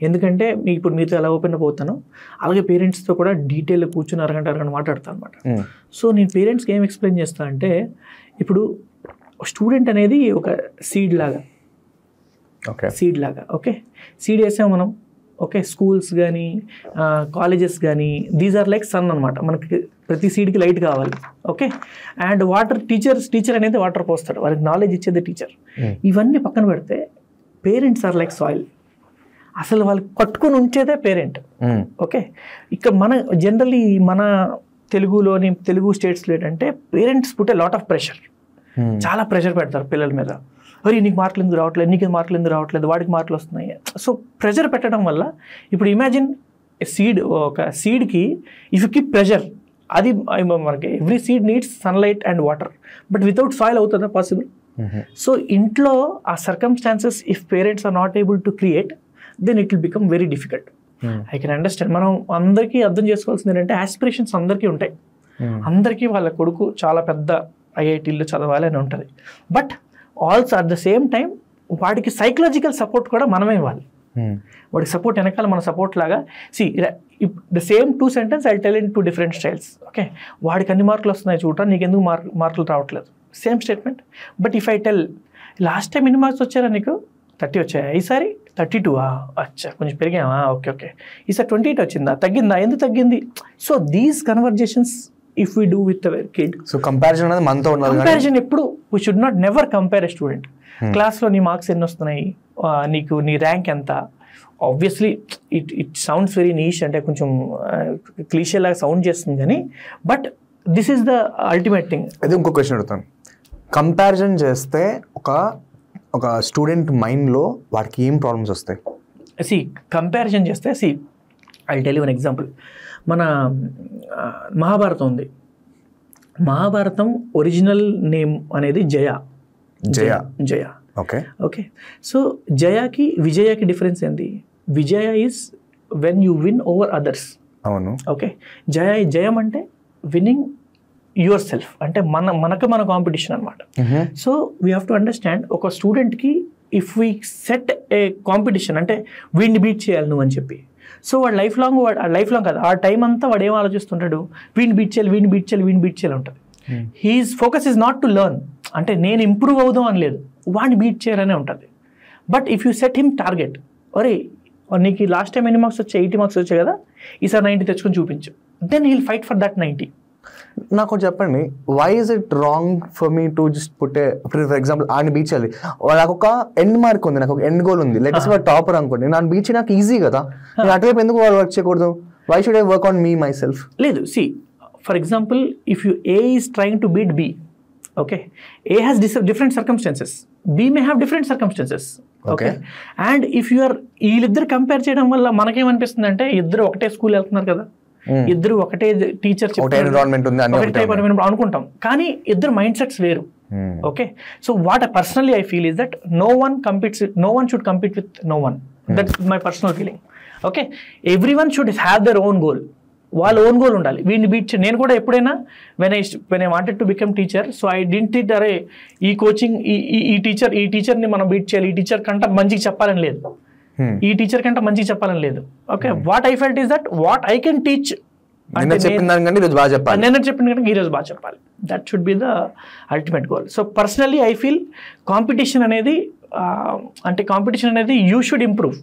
ఎందుకంటే ఇప్పుడు మీతో ఎలా ఓపెన్ అప్ అవుతానో అలాగే పేరెంట్స్తో కూడా డీటెయిల్గా కూర్చొని అరగంట మాట్లాడతాను అనమాట. సో నేను పేరెంట్స్కి ఏం ఎక్స్ప్లెయిన్ చేస్తాను అంటే, ఇప్పుడు స్టూడెంట్ అనేది ఒక సీడ్ లాగా. ఓకే, సీడ్ వేసాం మనం. ఓకే, స్కూల్స్ కానీ కాలేజెస్ కానీ దీస్ ఆర్ లైక్ సన్ అనమాట. మనకి ప్రతి సీడ్కి లైట్ కావాలి. ఓకే, అండ్ వాటర్ టీచర్ అనేది వాటర్ పోస్తాడు, వాళ్ళకి నాలెడ్జ్ ఇచ్చేది టీచర్. ఇవన్నీ పక్కన పెడితే పేరెంట్స్ ఆర్ లైక్ సాయిల్. అసలు వాళ్ళు కట్టుకొని ఉంచేదే పేరెంట్. ఓకే, ఇక్కడ మన జనరల్లీ మన తెలుగు స్టేట్స్లో ఏంటంటే parents put a lot of pressure. చాలా ప్రెషర్ పెడతారు పిల్లల మీద. మరి నీకు మార్కులు ఎందుకు రావట్లేదు, నీకు మార్కులు ఎందుకు రావట్లేదు, వాడికి మార్కులు వస్తున్నాయి. సో ప్రెషర్ పెట్టడం వల్ల ఇప్పుడు ఇమాజిన్ ఒక సీడ్కి ఇఫ్ యూ కీప్ ప్రెషర్, అది మనకి every seed needs sunlight and water, but without soil అవుతుందా పాసిబుల్? సో ఇంట్లో ఆ circumstances if parents are not able to create, then it will become very difficult. I can understand. మనం అందరికీ అర్థం చేసుకోవాల్సింది ఏంటంటే ఆస్పిరేషన్స్ అందరికీ ఉంటాయి. అందరికీ వాళ్ళ కొడుకు చాలా పెద్ద ఐఐటీల్లో చదవాలి అని ఉంటుంది. But also at the same time వాడికి సైకలాజికల్ సపోర్ట్ కూడా మనమే ఇవ్వాలి. వాడికి సపోర్ట్ వెనకాల మన సపోర్ట్ లాగా. The same 2 sentences I tell in 2 different styles. Okay, వాడికి అన్ని మార్కులు వస్తున్నాయి చూడరా, నీకు ఎందుకు మార్కులు రావట్లేదు, same statement. But if I tell last time ఎన్ని మార్క్స్ వచ్చారా నీకు, 30 వచ్చాయా, ఈసారి 32, అచ్చా కొంచెం పెరిగావా, ఓకే, ఈసారి 28 వచ్చిందా, తగ్గిందా, ఎందుకు తగ్గింది? So these conversations if we do with our kid. So comparison అనేది మనతో ఉండాలి. కంపారిజన్ ఎప్పుడు we should not never compare a student. క్లాస్లో నీ మార్క్స్ ఎన్ని వస్తున్నాయి, నీకు నీ ర్యాంక్ ఎంత. Obviously it sounds very niche, అంటే కొంచెం క్లీషే లాగా సౌండ్ చేస్తుంది కానీ, but this is the ultimate thing. అది ఇంకో క్వశ్చన్ అడుగుతాను. కంపారిజన్ చేస్తే ఒక స్టూడెంట్ మైండ్లో వాడికి ఏం ప్రాబ్లమ్స్ వస్తాయి? కంపారిజన్ చేస్తే I tell you one example. మన మహాభారతం ఉంది. మహాభారతం ఒరిజినల్ నేమ్ అనేది జయ. ఓకే, సో జయాకి విజయకి డిఫరెన్స్ ఏంటి? Vijaya is when you win over others. అవును. ఓకే, జయం అంటే విన్నింగ్ యువర్ సెల్ఫ్, అంటే మన కాంపిటీషన్ అనమాట. So we have to understand, ఒక స్టూడెంట్కి if we set a competition, అంటే వీడిని బీట్ చేయాలి నువ్వు అని చెప్పి, సో వాడు లైఫ్ లాంగ్ కాదు, ఆ టైం అంతా వాడు ఏం ఆలోచిస్తుంటాడు, వీడిని బీట్ చేయాలి ఉంటుంది. He's focus is not to learn, అంటే నేను ఇంప్రూవ్ అవుదాం అని లేదు, వాడిని బీట్ చేయాలనే ఉంటుంది. But if you set him target, ఒరే నీకు లాస్ట్ టైం ఎన్ని మార్క్స్ వచ్చాయి, 80 మార్క్స్ వచ్చాయి కదా, ఈసారి 90 తెచ్చుకొని చూపించు, then he'll fight for that 90. నాకు చెప్పండి, why is it wrong for me to just put for example ఆడిని బీచ్ చేయాలి, నాకు ఒక ఎండ్ మార్క్ ఉంది, నాకు ఒక ఎండ్ గోల్ ఉంది, లెట్స్ వాడు టాపర్ అనుకోండి, నాకు బీచ్ నాకు ఈజీ కదా, నేను అటువైపు ఎందుకు వాడు వర్క్ చేయకూడదు? Why should I work on me myself? లేదు, for example if you A is trying to beat B, okay, A has different circumstances, B may have different circumstances. Okay, and if you are వీళ్ళిద్దరు కంపేర్ చేయడం వల్ల మనకేమనిపిస్తుంది అంటే, ఇద్దరు ఒకటే స్కూల్ వెళ్తున్నారు కదా, ఇద్దరు ఒకటే టీచర్ అనుకుంటాం, కానీ ఇద్దరు మైండ్ సెట్స్ వేరు. Okay, so what personally I feel is that no one should compete with no one. That's my personal feeling. Okay, everyone should have their own goal. వాళ్ళ ఓన్ గోల్ ఉండాలి. వీడిని బీట్ చేయాలి. నేను కూడా ఎప్పుడైనా when I wanted to become teacher, so I didn't it అరే ఈ కోచింగ్ ఈ టీచర్ని మనం బీట్ చేయాలి, ఈ టీచర్ కంటే మంచిగా చెప్పాలని లేదు, ఈ టీచర్ కంటే మంచిగా చెప్పాలని లేదు. Okay, what I felt is that what I can teach, నిన్న చెప్పిన దానికంటే ఈరోజు బాగా చెప్పాలి, నిన్న చెప్పిన కంటే ఈరోజు బాగా చెప్పాలి. That should be the ultimate goal. So personally I feel competition అనేది యూ షుడ్ ఇంప్రూవ్.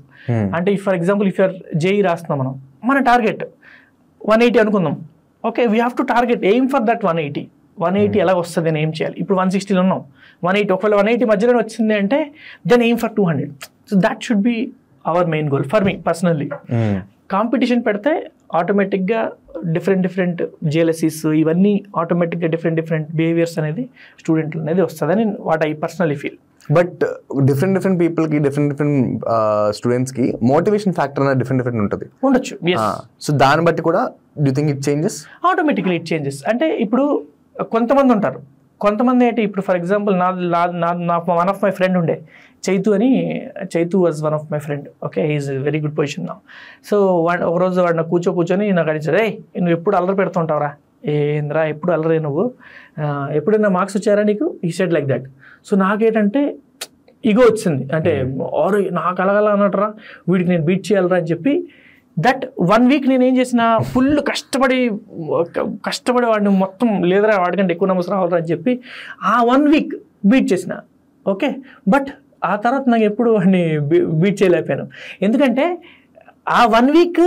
అంటే for example if you're JEE రాస్తున్నాం, మన టార్గెట్ 180 అనుకుందాం. Okay, we have to target aim for that 180 ఎలా వస్తుంది అని ఏం చేయాలి. ఇప్పుడు 160లో ఉన్నాం, 180 ఒకవేళ 180 మధ్యలో వచ్చింది అంటే then aim for 200. So that should be our main goal for me personally. Competition పెడితే ఆటోమేటిక్గా డిఫరెంట్ జేఎల్ఎస్సీస్ ఇవన్నీ ఆటోమేటిక్గా డిఫరెంట్ బిహేవియర్స్ అనేది స్టూడెంట్లు అనేది వస్తుందని what I personally feel. But different పీపుల్కి డిఫరెంట్ స్టూడెంట్స్కి మోటివేషన్ ఫ్యాక్టర్ అనేది డిఫరెంట్ ఉంటుంది, ఉండొచ్చు. సో దాన్ని బట్టి కూడా do think it changes? Automatically it changes. అంటే ఇప్పుడు కొంతమంది ఉంటారు, కొంతమంది ఏంటి, ఇప్పుడు for example one of my friend ఉండే Chaitu was one of my friend. Okay, is very good position నా. సో ఒకరోజు వాడిని కూర్చొని నాకు అడిచాడు, నువ్వు ఎప్పుడు అల్లరి పెడుతుంటావురా, ఏంద్రా ఎప్పుడు అల్లరే నువ్వు, ఎప్పుడైనా మార్క్స్ వచ్చారా నీకు, ఈ సెడ్ లైక్ దట్. సో నాకేంటంటే ఈగో వచ్చింది, అంటే ఆరు నాకు అలగల అన్నట్రా, వీడికి నేను బీట్ చేయాలరా అని చెప్పి దట్ 1 వీక్ నేను ఏం చేసిన, ఫుల్ కష్టపడి వాడిని మొత్తం లేదరా వాడికంటే ఎక్కువ నెంబర్స్ రావాలరా అని చెప్పి ఆ 1 వీక్ బీట్ చేసిన. ఓకే, బట్ ఆ తర్వాత నాకు ఎప్పుడు వాడిని బీట్ చేయలేకపోయాను, ఎందుకంటే ఆ 1 వీక్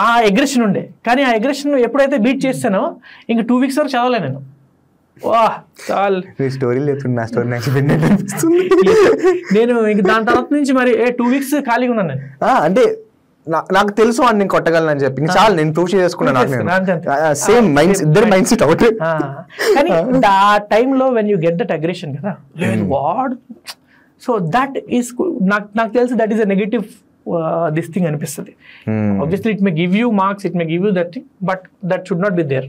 ఆ అగ్రెషన్ ఉండే. కానీ ఆ అగ్రెషన్ ఎప్పుడైతే బీట్ చేస్తానో ఇంక 2 వీక్స్ వరకు చదవలే నేను. నేను ఇంక దాని తర్వాత నుంచి మరి 2 వీక్స్ ఖాళీగా ఉన్నాను నేను. అంటే నాకు తెలుసు అని నేను కొట్టగలను అని చెప్పి చాలు, నేను ప్రూవ్ చేసుకున్నాను. సేమ్ ఇద్దరు మైండ్ సెట్ అవుట్. కానీ ఆ టైంలో when you get that aggression కదా, వాట్, సో దట్ ఈస్ నాకు తెలిసి that is a negative this thing అనిపిస్తుంది. Obviously it may give you marks, it may give you that thing, but that should not be there.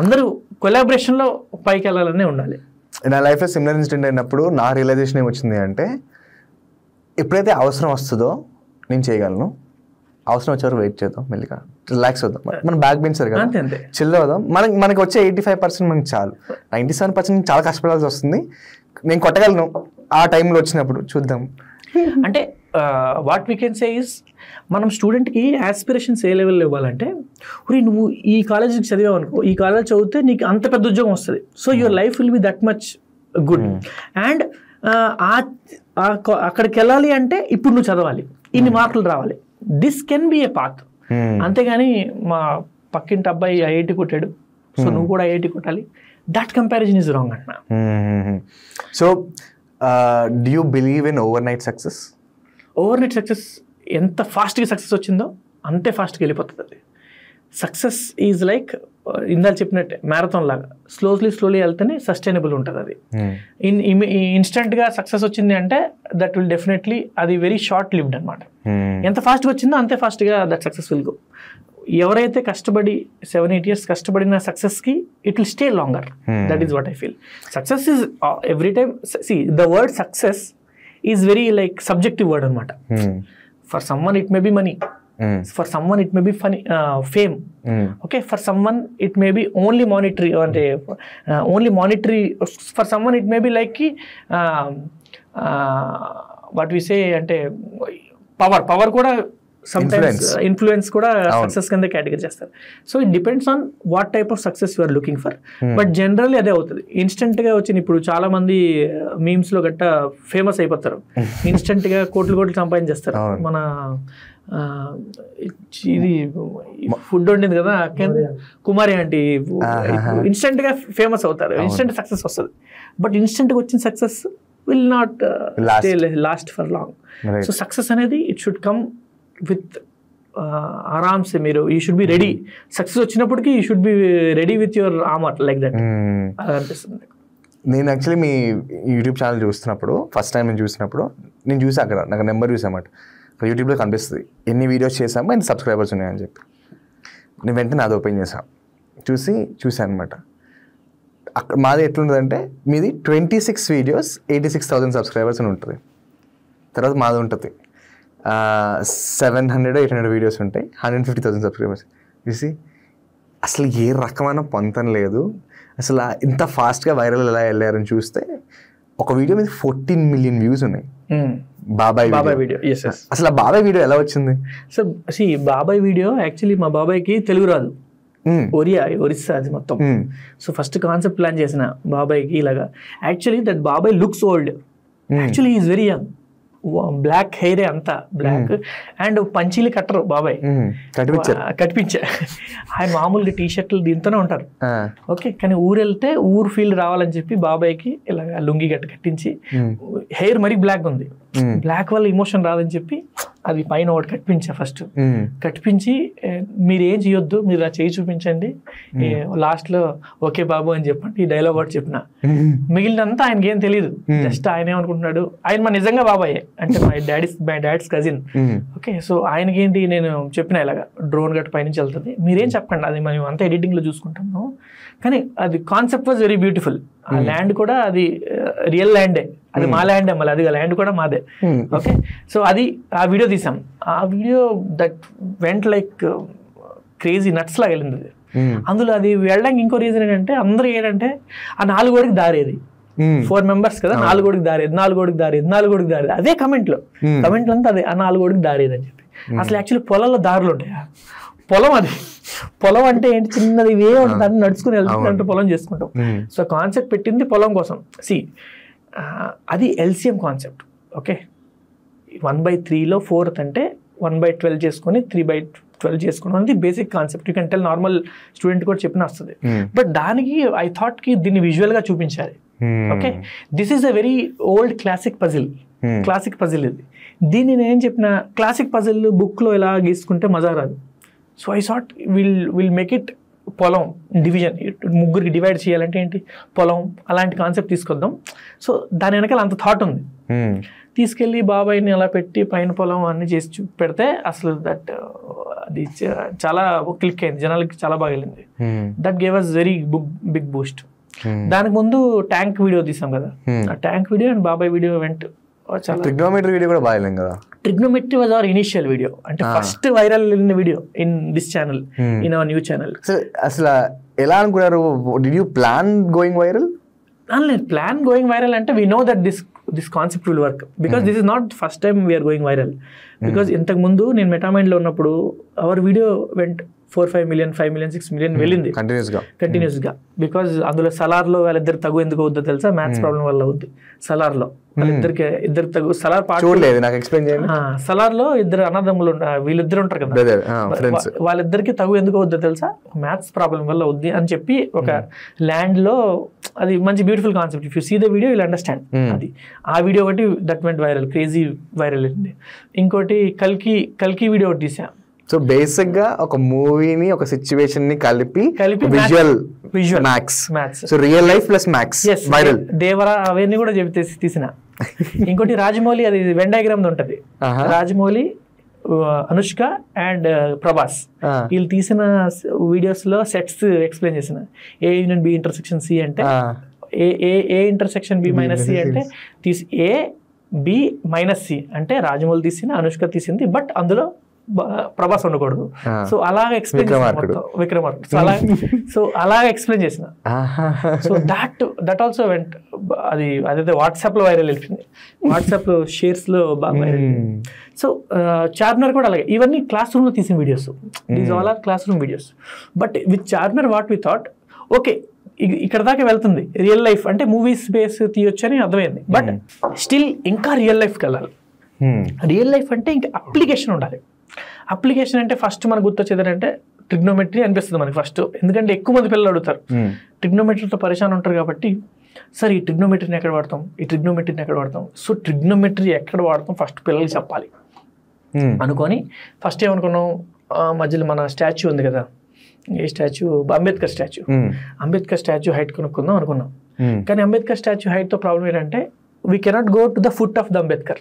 అందరూ కొలాబరేషన్ లో పైకి వెళ్ళాలనే ఉండాలి. నా లైఫ్ లో సిమిలర్ ఇన్సిడెంట్ అయినప్పుడు నా రియలైజేషన్ ఏమొచ్చింది అంటే, ఎప్పుడైతే అవసరం వస్తుందో నేను చేయగలను, అవసరం వచ్చేవారు వెయిట్ చేద్దాం, మెల్లిగా రిలాక్స్ అవుదాం. మనం బ్యాక్ బెంచర్ కదా, చిల్ అవుదాం. మనకి వచ్చే 85% మనకి చాలు, 97% చాలా కష్టపడాల్సి వస్తుంది. నేను కొట్టగలను ఆ టైంలో వచ్చినప్పుడు, చూద్దాం. అంటే what we can say is, మనం స్టూడెంట్కి ఆస్పిరేషన్స్ ఏ లెవెల్లో ఇవ్వాలంటే, నువ్వు ఈ కాలేజీకి చదివావు అనుకో, ఈ కాలేజ్ చదివితే నీకు అంత పెద్ద ఉద్యోగం వస్తుంది, so your life will be that much good. And అక్కడికి వెళ్ళాలి అంటే ఇప్పుడు నువ్వు చదవాలి, ఇన్ని మార్కులు రావాలి, this can be A path. అంతేగాని మా పక్కింటి అబ్బాయి ఐఐటి కొట్టాడు, సో నువ్వు కూడా ఐఐటి కొట్టాలి, దట్ కంపారిజన్ ఇస్ రాంగ్ అంటున్నా. So do you believe in over night success? Over night success ఎంత ఫాస్ట్గా సక్సెస్ వచ్చిందో అంతే ఫాస్ట్గా వెళ్ళిపోతుంది అది. సక్సెస్ ఈజ్ లైక్ ఇందాక చెప్పినట్టే మ్యారథాన్ లాగా, స్లోలీ వెళ్తేనే సస్టైనబుల్ ఉంటుంది అది. ఇన్స్టెంట్గా సక్సెస్ వచ్చింది అంటే దట్ విల్ డెఫినెట్లీ అది వెరీ షార్ట్ లివ్డ్ అనమాట. ఎంత ఫాస్ట్గా వచ్చిందో అంతే ఫాస్ట్గా దట్ సక్సెస్ విల్ గో. ఎవరైతే కష్టపడి 7-8 years కష్టపడిన సక్సెస్కి it will stay longer. That is what I feel. Success is every time, see the word success is very like subjective word అనమాట. For someone it may be money, for someone it may be fame, okay, for someone it may be only monetary, only monetary, for someone it may be like what we say ante power kuda sometimes influence kuda success kinde category chestar. So it depends on what type of success you are looking for, but generally ade avutadi. Instant ga vachini ippudu chaala mandi memes lo gatta famous ayipotaru, instant ga kotlu సంపాదించేస్తారు. మన ఇది ఫుడ్ వండింది కదా కుమారి ఆంటీ, ఇన్స్టెంట్ గా ఫేమస్ అవుతారు, ఇన్స్టెంట్ సక్సెస్ వస్తుంది. బట్ ఇన్స్టెంట్ గా వచ్చిన success will not last for long. So success అనేది ఇట్ షుడ్ కమ్ విత్ ఆరామ్సే. మీరు you should be ready. Success వచ్చినప్పటికీ you should be ready with your armour like that. అలా అనిపిస్తుంది. నేను యాక్చువల్లీ మీ యూట్యూబ్ ఛానల్ చూస్తున్నప్పుడు, ఫస్ట్ టైం నేను చూసినప్పుడు, నేను చూసాను అక్కడ నాకు నెంబర్ చూసామాట, యూట్యూబ్లో కనిపిస్తుంది ఎన్ని వీడియోస్ చేసామో ఎన్ని సబ్స్క్రైబర్స్ ఉన్నాయని చెప్పి. నేను వెంటనే అది ఓపెన్ చేసాను, చూసాను అనమాట. అక్కడ మాది ఎట్లుంటుందంటే, మీది 26 వీడియోస్ 86,000 సబ్స్క్రైబర్స్ అని ఉంటుంది. తర్వాత మాది ఉంటుంది 700-800 వీడియోస్ ఉంటాయి, 150,000 సబ్స్క్రైబర్స్. చూసి అసలు ఏ రకమైన పొంతం లేదు, అసలు ఇంత ఫాస్ట్గా వైరల్ ఎలా వెళ్ళారని చూస్తే ఒక వీడియో మీద 14 million వ్యూస్ ఉన్నాయి. బాబాయ్ వీడియో. అసలు ఆ బాబాయ్ వీడియో ఎలా వచ్చింది? సో బాబాయ్ వీడియో యాక్చువల్లీ మా బాబాయ్కి తెలుగు రాదు, ఒరిస్సా అది మొత్తం. సో ఫస్ట్ కాన్సెప్ట్ ప్లాన్ చేసిన బాబాయ్కి ఇలాగా. యాక్చువల్లీ దట్ బాబాయ్ looks old, actually is very young, black హెయిరే అంతా బ్లాక్, అండ్ పంచీలు కట్టరు బాబాయ్, కట్టించా. ఆయన మామూలుగా టీ షర్ట్లు దీంతోనే ఉంటారు. ఓకే, కానీ ఊరు వెళ్తే ఊరు ఫీల్ రావాలని చెప్పి బాబాయ్కి ఇలాగ లుంగి కట్టించి, హెయిర్ మరీ బ్లాక్ ఉంది, బ్లాక్ వల్ల ఇమోషన్ రాదని చెప్పి అది పైన ఒకటి కట్టించా. ఫస్ట్ కట్టించి మీరు ఏం చేయొద్దు, మీరు ఆ చేయి చూపించండి, లాస్ట్లో ఓకే బాబు అని చెప్పండి, ఈ డైలాగ్ ఒకటి చెప్పిన. మిగిలినంతా ఆయనకి ఏం తెలియదు, జస్ట్ ఆయన ఏమనుకుంటున్నాడు, ఆయన మా నిజంగా బాబాయ్ అంటే my dad's cousin. Okay, so ఆయనకేంటి నేను చెప్పిన ఇలాగా డ్రోన్ గట్టు పైనుంచి వెళ్తుంది, మీరేం చెప్పండి, అది మేము అంతా ఎడిటింగ్లో చూసుకుంటాము. కానీ అది కాన్సెప్ట్ వాజ్ వెరీ బ్యూటిఫుల్. ఆ ల్యాండ్ కూడా అది రియల్ ల్యాండే, అది మా ల్యాండే, మళ్ళీ అది ల్యాండ్ కూడా మాదే. ఓకే, సో అది ఆ వీడియో తీసాం. ఆ video that went like crazy nuts లాగా వెళ్ళింది. అందులో అది వెళ్ళడానికి ఇంకో రీజన్ ఏంటంటే అందరూ ఏంటంటే ఆ 4 గోడికి దారేది, 4 members కదా, 4 గోడికి దారేది, 4 గోడికి దారేది, 4 గోడికి దారేది, అదే కమెంట్లు అంతా అదే, ఆ 4 గోడికి దారేది అని చెప్పి. అసలు యాక్చువల్లీ పొలాల్లో దారులు ఉంటాయా? పొలం అది, పొలం అంటే ఏంటి, చిన్నది ఇవే ఉంటుంది, నడుచుకుని వెళ్తుందంటే పొలం చేసుకుంటాం. సో కాన్సెప్ట్ పెట్టింది పొలం కోసం. అది LCM కాన్సెప్ట్. ఓకే, 1/3లో 4th అంటే 1/12 చేసుకొని 3/12 చేసుకోవడం అనేది basic concept. You can tell normal student కూడా చెప్పిన వస్తుంది. బట్ దానికి ఐ థాట్ కి దీన్ని విజువల్గా చూపించాలి. Okay, this is a very old classic puzzle ఇది. దీన్ని నేను ఏం చెప్పిన, క్లాసిక్ పజిల్ బుక్లో ఎలా గీసుకుంటే మజా రాదు. So I thought will make it పొలం డివిజన్, 3కి డివైడ్ చేయాలంటే ఏంటి, పొలం అలాంటి కాన్సెప్ట్ తీసుకొద్దాం. సో దాని వెనకాల అంత థాట్ ఉంది. తీసుకెళ్ళి బాబాయ్ని అలా పెట్టి పైన పొలం అన్ని చేసి పెడితే అసలు దట్ అది చాలా క్లిక్ అయింది, జనాలకి చాలా బాగా వెళ్ళింది. That gave us very big boost. దానికి ముందు ట్యాంక్ వీడియో తీసాం కదా, ఆ ట్యాంక్ వీడియో అండ్ బాబాయ్ వీడియో వెంట్ చాలా. ట్రిగ్నోమెట్రీ వీడియో కూడా బాగా కదా. Trigonometry was our initial video, అంటే ఫస్ట్ వైరల్ వెళ్ళిన video in this channel, in our new channel. అసలు ఎలా అనుకున్నారు? Did you plan going viral? Plan going viral అంటే we know that this concept will work, because this is not first time we're going viral. Because ఇంతకు ముందు నేను మెటామైండ్లో ఉన్నప్పుడు our video went 4-5 million, 5 million, 6 million వెళ్ళింది కంటిన్యూస్గా. బికాజ్ అందులో సలార్లో వాళ్ళిద్దరు తగు ఎందుకు అవుద్దో తెలుసా, మ్యాథ్స్ ప్రాబ్లం వల్ల అవుద్ది. సలార్లో ఇద్దరు తగు, సలార్ సలార్లో ఇద్దరు అన్నదమ్ములు వీళ్ళిద్దరు ఉంటారు కదా, వాళ్ళిద్దరికి తగు ఎందుకు అవుద్దో తెలుసా, మ్యాథ్స్ ప్రాబ్లం వల్ల అవుద్ది అని చెప్పి ఒక ల్యాండ్ లో. అది మంచి beautiful concept. If you see the video will understand. అది ఆ వీడియో ఒకటి that went viral, crazy viral అయింది. ఇంకోటి కల్కి వీడియో ఒకటి తీసా. సో బేసిక్ గా ఒక మూవీని ఒక సిచ్యువేషన్ ని కలిపి visual maths, so real life plus maths viral. Devara అవన్నీ కూడా తీసిన. ఇంకోటి రాజమౌళి, అది వెన్ డయాగ్రామ్ ఉంటది. రాజమౌళి, అనుష్క అండ్ ప్రభాస్ వీళ్ళు తీసిన వీడియోస్ లో సెట్స్ ఎక్స్ప్లెయిన్ చేసిన. A union B intersection C అంటే ఏ ఇంటర్సెక్షన్ B - C అంటే A-B-C అంటే రాజమౌళి తీసిన, అనుష్క తీసింది, బట్ అందులో ప్రభాస్ ఉండకూడదు. సో అలాగే ఎక్స్ప్లెయిన్ విక్రమార్కుడు. సో అలాగే ఎక్స్ప్లెయిన్ చేసిన. So that also went. అది అదైతే వాట్సాప్ లో వైరల్ వెళ్ళింది, వాట్సాప్ షేర్స్ లో బాగా వైరల్. సో చార్మినార్ కూడా అలాగే. ఇవన్నీ క్లాస్ రూమ్ లో తీసిన videos, these all are classroom videos. But with Charminar what we thought, okay ఇక్కడ దాకా వెళ్తుంది, రియల్ లైఫ్ అంటే మూవీస్ బేస్ తీయొచ్చు అని అర్థమైంది. బట్ స్టిల్ ఇంకా రియల్ లైఫ్కి వెళ్ళాలి. రియల్ లైఫ్ అంటే ఇంకా అప్లికేషన్ ఉండాలి. అప్లికేషన్ అంటే ఫస్ట్ మనకు గుర్తొచ్చేది అంటే ట్రిగ్నోమెట్రీ అనిపిస్తుంది మనకి ఫస్ట్. ఎందుకంటే ఎక్కువ మంది పిల్లలు అడుగుతారు, ట్రిగ్నోమెట్రీతో పరిశాన్ ఉంటారు కాబట్టి, సార్ ఈ ట్రిగ్నోమెట్రీని ఎక్కడ వాడతాం, ఈ ట్రిగ్నోమెట్రీని ఎక్కడ వాడతాం. సో ట్రిగ్నోమెట్రీ ఎక్కడ వాడతాం ఫస్ట్ పిల్లలకి చెప్పాలి అనుకొని ఫస్ట్ ఏమనుకున్నాం, మధ్యలో మన స్టాచ్యూ ఉంది కదా, ఏ statue, Ambedkar statue. Ambedkar statue height కొనుక్కుందాం అనుకున్నాం. కానీ అంబేద్కర్ స్టాచ్యూ హైట్తో ప్రాబ్లం ఏంటంటే we cannot go to the foot of the Ambedkar.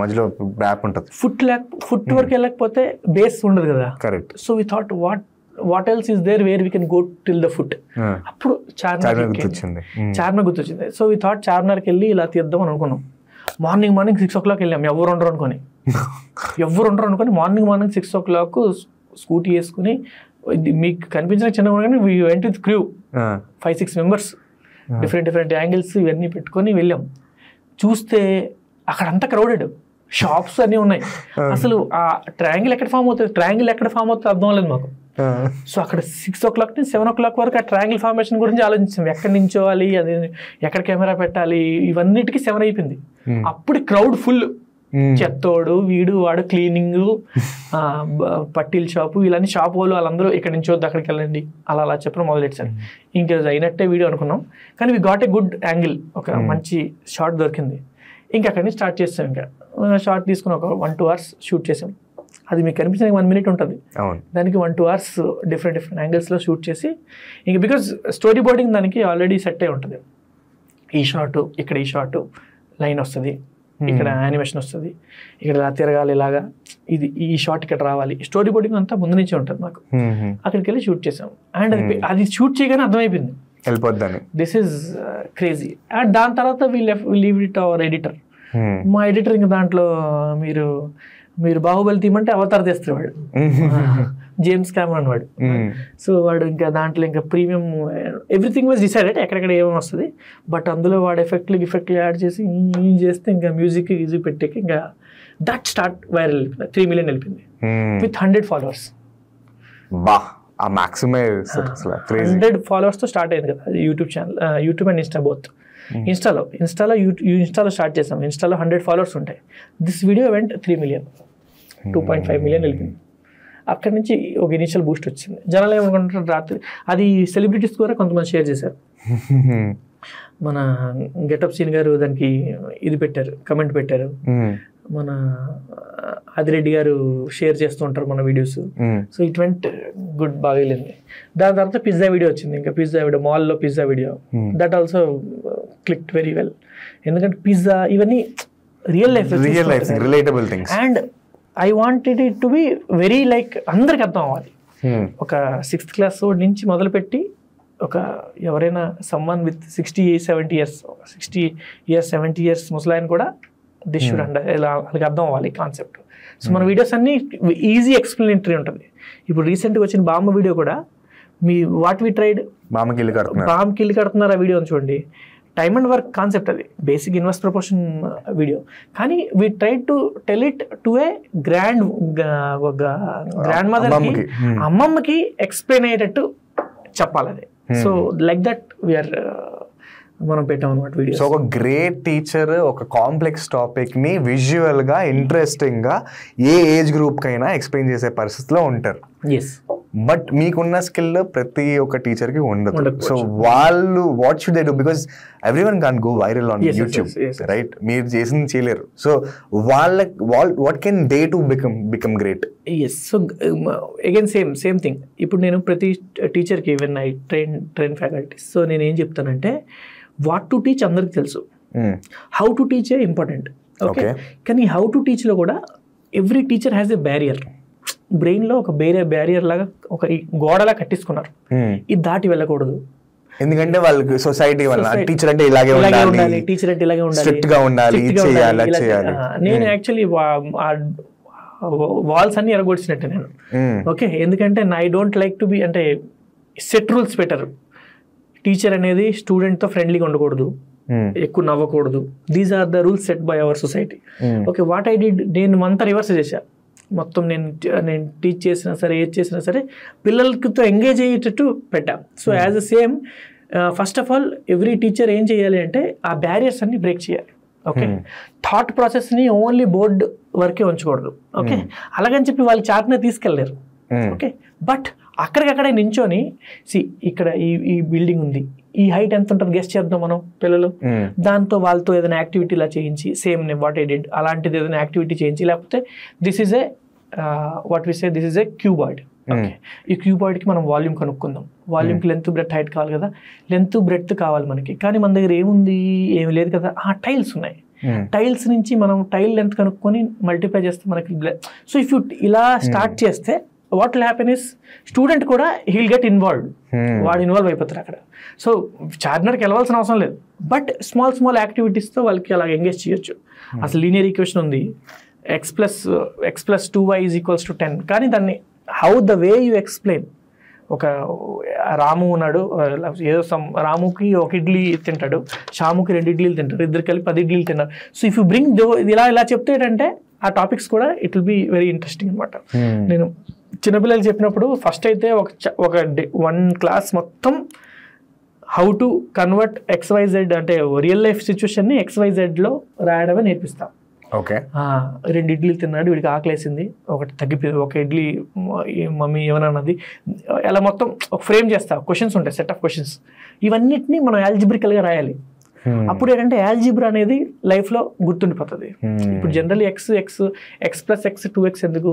మధ్యలో గ్యాప్ ఉంటుంది, ఫుట్ వరకు వెళ్ళకపోతే బేస్ ఉండదు కదా. Correct. So we thought what else is there where we can go till the foot. అప్పుడు చార్మినార్ గుర్తొచ్చింది. సో we thought చార్మినార్కి వెళ్ళి ఇలా తీద్దాం అని అనుకున్నాం. మార్నింగ్ 6 o'clock వెళ్ళాం, ఎవరు ఉండరు అనుకొని మార్నింగ్ 6 o'clock స్కూటీ వేసుకుని మీకు కనిపించిన చిన్నగా కానీ we went with crew 5-6 members different angles ఇవన్నీ పెట్టుకొని వెళ్ళాం. చూస్తే అక్కడ అంతా క్రౌడెడ్, షాప్స్ అన్నీ ఉన్నాయి. అసలు ఆ ట్రయాంగిల్ ఎక్కడ ఫామ్ అవుతుంది అర్థం లేదు మాకు. సో అక్కడ 6 o'clock నుంచి 7 o'clock వరకు ఆ ట్రయాంగిల్ ఫార్మేషన్ గురించి ఆలోచించాం. ఎక్కడ నించోవాలి, అది ఎక్కడ కెమెరా పెట్టాలి, ఇవన్నిటికీ 7 అయిపోయింది. అప్పుడు క్రౌడ్ ఫుల్, చెత్తోడు వీడు వాడు క్లీనింగ్, పట్టీల షాపు, ఇలాంటి షాప్ వాళ్ళు వాళ్ళందరూ ఇక్కడ నుంచి వద్దు అక్కడికి వెళ్ళండి అలా చెప్పడం మొదలెట్టాను. ఇంకా అయినట్టే వీడియో అనుకున్నాం, కానీ we got a good angle, ఒక మంచి షాట్ దొరికింది. ఇంకా అక్కడి నుంచి స్టార్ట్ చేస్తాం. ఇంకా షార్ట్ తీసుకుని ఒక 1-2 hours షూట్ చేసాం. అది మీకు కనిపించిన 1 minute ఉంటుంది, దానికి 1-2 hours డిఫరెంట్ యాంగిల్స్లో షూట్ చేసి, ఇంకా బికాజ్ స్టోరీ బోర్డింగ్ దానికి ఆల్రెడీ సెట్ అయి ఉంటుంది. ఈ షార్ట్ ఇక్కడ, ఈ షార్ట్ లైన్ వస్తుంది, ఇక్కడ యానిమేషన్ వస్తుంది, ఇక్కడ ఇలా తిరగాలి, ఇలాగా ఇది ఈ షార్ట్ ఇక్కడ రావాలి, స్టోరీ బోర్డింగ్ అంతా ముందు నుంచే ఉంటుంది మాకు. అక్కడికి వెళ్ళి షూట్ చేసాం. అండ్ అది షూట్ చేయగానే అర్థమైపోయింది దిస్ ఈజ్ క్రేజీ. అండ్ దాని తర్వాత లీవ్ ఇట్ అవర్ ఎడిటర్. మా ఎడిటర్ ఇంకా దాంట్లో మీరు బాహుబలి తీయమంటే అవతార్ తెస్తారు వాడు, జేమ్స్ క్యామరన్ వాడు. సో వాడు ఇంకా దాంట్లో ఇంకా ప్రీమియం ఎవ్రీథింగ్ వాజ్ డిసైడెడ్ ఎక్కడెక్కడ ఏమేమి వస్తుంది. బట్ అందులో వాడు ఎఫెక్ట్లు యాడ్ చేసి ఏం చేస్తే ఇంకా మ్యూజిక్ పెట్టాక ఇంకా దట్ స్టార్ట్ వైరల్ వెళ్ళిపోయింది. 3 million వెళ్ళిపోయింది విత్ 100 followers. 100 followers తో స్టార్ట్ అయింది కదా YouTube channel, YouTube and Insta both. ఇన్స్టాలో స్టార్ట్ చేసాం. ఇన్స్టాలో 100 followers ఉంటాయి. This video vent 3 million, 2.5 million వెళ్ళింది. అక్కడి నుంచి ఒక ఇనిషియల్ బూస్ట్ వచ్చింది. జనాలు ఏమనుకుంటారు, రాత్రి అది సెలబ్రిటీస్ ద్వారా కొంతమంది షేర్ చేశారు. మన గెటప్ సీన్ గారు దానికి ఇది పెట్టారు, కమెంట్ పెట్టారు. మన ఆదిరెడ్డి గారు షేర్ చేస్తూ ఉంటారు మన videos. So it went good, బాగా వెళ్ళింది. దాని తర్వాత పిజ్జా వీడియో వచ్చింది. ఇంకా పిజ్జా వీడియో, మాల్లో pizza video, that also clicked very well. ఎందుకంటే పిజ్జా ఇవన్నీ real life relatable things. And I wanted it to be very like అందరికి అర్థం అవ్వాలి. ఒక 6th class నుంచి మొదలుపెట్టి ఒక ఎవరైనా సమ్మన్ విత్ 60-70 years 70 years ముసలాయన కూడా దిస్ షుడ్ అండ్ వాళ్ళకి అర్థం అవ్వాలి కాన్సెప్ట్. సో మన వీడియోస్ అన్నీ ఈజీ ఎక్స్ప్లెనేటరీ ఉంటుంది. ఇప్పుడు రీసెంట్గా వచ్చిన బామ్మ వీడియో కూడా మీ వాట్ వి ట్రైడ్, బామ్కి ఇల్లు కడుతున్నారు ఆ వీడియో చూడండి. టైమ్ అండ్ వర్క్ కాన్సెప్ట్, అది బేసిక్ ఇన్వర్స్ ప్రపోర్షన్ వీడియో. కానీ we try to tell it to A grand mother, అమ్మమ్మకి ఎక్స్ప్లెయిన్ అయ్యేటట్టు చెప్పాలి అది. సో లైక్ దట్ వీఆర్ మనం పెట్టాం అనమాట వీడియో. సో ఒక గ్రేట్ టీచర్ ఒక కాంప్లెక్స్ టాపిక్ ని విజువల్ గా ఇంట్రెస్టింగ్ గా ఏ ఏజ్ గ్రూప్ కైనా ఎక్స్ప్లెయిన్ చేసే పరిస్థితిలో ఉంటారు. బట్ మీకున్న స్కిల్ ప్రతి ఒక్క టీచర్ కి ఉండదు. సో వాళ్ళు what should they do, because everyone can go viral on YouTube, right? మీరు చేసింది చేయలేరు. So what can they to become great? So again same thing. ఇప్పుడు నేను ప్రతి టీచర్కి even I train faculties, so నేను ఏం చెప్తానంటే వాట్ టు టీచ్ అందరికి తెలుసు, how to teach a important. Okay, కానీ హౌ టు టీచ్లో కూడా every teacher has a barrier. బ్రెయిన్లో ఒక బ్యారియర్ లాగా ఒక గోడలా కట్టించుకున్నారు. ఇది దాటి వెళ్ళకూడదు. ఎందుకంటే వాళ్ళకి సొసైటీ వల్ల టీచర్ అంటే ఇలాగే ఉండాలి, టీచర్ అంటే ఇలాగే ఉండాలి. నేను యాక్చువల్లీ వాల్స్ అన్ని ఎరగొడిచినట్టు నేను. ఓకే, ఎందుకంటే I don't like to be, అంటే సెట్ రూల్స్ పెట్టారు. టీచర్ అనేది స్టూడెంట్తో ఫ్రెండ్లీగా ఉండకూడదు, ఎక్కువ నవ్వకూడదు. These are the rules set by our society. Okay, what I did, నేను అంతా రివర్స్ చేశా. మొత్తం నేను టీచ్ చేసినా సరే, ఏది చేసినా సరే పిల్లలతో ఎంగేజ్ అయ్యేటట్టు పెట్టాం. So as a same, first of all every teacher ఏం చేయాలి అంటే ఆ బ్యారియర్స్ అన్ని బ్రేక్ చేయాలి. ఓకే, థాట్ ప్రాసెస్ని ఓన్లీ బోర్డ్ వరకే ఉంచకూడదు. ఓకే, అలాగని చెప్పి వాళ్ళు చాట్నే తీసుకెళ్ళలేరు. ఓకే, బట్ అక్కడికక్కడే నించొని ఇక్కడ ఈ బిల్డింగ్ ఉంది, ఈ హైట్ ఎంత ఉంటుంది గెస్ట్ చేద్దాం మనం పిల్లలు. దాంతో వాళ్ళతో ఏదైనా యాక్టివిటీ ఇలా చేయించి, సేమ్ వాట్ ఐ డిడ్ అలాంటిది ఏదైనా యాక్టివిటీ చేయించి, లేకపోతే this is a what we say this is a cuboid. Okay, ఈ క్యూబాయిడ్కి మనం వాల్యూమ్ కనుక్కుందాం. వాల్యూమ్కి లెంత్ బ్రెడ్త్ హైట్ కావాలి కదా, లెంత్ బ్రెడ్త్ కావాలి మనకి. కానీ మన దగ్గర ఏముంది, ఏమి లేదు కదా. టైల్స్ ఉన్నాయి, టైల్స్ నుంచి మనం టైల్ లెంత్ కనుక్కొని మల్టిప్లై చేస్తే మనకి. సో ఇఫ్ యూ ఇలా స్టార్ట్ చేస్తే what will happen is student కూడా హీల్ గెట్ ఇన్వాల్వ్డ్. వాడు ఇన్వాల్వ్ అయిపోతారు అక్కడ. సో చార్మినార్కి వెళ్ళవలసిన అవసరం లేదు, బట్ స్మాల్ యాక్టివిటీస్తో వాళ్ళకి అలా ఎంగేజ్ చేయొచ్చు. అసలు లీనియర్ ఈక్వేషన్ ఉంది, x + 2y = 10, కానీ దాన్ని how the way you explain. ఒక రాము ఉన్నాడు, ఏదో రాముకి ఒక ఇడ్లీ తింటాడు, శ్యాముకి 2 ఇడ్లీలు తింటారు, ఇద్దరు కలిపి 10 ఇడ్లీలు తిన్నారు. సో ఇఫ్ యూ బ్రింగ్ ఇలా చెప్తే ఏంటంటే ఆ టాపిక్స్ కూడా it will be very interesting అనమాట. నేను చిన్నపిల్లలు చెప్పినప్పుడు ఫస్ట్ అయితే ఒక 1 క్లాస్ మొత్తం హౌ టు కన్వర్ట్ XYZ అంటే రియల్ లైఫ్ సిచ్యువేషన్ని XYZలో రాయడమే నేర్పిస్తాం. ఓకే, 2 ఇడ్లీలు తిన్నాడు, వీడికి ఆకలేసింది, ఒకటి తగ్గిపోయింది, ఒక ఇడ్లీ మమ్మీ ఏమన్నది, అలా మొత్తం ఒక ఫ్రేమ్ చేస్తా. క్వశ్చన్స్ ఉంటాయి, సెట్ ఆఫ్ క్వశ్చన్స్, ఇవన్నిటిని మనం ఆల్జిబ్రికల్గా రాయాలి. అప్పుడు ఏంటంటే ఆల్జిబ్రా అనేది లైఫ్లో గుర్తుండిపోతుంది. ఇప్పుడు జనరల్లీ x+x 2x ఎందుకు,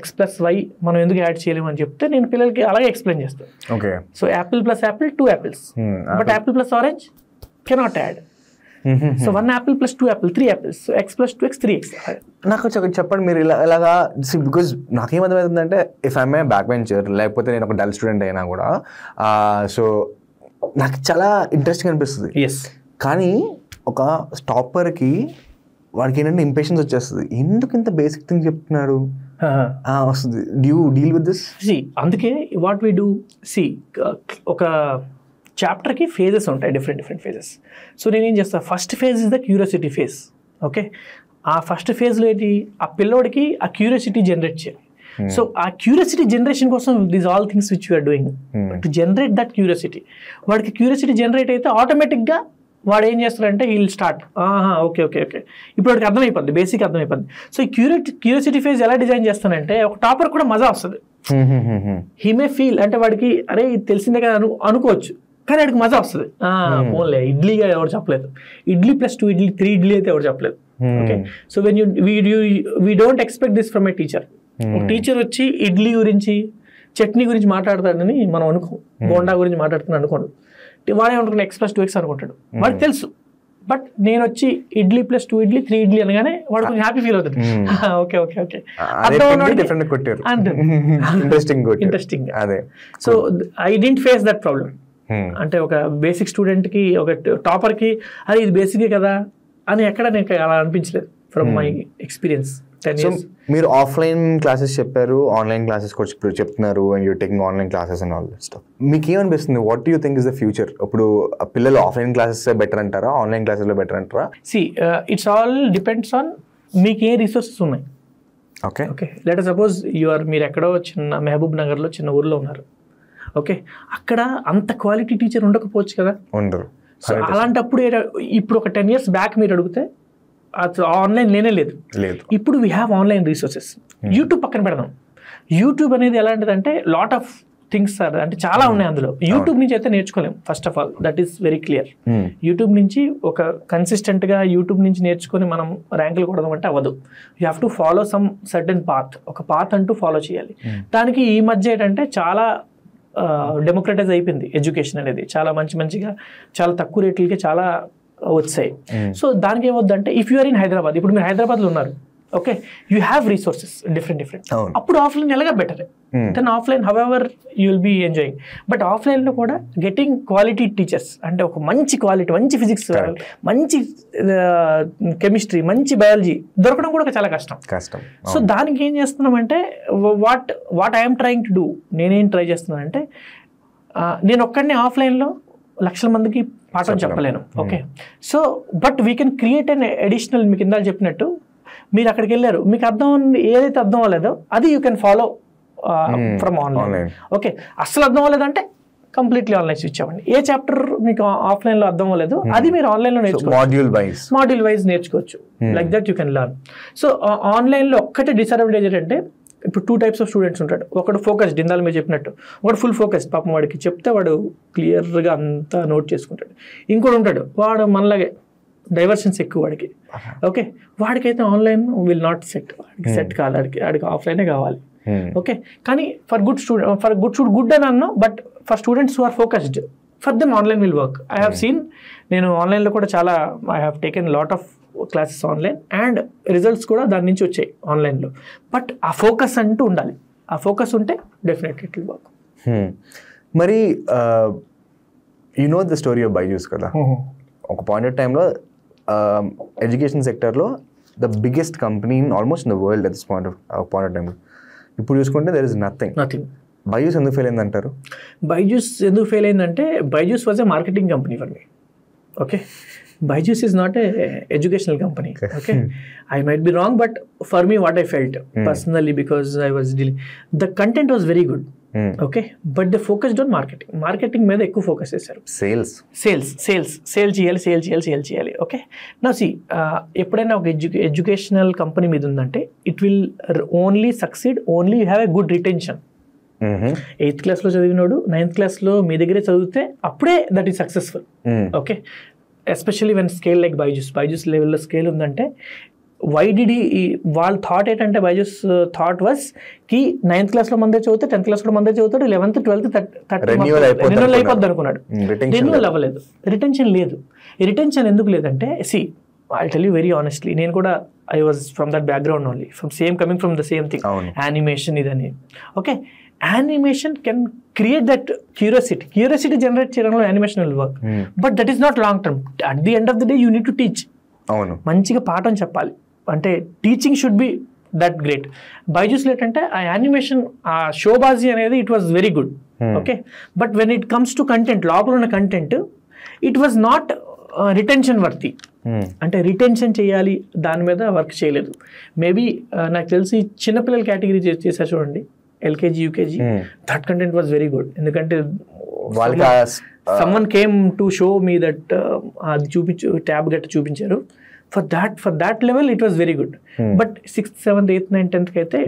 x+y మనం ఎందుకు యాడ్ చేయలేము అని చెప్తే నేను పిల్లలకి అలాగే ఎక్స్ప్లెయిన్ చేస్తాను. Okay, so Apple + Apple 2 apples, but Apple + orange cannot add. So 1 apple + 2 apple 3 apples. So x + 2x 3x. నాకు చెప్పండి మీరు ఇలాగా, బికాజ్ నాకేమర్థమవుతుందంటే if I'm a back bencher లేకపోతే నేను ఒక డల్ స్టూడెంట్ అయినా కూడా సో నాకు చాలా ఇంట్రెస్టింగ్ అనిపిస్తుంది. కానీ ఒక టాపర్కి వాడికి ఏంటంటే ఇంపేషన్స్ వచ్చేస్తుంది, ఎందుకు ఇంత బేసిక్ థింగ్ చెప్తున్నాడు వస్తుంది. Do you deal with this? అందుకే వాట్ వీ డూ, ఒక చాప్టర్కి ఫేజెస్ ఉంటాయి, డిఫరెంట్ ఫేజెస్. సో నేనేం చేస్తాను, first phase is the curiosity phase. Okay, ఆ ఫస్ట్ ఫేజ్లో ఏంటి, ఆ పిల్లోడికి ఆ క్యూరియాసిటీ జనరేట్ చేయాలి. సో ఆ క్యూరియాసిటీ జనరేషన్ కోసం these all things which you're doing to generate that curiosity. వాడికి క్యూరియాసిటీ జనరేట్ అయితే ఆటోమేటిక్గా వాడు ఏం చేస్తాడంటే ఈ will start, okay okay okay ఇప్పుడు వాడికి అర్థమైపోద్ది, బేసిక్ అర్థమైపోద్ది. సో ఈ క్యూరియాసిటీ ఫేజ్ ఎలా డిజైన్ చేస్తానంటే ఒక టాపర్ కూడా మజా వస్తుంది. హీ మే ఫీల్ అంటే వాడికి అరే ఇది తెలిసిందే కదా అనుకోవచ్చు, కానీ వాడికి మజా వస్తుంది. పోన్లే ఇడ్లీగా ఎవరు చెప్పలేదు, ఇడ్లీ + 2 ఇడ్లీ 3 ఇడ్లీ అయితే ఎవరు చెప్పలేదు. Okay, so when we don't expect this from A teacher. ఒక టీచర్ వచ్చి ఇడ్లీ గురించి చట్నీ గురించి మాట్లాడతాడని మనం అనుకో, బోండా గురించి మాట్లాడుతున్నాను అనుకోండి, వాడే అనుకున్న x+2x అనుకుంటాడు, వాడికి తెలుసు. బట్ నేను వచ్చి ఇడ్లీ + 2 ఇడ్లీ 3 ఇడ్లీ అనగానే వాడు కొంచెం హ్యాపీ ఫీల్ అవుతుంది. Okay okay okay interesting. So I didn't face that problem. అంటే ఒక బేసిక్ స్టూడెంట్కి ఒక టాపర్కి అది ఇది బేసికే కదా అని ఎక్కడ నాకు అలా అనిపించలేదు ఫ్రమ్ మై ఎక్స్పీరియన్స్ 10 years. మీరు ఆఫ్లైన్ క్లాసెస్ చెప్పారు, ఆన్లైన్ క్లాసెస్ కూడా చెప్తున్నారు, and you're taking online classes and all that stuff. మీకు ఏమనిపిస్తుంది, what do you think is the future? ఇప్పుడు పిల్లలు ఆఫ్లైన్ క్లాసెస్ బెటర్ అంటారా, ఆన్లైన్ క్లాసెస్లో బెటర్ అంటారా? ఇట్స్ ఆల్ డిపెండ్స్ ఆన్ మీకు ఏ రిసోర్సెస్ ఉన్నాయి. Okay okay, let us suppose మీరు ఎక్కడో చిన్న మహబూబ్ నగర్లో చిన్న ఊర్లో ఉన్నారు. ఓకే, అక్కడ అంత క్వాలిటీ టీచర్ ఉండకపోవచ్చు కదా, ఉండరు. సో అలాంటప్పుడు ఇప్పుడు ఒక 10 years బ్యాక్ మీరు అడిగితే ఆన్లైన్ లేనే లేదు. ఇప్పుడు we have online resources. YouTube పక్కన పెడదాం. యూట్యూబ్ అనేది ఎలాంటిదంటే లాట్ ఆఫ్ థింగ్స్ సార్, అంటే చాలా ఉన్నాయి అందులో. యూట్యూబ్ నుంచి అయితే నేర్చుకోలేం, first of all that is very clear. YouTube నుంచి ఒక కన్సిస్టెంట్గా యూట్యూబ్ నుంచి నేర్చుకొని మనం ర్యాంకులు కొడదాం అంటే అవ్వదు. You have to follow some certain path, ఒక పాత్ అంటూ ఫాలో చేయాలి. దానికి ఈ మధ్య ఏంటంటే చాలా డెమోక్రటైజ్ అయిపోయింది ఎడ్యుకేషన్ అనేది, చాలా మంచిగా చాలా తక్కువ రేట్లకి చాలా వచ్చాయి. సో దానికి ఏమవుద్దంటే if you are in Hyderabad, ఇప్పుడు మీరు హైదరాబాద్లో ఉన్నారు, okay, you have resources different. అప్పుడు ఆఫ్లైన్ ఎలాగా better then offline, however you will be enjoying. But ఆఫ్లైన్లో కూడా గెటింగ్ క్వాలిటీ టీచర్స్, అంటే ఒక మంచి క్వాలిటీ, మంచి ఫిజిక్స్, మంచి కెమిస్ట్రీ, మంచి బయాలజీ దొరకడం కూడా చాలా కష్టం. సో దానికి ఏం చేస్తున్నామంటే what I'm trying to do, నేనేం ట్రై చేస్తున్నానంటే నేను ఒక్కడిని ఆఫ్లైన్లో లక్షల మందికి పాఠం చెప్పలేను. Okay, so but we can create an additional, మీకు ఇందాక చెప్పినట్టు మీరు అక్కడికి వెళ్ళారు, మీకు ఏదైతే అర్థం అవ్వలేదో అది you can follow from online. Okay, అసలు అర్థం అవ్వలేదంటే కంప్లీట్లీ ఆన్లైన్ స్విచ్ అవ్వండి. ఏ చాప్టర్ మీకు ఆఫ్లైన్లో అర్థం అవ్వలేదు అది మీరు ఆన్లైన్లో నేర్చుకోవచ్చు, మాడ్యూల్ వైజ్ నేర్చుకోవచ్చు. Like that you can learn. So ఆన్లైన్లో ఒక్కటే డిసడ్వాంటేజ్ ఏంటంటే ఇప్పుడు 2 types ఆఫ్ స్టూడెంట్స్ ఉంటాడు. ఒకడు ఫోకస్డ్, ఇందాక మీరు చెప్పినట్టు, ఒకడు ఫుల్ ఫోకస్డ్, పాపం వాడికి చెప్తే వాడు క్లియర్గా అంతా నోట్ చేసుకుంటాడు. ఇంకోటి ఉంటాడు వాడు మనలాగే డైవర్షన్స్ ఎక్కువ వాడికి. ఓకే, వాడికైతే ఆన్లైన్ విల్ నాట్ సెట్ కావాలి, వాడికి ఆఫ్లైనే కావాలి. ఓకే, కానీ ఫర్ గుడ్ అని అన్నా, but for students who are focused, for them online will work. I have seen, నేను ఆన్లైన్లో కూడా చాలా I have taken lot of classes online and results కూడా దాని నుంచి వచ్చాయి ఆన్లైన్లో. బట్ ఆ ఫోకస్ అంటూ ఉండాలి, ఆ ఫోకస్ ఉంటే డెఫినెట్లీ ఇట్ విల్ వర్క్. మరి you know the story of Byju's కదా, ఒక పాయింట్ ఆఫ్ టైంలో ఎడ్యుకేషన్ సెక్టర్లో the biggest company in almost in the world at this point of టైంలో ఇప్పుడు చూసుకుంటే దెర్ ఇస్ నథింగ్. బైజూస్ ఎందుకు ఫెయిల్ అయింది అంటారు? బైజూస్ ఎందుకు ఫెయిల్ అయిందంటే Byju's was a marketing company for me. Okay, Byju's is not a educational company. Okay, I might be wrong, but for me, what I felt personally, because I was dealing, the content was very good. Okay, but they focused on marketing. Marketing మీద ఎక్కువ ఫోకస్ చేశారు. సేల్ చేయాలి. ఓకే, నా సి ఎప్పుడైనా ఒక ఎడ్యుకేషనల్ కంపెనీ మీద ఉందంటే it will only succeed only you have a good retention. 8th క్లాస్లో చదివినోడు 9th క్లాస్లో మీ దగ్గరే చదివితే అప్పుడే that is successful. Okay, especially when scale like Byju's లెవెల్లో స్కేల్ ఉందంటే వై డిడ్ వాళ్ళ థాట్ ఏంటంటే బైజూస్ థాట్ వాజ్ కి 9th క్లాస్లో మందే చదివితే 10th క్లాస్లో మందే చదువుతాడు, 11th 12th 30 రెన్యువల్ అయిపోద్ది అనుకున్నాడు. రెన్యువల్ అవ్వలేదు, రిటెన్షన్ లేదు. రిటెన్షన్ ఎందుకు లేదంటే see I tell you very honestly, నేను కూడా I was from that background only, coming from the same thing, animation ఇదని. Okay, animation can create that curiosity generate చేయడంలో animation will work, but that is not long term. At the end of the day you need to teach. మంచిగా పాఠం చెప్పాలి అంటే teaching should be that great. బైజూస్లో ఏంటంటే ఆ యానిమేషన్ ఆ షోబాజీ అనేది it was very good. Okay, but when it comes to content, లోపల ఉన్న content it was not retention worthy. అంటే రిటెన్షన్ చేయాలి దాని మీద వర్క్ చేయలేదు. మేబీ నాకు తెలిసి చిన్నపిల్లల కేటగిరీ చేశారు చూడండి, LKG UKG, that content was very good. ఎందుకంటే someone came to show me that అది చూపించు ట్యాబ్ గట్ట చూపించారు. for that level it was very good. But 6th 7th 8th 9th 10th కి అయితే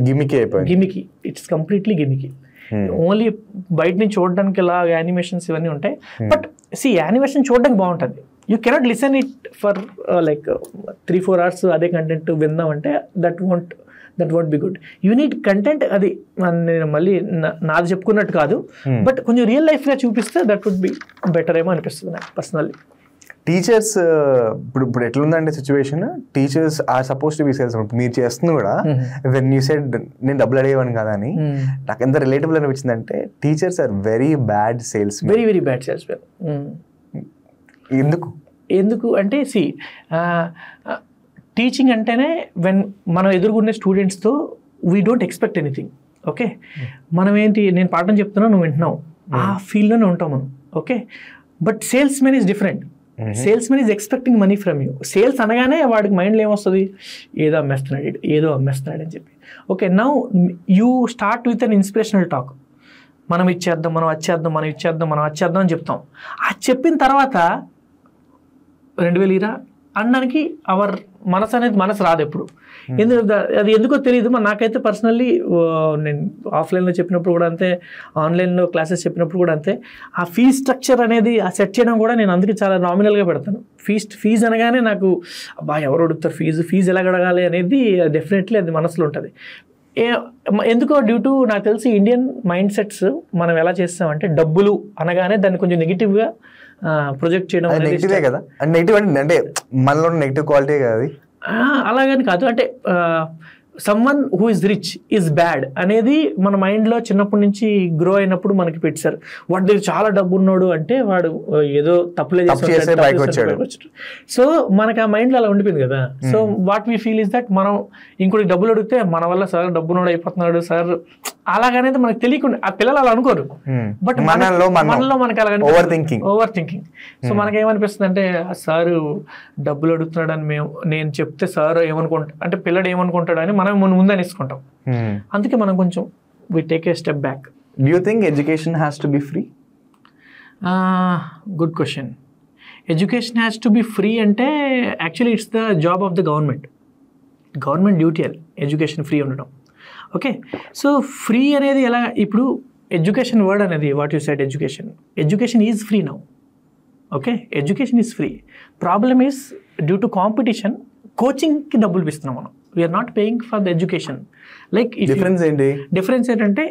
గిమికి, ఇట్స్ కంప్లీట్లీ గిమికి. ఓన్లీ బయట నుంచి చూడడానికి ఇలా యానిమేషన్స్ ఇవన్నీ ఉంటాయి. బట్ సి యానిమేషన్ చూడడానికి బాగుంటుంది. You cannot listen it for like 3-4 hours అదే కంటెంట్ విందామంటే that won't be good. You need content. అది నేను మళ్ళీ నాది చెప్పుకున్నట్టు కాదు, బట్ కొంచెం రియల్ లైఫ్గా చూపిస్తే దట్ వుడ్ బి బెటర్ ఏమో అనిపిస్తుంది నాకు పర్సనల్లీ. టీచర్స్ ఇప్పుడు ఎట్లుందంటే situation, teachers are suppose to be sales. మీరు చేస్తుంది కూడా వెన్ యూ సెడ్ నేను డబ్బులు అడిగేవాను కదా అని, నాకు ఎంత రిలేటబుల్ అనిపించింది అంటే teachers are very bad sales, very bad sales. ఎందుకు అంటే సి టీచింగ్ అంటేనే వెన్ మనం ఎదుర్కొనే స్టూడెంట్స్తో we don't expect anything. Okay, మనం ఏంటి, నేను పాఠం చెప్తున్నా నువ్వు వింటున్నావు, ఆ ఫీల్డ్లోనే ఉంటాం మనం. Okay, but sales men is different. Sales men is expecting money from you. Sales అనగానే వాడికి మైండ్లో ఏమొస్తుంది, ఏదో అమ్మేస్తున్నాడు అని చెప్పి. Okay, now you start with an inspirational talk. మనం ఇచ్చేద్దాం అని చెప్తాం. ఆ చెప్పిన తర్వాత 2000 ఇరా అనడానికి అవర్ మనసు రాదు ఎప్పుడు. అది ఎందుకో తెలియదు. నాకైతే పర్సనల్లీ నేను ఆఫ్లైన్లో చెప్పినప్పుడు కూడా అంతే, ఆన్లైన్లో క్లాసెస్ చెప్పినప్పుడు కూడా అంతే, ఆ ఫీజ్ స్ట్రక్చర్ అనేది ఆ సెట్ చేయడం కూడా నేను అందుకే చాలా నామినల్గా పెడతాను. ఫీజ్ అనగానే నాకు అబ్బా ఎవరు అడుగుతారు ఫీజు ఎలా అడగాలి అనేది డెఫినెట్లీ అది మనసులో ఉంటుంది. ఎందుకో డ్యూ టు నాకు తెలిసి ఇండియన్ మైండ్ సెట్స్ మనం ఎలా చేస్తామంటే డబ్బులు అనగానే దాన్ని కొంచెం నెగిటివ్గా ప్రొజెక్ట్ చేయడం నెగిటివే కదా. నెగిటివ్ అంటే మనలో నెగిటివ్ క్వాలిటీ కదా, అలాగని కాదు. అంటే someone who is rich is bad అనేది మన మైండ్లో చిన్నప్పటి నుంచి గ్రో అయినప్పుడు మనకి పెట్టారు. వాడి దగ్గర చాలా డబ్బు ఉన్నాడు అంటే వాడు ఏదో తప్పులే చేస్తాడు. సో మనకి ఆ మైండ్లో అలా ఉండిపోయింది కదా. So what we feel is that మనం ఇంకోటి డబ్బులు అడిగితే మన వల్ల సార్ డబ్బునోడు అయిపోతున్నాడు సార్ అలాగనేది మనకు తెలియకుండా, ఆ పిల్లలు అలా అనుకోరు. బట్ మనలో మనకి అలాగ ఓవర్ థింకింగ్. సో మనకేమనిపిస్తుంది అంటే సారు డబ్బులు అడుగుతున్నాడని నేను చెప్తే సార్ అంటే పిల్లడు ఏమనుకుంటాడు అని మనం ముందని ఇసుకుంటాం. అందుకే మనం కొంచెం we take a step back. Do you think education has to be free? Good question. Education has to be free అంటే actually it's the job of the government duty అది ఎడ్యుకేషన్ ఫ్రీ ఉండడం. ఓకే, సో ఫ్రీ అనేది ఎలా, ఇప్పుడు ఎడ్యుకేషన్ వర్డ్ అనేది what you said, education is free now. Okay, education is free. Problem is due to competition కోచింగ్కి డబ్బులు ఇస్తున్నాం మనం. We're not paying for the education. Like difference ఏంటంటే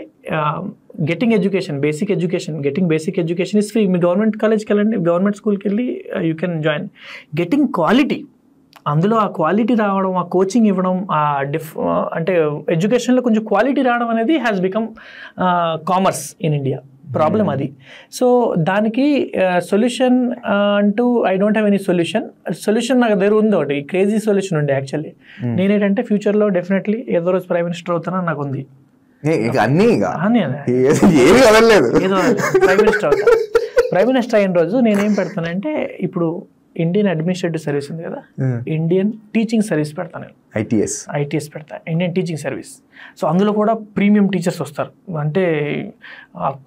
getting education, basic education is free. Me government కాలేజ్కి వెళ్ళండి, గవర్నమెంట్ స్కూల్కి వెళ్ళి you can join. Getting quality, అందులో ఆ క్వాలిటీ రావడం, ఆ కోచింగ్ ఇవ్వడం, అంటే ఎడ్యుకేషన్లో కొంచెం క్వాలిటీ రావడం అనేది has become commerce in India. Problem అది. సో దానికి సొల్యూషన్ అంటూ I don't have any solution నాకు దగ్గర ఉంది. ఒకటి క్రేజీ సొల్యూషన్ ఉండే యాక్చువల్లీ. నేనేంటంటే ఫ్యూచర్లో డెఫినెట్లీ ఏదో రోజు ప్రైమ్ మినిస్టర్ అవుతానని నాకు ఉంది. అన్నీ ఏది వదలలేదు. ప్రైమ్ మినిస్టర్ అయిన రోజు నేనేం పెడతానంటే, ఇప్పుడు ఇండియన్ అడ్మినిస్ట్రేటివ్ సర్వీస్ ఉంది కదా, ఇండియన్ టీచింగ్ సర్వీస్ పెడతాను నేను. ఐటీఎస్ పెడతాను, ఇండియన్ టీచింగ్ సర్వీస్. సో అందులో కూడా ప్రీమియం టీచర్స్ వస్తారు, అంటే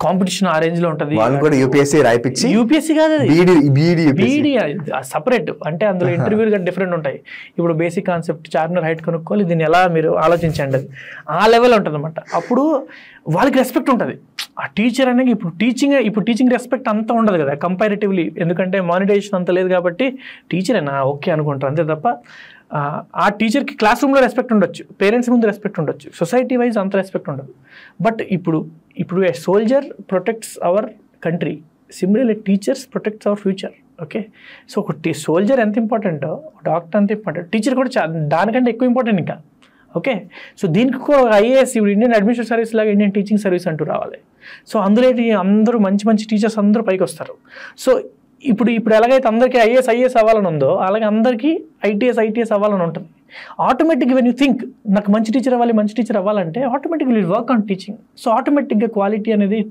కాంపిటీషన్ ఆ రేంజ్ లో ఉంటుంది. యూపీఎస్సీ కాదు, బీఈడీ సపరేట్. అంటే అందులో ఇంటర్వ్యూలు కూడా డిఫరెంట్ ఉంటాయి. ఇప్పుడు బేసిక్ కాన్సెప్ట్ చార్మినార్ హైట్ కనుక్కోవాలి, దీన్ని ఎలా మీరు ఆలోచించండి, అది ఆ లెవెల్ ఉంటుంది అనమాట. అప్పుడు వాళ్ళకి రెస్పెక్ట్ ఉంటుంది. ఆ టీచర్ అనేది ఇప్పుడు టీచింగ్ రెస్పెక్ట్ అంతా ఉండదు కదా కంపారిటివ్లీ, ఎందుకంటే మానిటైజేషన్ అంత లేదు కాబట్టి టీచరేనా ఓకే అనుకుంటారు అంతే తప్ప ఆ టీచర్కి క్లాస్ రూమ్లో రెస్పెక్ట్ ఉండొచ్చు, పేరెంట్స్ ముందు రెస్పెక్ట్ ఉండొచ్చు, సొసైటీ వైజ్ అంత రెస్పెక్ట్ ఉండదు. బట్ ఇప్పుడు a soldier protects our country, similarly teachers protects our future. Okay, so ఒక సోల్జర్ ఎంత ఇంపార్టెంటో డాక్టర్ అంత ఇంపార్టెంట్, టీచర్ కూడా దానికంటే ఎక్కువ ఇంపార్టెంట్ ఇంకా. ఓకే, సో దీనికి కూడా ఐఏఎస్, ఇప్పుడు ఇండియన్ అడ్మినిస్ట్రేటివ్ సర్వీస్ లాగా ఇండియన్ టీచింగ్ సర్వీస్ అంటూ రావాలి. సో అందులో అందరూ మంచి టీచర్స్ అందరూ పైకి వస్తారు. సో ఇప్పుడు ఎలాగైతే అందరికీ ఐఏఎస్ అవ్వాలని ఉందో, అలాగే అందరికీ ఐటీఎస్ అవ్వాలని ఉంటుంది. ఆటోమేటిక్గా వెన్ యూ థింక్ నాకు మంచి టీచర్ అవ్వాలంటే ఆటోమేటిక్గా will work on teaching. So ఆటోమేటిక్గా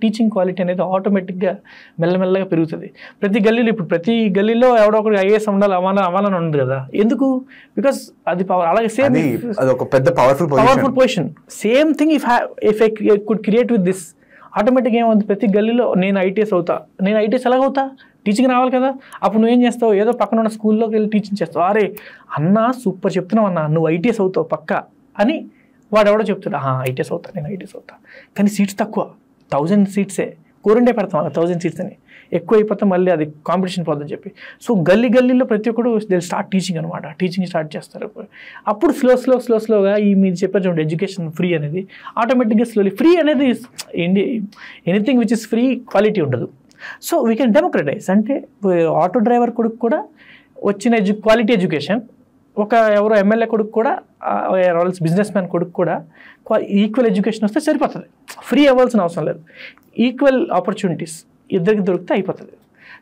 టీచింగ్ క్వాలిటీ అనేది ఆటోమేటిక్గా మెల్లమెల్లగా పెరుగుతుంది. ప్రతి గల్లీలో ఎవడో ఒకటి ఐఏఎస్ అవ్వాలని ఉంది కదా, ఎందుకు? బికాస్ అది పవర్. అలాగే same powerful position. Same thing if I could create with this, ఆటోమేటిక్గా ఏమవుతుంది, ప్రతి గల్లీలో నేను ఐటీఎస్ ఎలాగవుతా? టీచింగ్ రావాలి కదా. అప్పుడు నువ్వేం చేస్తావు, ఏదో పక్కన ఉన్న స్కూల్లోకి వెళ్ళి టీచింగ్ చేస్తావు. అరే అన్నా సూపర్ చెప్తున్నావు అన్నా, నువ్వు ఐటీఎస్ అవుతావు పక్కా అని వాడు ఎవడో చెప్తాడు, నేను ఐటీఎస్ అవుతా. కానీ సీట్స్ తక్కువ, 1000 సీట్సే, కోరండే పెడతాం 1000 సీట్స్ అని. ఎక్కువ అయిపోతే మళ్ళీ అది కాంపిటీషన్ పోద్దని చెప్పి. సో గల్లీలో ప్రతి ఒక్కరు దే స్టార్ట్ టీచింగ్ అనమాట, టీచింగ్ స్టార్ట్ చేస్తారు. అప్పుడు స్లోగా మీరు చెప్పారు చూడండి, ఎడ్యుకేషన్ ఫ్రీ అనేది ఆటోమేటిక్గా స్లోలీ ఫ్రీ అనేది anything which is free quality ఉండదు. So we can democratize. అంటే ఆటో డ్రైవర్ కొడుకు కూడా వచ్చిన క్వాలిటీ ఎడ్యుకేషన్, ఎవరో ఎమ్మెల్యే కొడుకు కూడా, బిజినెస్ మ్యాన్ కొడుకు కూడా ఈక్వల్ ఎడ్యుకేషన్ వస్తే సరిపోతుంది. ఫ్రీ అవ్వాల్సిన అవసరం లేదు, ఈక్వల్ ఆపర్చునిటీస్ ఇద్దరికి దొరికితే అయిపోతుంది.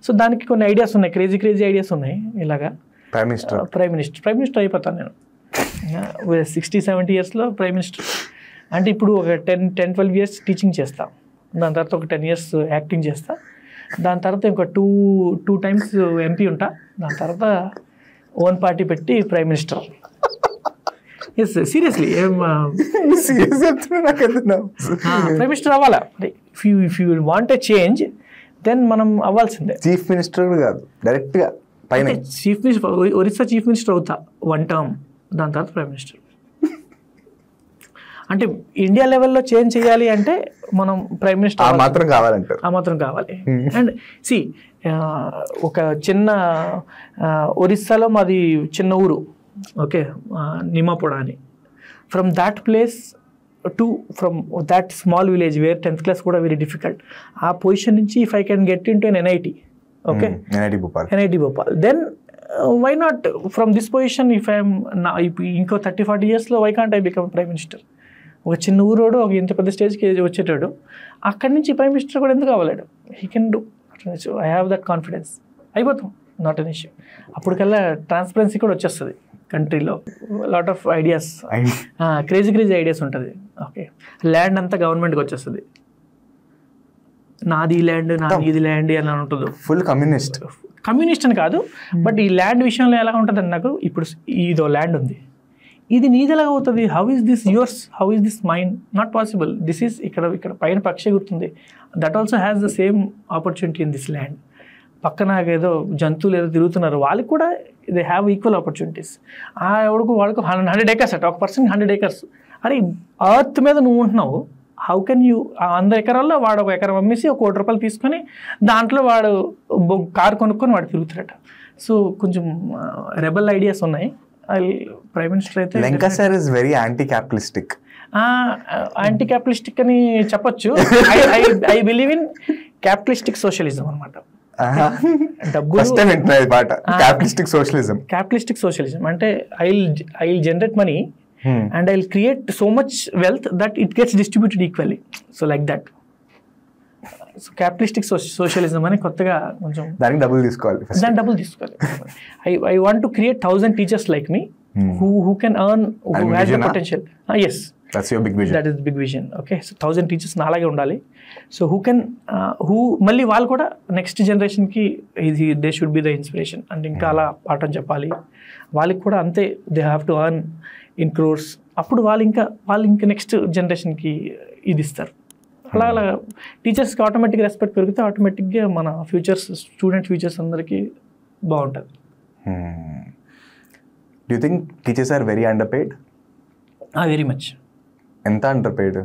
సో దానికి కొన్ని ఐడియాస్ ఉన్నాయి, క్రేజీ ఐడియాస్ ఉన్నాయి. ఇలాగా ప్రైమ్ మినిస్టర్ అయిపోతాను నేను 60-70 ఇయర్స్లో ప్రైమ్ మినిస్టర్. అంటే ఇప్పుడు ఒక 10-12 ఇయర్స్ టీచింగ్ చేస్తా, దాని తర్వాత ఒక 10 ఇయర్స్ యాక్టింగ్ చేస్తా, దాని తర్వాత ఇంకో 2 టైమ్స్ ఎంపీ ఉంటా, దాని తర్వాత ఓన్ పార్టీ పెట్టి prime minister. Yes seriously prime minister అవ్వాలా. If you want a change then మనం అవ్వాల్సిందే. చీఫ్ మినిస్టర్ కాదు, డైరెక్ట్గా పైన chief minister, Orissa chief minister అవుతా 1 టర్మ్, దాని తర్వాత ప్రైమ్ మినిస్టర్. అంటే ఇండియా లెవెల్లో చేంజ్ చేయాలి అంటే మనం ప్రైమ్ మినిస్టర్ ఆ మాత్రం కావాలి. అండ్ ఒక చిన్న ఒరిస్సాలో మాది చిన్న ఊరు, ఓకే, నిమాపొడ అని. From that place from that small village where 10th class కూడా వెరీ డిఫికల్ట్, ఆ పొజిషన్ నుంచి if I can get in to an NIT, okay, NIT Bhopal, then why not from this position if I'm ఇంకో 30-40 ఇయర్స్లో why can't I become prime minister? ఒక చిన్న ఊరోడు ఒక ఇంత పెద్ద స్టేజ్కి వచ్చేటాడు, అక్కడి నుంచి ప్రైమ్ మినిస్టర్ కూడా ఎందుకు అవ్వలేడు? He can do. I have that confidence. అయిపోతాం, నాట్ అన్ ఇష్యూ. అప్పటికల్లా ట్రాన్స్పరెన్సీ కూడా వచ్చేస్తుంది కంట్రీలో. Lot of ideas, crazy ideas ఉంటుంది. ఓకే, ల్యాండ్ అంతా గవర్నమెంట్కి వచ్చేస్తుంది, నాది ల్యాండ్ ఇది ల్యాండ్ అని ఉంటుంది. ఫుల్ కమ్యూనిస్ట్ అని కాదు, బట్ ఈ ల్యాండ్ విషయంలో ఎలా ఉంటుంది అని, నాకు ఇప్పుడు ఇదో ల్యాండ్ ఉంది, ఇది నీది ఎలాగ అవుతుంది? How is this yours, how is this mine? Not possible. This is ఇక్కడ పైన పక్షి గుర్తుంది, that also has the same opportunity in this land. పక్కన ఏదో జంతువులు ఏదో తిరుగుతున్నారు, వాళ్ళకి కూడా దే హ్యావ్ ఈక్వల్ ఆపర్చునిటీస్. వాడికి 100 acres అట, ఒక పర్సన్ 100 acres. అరే అర్త్ మీద నువ్వు ఉంటున్నావు, హౌ కెన్ యూ 100 ఎకరాల్లో వాడు 1 ఎకరం అమ్మేసి ఒక ₹1 తీసుకొని దాంట్లో వాడు కారు కొనుక్కొని వాడు తిరుగుతాడట. సో కొంచెం రెబల్ ఐడియాస్ ఉన్నాయి. ప్రైమ్ మినిస్టర్ అయితే Lenka sir is very anti capitalistic అని చెప్పొచ్చు. I believe in capitalistic socialism అనమాట. క్యాపిటలిస్టిక్ సోషలిజం అంటే I will generate money and I will create so much wealth that it gets distributed equally. So like that. So capitalistic socialism అని కొత్తగా కొంచెం దానికి డబ్బులు తీసుకోవాలి. I want to create 1000 teachers like me who can earn, who has the potential. Yes, That's your big vision. That is the big vision. Okay, so 1000 teachers నాలాగే ఉండాలి. సో మళ్ళీ వాళ్ళు కూడా నెక్స్ట్ జనరేషన్కి they should be the inspiration. అంటే ఇంకా అలా పాఠం చెప్పాలి, వాళ్ళకి కూడా అంతే, they have to earn in crores. అప్పుడు వాళ్ళు ఇంకా నెక్స్ట్ జనరేషన్కి ఇది ఇస్తారు. అలా టీచర్స్కి ఆటోమేటిక్గా రెస్పెక్ట్ పెరిగితే ఆటోమేటిక్గా మన స్టూడెంట్ ఫ్యూచర్స్ అందరికీ బాగుంటుంది. Do you think teachers are very underpaid? Very much. ఎంత అండర్పెయిడ్?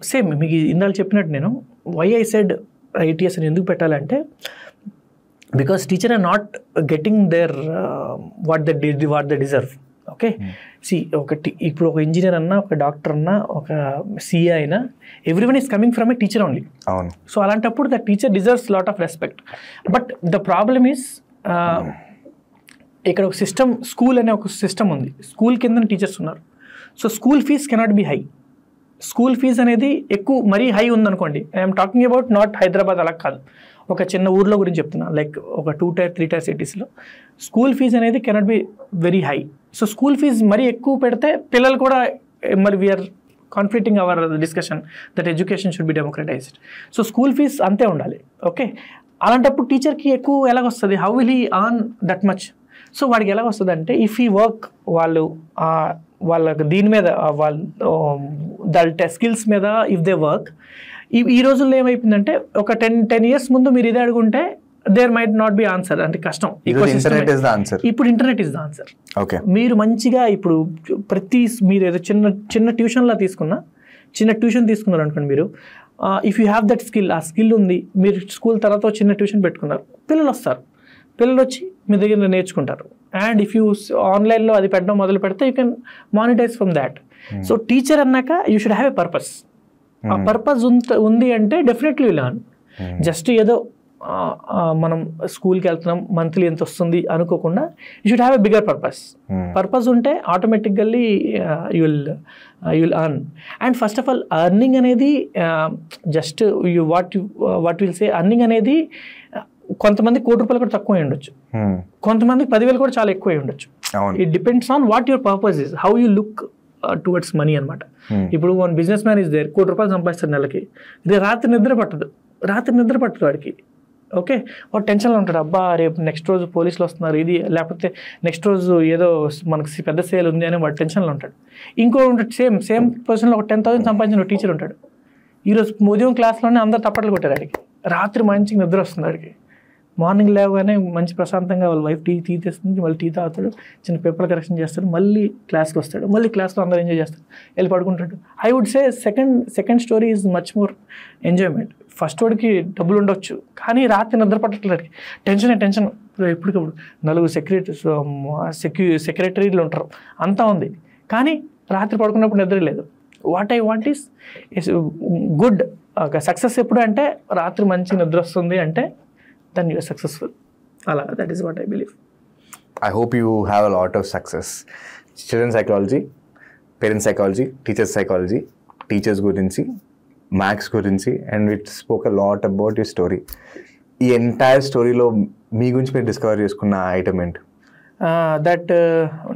సేమ్ మీకు ఇందాక చెప్పినట్టు నేను వై ఐ సెడ్ ITS అని ఎందుకు పెట్టాలంటే because teacher are not getting their what the deserve. Okay, ఇప్పుడు ఒక ఇంజనీర్ అన్నా, ఒక డాక్టర్ అన్నా, ఒక CA అయినా, everyone is coming from A teacher only. అవును. సో అలాంటప్పుడు the teacher deserves lot of respect. But the problem is ఇక్కడ ఒక సిస్టమ్, స్కూల్ అనే ఒక సిస్టమ్ ఉంది, స్కూల్ కింద టీచర్స్ ఉన్నారు. So school fees cannot be high. School fees అనేది ఎక్కువ మరీ హై ఉందనుకోండి, I'm talking about not Hyderabad, అలా కాదు, ఒక చిన్న ఊర్లో గురించి చెప్తున్నా, లైక్ ఒక 2 tier 3 tier సిటీస్లో స్కూల్ ఫీజ్ అనేది cannot be very high. So school fees మరీ ఎక్కువ పెడితే పిల్లలు కూడా మరి we're conflicting our discussion that education should be democratized. So school fees అంతే ఉండాలి. ఓకే, అలాంటప్పుడు టీచర్కి ఎక్కువ ఎలాగొస్తుంది? How will he earn that much? So వాడికి ఎలా వస్తుంది అంటే, ఇఫ్ ఈ వర్క్ వాళ్ళ దీని మీద వాళ్ళ స్కిల్స్ మీద ఇఫ్ దే వర్క్, ఈ రోజుల్లో ఏమైపోయిందంటే ఒక 10 years ముందు మీరు ఇదే అడుగుంటే there might not be answer, అంటే కష్టం. ఇప్పుడు ఇంటర్నెట్ ఇస్ ద ఆన్సర్. మీరు మంచిగా ఇప్పుడు మీరు ఏదో చిన్న ట్యూషన్లా తీసుకున్నా, చిన్న ట్యూషన్ తీసుకున్నారు అనుకోండి, మీరు if you have that skill, ఆ స్కిల్ ఉంది, మీరు స్కూల్ తర్వాత చిన్న ట్యూషన్ పెట్టుకున్నారు, పిల్లలు వస్తారు, పిల్లలు వచ్చి మీ దగ్గర నేర్చుకుంటారు. అండ్ ఇఫ్ యూ ఆన్లైన్లో అది పెట్టడం మొదలు పెడితే you can monetize from that. So teacher అన్నాక you should have a purpose. ఆ పర్పస్ ఉంది అంటే డెఫినెట్లీ లర్న్. జస్ట్ ఏదో మనం స్కూల్కి వెళ్తున్నాం, మంత్లీ ఎంత వస్తుంది అనుకోకుండా you should have a bigger purpose ఉంటే automatically you will earn. And first of all earning అనేది just what will say, earning అనేది కొంతమంది ₹1,00,00,000 కూడా తక్కువ ఉండొచ్చు, కొంతమంది 10,000 కూడా చాలా ఎక్కువ ఉండొచ్చు. It depends on what your purpose is, how you look towards money అనమాట. ఇప్పుడు one businessman is there, ₹1,00,00,000 సంపాదిస్తాడు నెలకి, రాత్రి నిద్ర పట్టదు వాడికి. ఓకే, వాడు టెన్షన్లో ఉంటాడు, అబ్బా రేపు నెక్స్ట్ రోజు పోలీసులు వస్తున్నారు, ఇది లేకపోతే నెక్స్ట్ రోజు ఏదో మనకి పెద్ద సేల్ ఉంది అని వాడు టెన్షన్లో ఉంటాడు. ఇంకో ఉంటాడు సేమ్ పర్సన్లో ఒక 10,000 సంపాదించిన టీచర్ ఉంటాడు. ఈరోజు ఉదయం క్లాస్లోనే అందరు తప్పట్లు కొట్టారు వాడికి, రాత్రి మంచిగా నిద్ర వస్తుంది వాడికి. మార్నింగ్ లేవగానే మంచి ప్రశాంతంగా వాళ్ళ వైఫ్ టీ తెస్తుంది, మళ్ళీ టీ తాగుతాడు, చిన్న పేపర్ కరెక్షన్ చేస్తాడు, మళ్ళీ క్లాస్కి వస్తాడు, మళ్ళీ క్లాస్లో అందరూ ఎంజాయ్ చేస్తాడు, వెళ్ళి పడుకుంటాడు. I would say second story is much more enjoyment. ఫస్ట్ వాడికి డబ్బులు ఉండొచ్చు, కానీ రాత్రి నిద్ర పట్టట్లేదు, టెన్షన్. ఎప్పటికప్పుడు 4 సెక్రటరీలు ఉంటారు, అంతా ఉంది, కానీ రాత్రి పడుకున్నప్పుడు నిద్ర లేదు. What I want is good success. ఎప్పుడు అంటే రాత్రి మంచి నిద్ర వస్తుంది అంటే then you are successful. That is what I believe. I hope you have a lot of success. Children's psychology, parent psychology, teacher psychology, teachers gurinchi, max gurinchi, and we spoke a lot about your story. ఈ ఎంటైర్ స్టోరీలో మీ గురించి మీరు డిస్కవర్ చేసుకున్న ఐటమ్ ఏంటి? దట్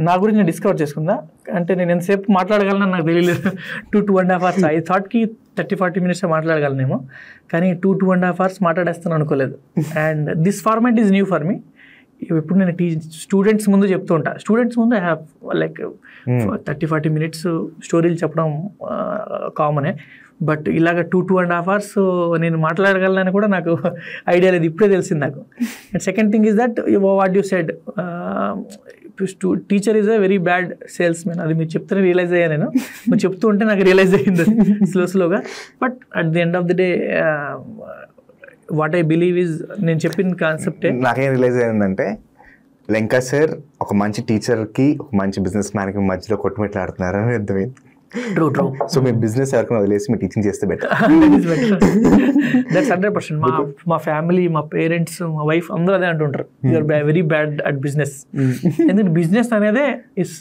నా గురించి నేను డిస్కవర్ చేసుకుందా అంటే నేను ఎంతసేపు మాట్లాడగలనని నాకు తెలియలేదు. 2.5 hours ఐ థాట్కి 30-40 minutes మాట్లాడగలనేమో, కానీ 2.5 hours మాట్లాడేస్తాను అనుకోలేదు. And this format is new for me. ఇప్పుడు నేను స్టూడెంట్స్ ముందు చెప్తూ ఉంటా, స్టూడెంట్స్ ముందు ఐ హ్యావ్ లైక్ 30-40 minutes స్టోరీలు చెప్పడం కామనే. బట్ ఇలాగ 2.5 hours నేను మాట్లాడగలనని కూడా నాకు ఐడియా లేదు, ఇప్పుడే తెలిసింది నాకు. And second thing is that what you said, teacher is a very bad sales man. అది మీరు చెప్తూనే రియలైజ్ అయ్యా నేను, మీరు చెప్తూ ఉంటే నాకు రియలైజ్ అయ్యింది స్లోగా. But at the end of the day what I believe is, నేను చెప్పిన కాన్సెప్టే నాకేం రియలైజ్ అయ్యిందంటే, లెంకా సార్ ఒక మంచి టీచర్కి ఒక మంచి బిజినెస్ మ్యాన్కి మధ్యలో కొట్టుమిట్లాడుతున్నారని అర్థమైంది. ట్రూ. సో మీ బిజినెస్ ఎవరికైనా వదిలేసి మీ టీచింగ్ చేస్తే బెటర్. దట్స్ 100%. మా ఫ్యామిలీ, మా పేరెంట్స్, మా వైఫ్ అందరూ అదే అంటుంటారు, you're very bad at business. ఎందుకంటే బిజినెస్ అనేదే is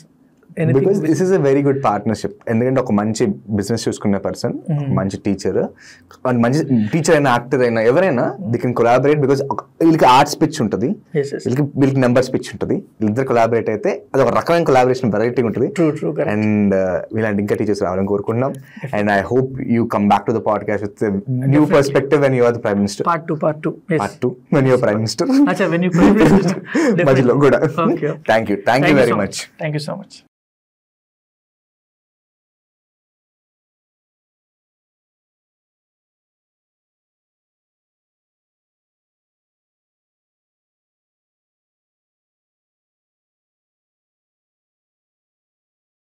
because this is a very good partnership. ఎందుకంటే ఒక మంచి బిజినెస్ చూసుకునే పర్సన్, మంచి టీచర్, మంచి టీచర్ అయినా యాక్టర్ అయినా ఎవరైనా ది కెన్ కొలాబరేట్. బికాస్ వీళ్ళకి ఆర్ట్స్ పిచ్ ఉంటుంది, వీళ్ళకి నెంబర్స్ పిచ్ ఉంటుంది. వీళ్ళిద్దరు కొలాబరేట్ అయితే అది ఒక రకమైన కొలాబరేషన్ వెరైటీ ఉంటుంది. అండ్ వీళ్ళంటే ఇంకా టీచర్స్ రావాలని కోరుకుంటున్నాం. And I hope you come back to the podcast with new perspective when you are the prime minister. Part 2 yes. Part 2 when you are prime minister. Acha, when you prime minister. మధ్యలో కూడా. Okay. Thank you very much. Thank you so much.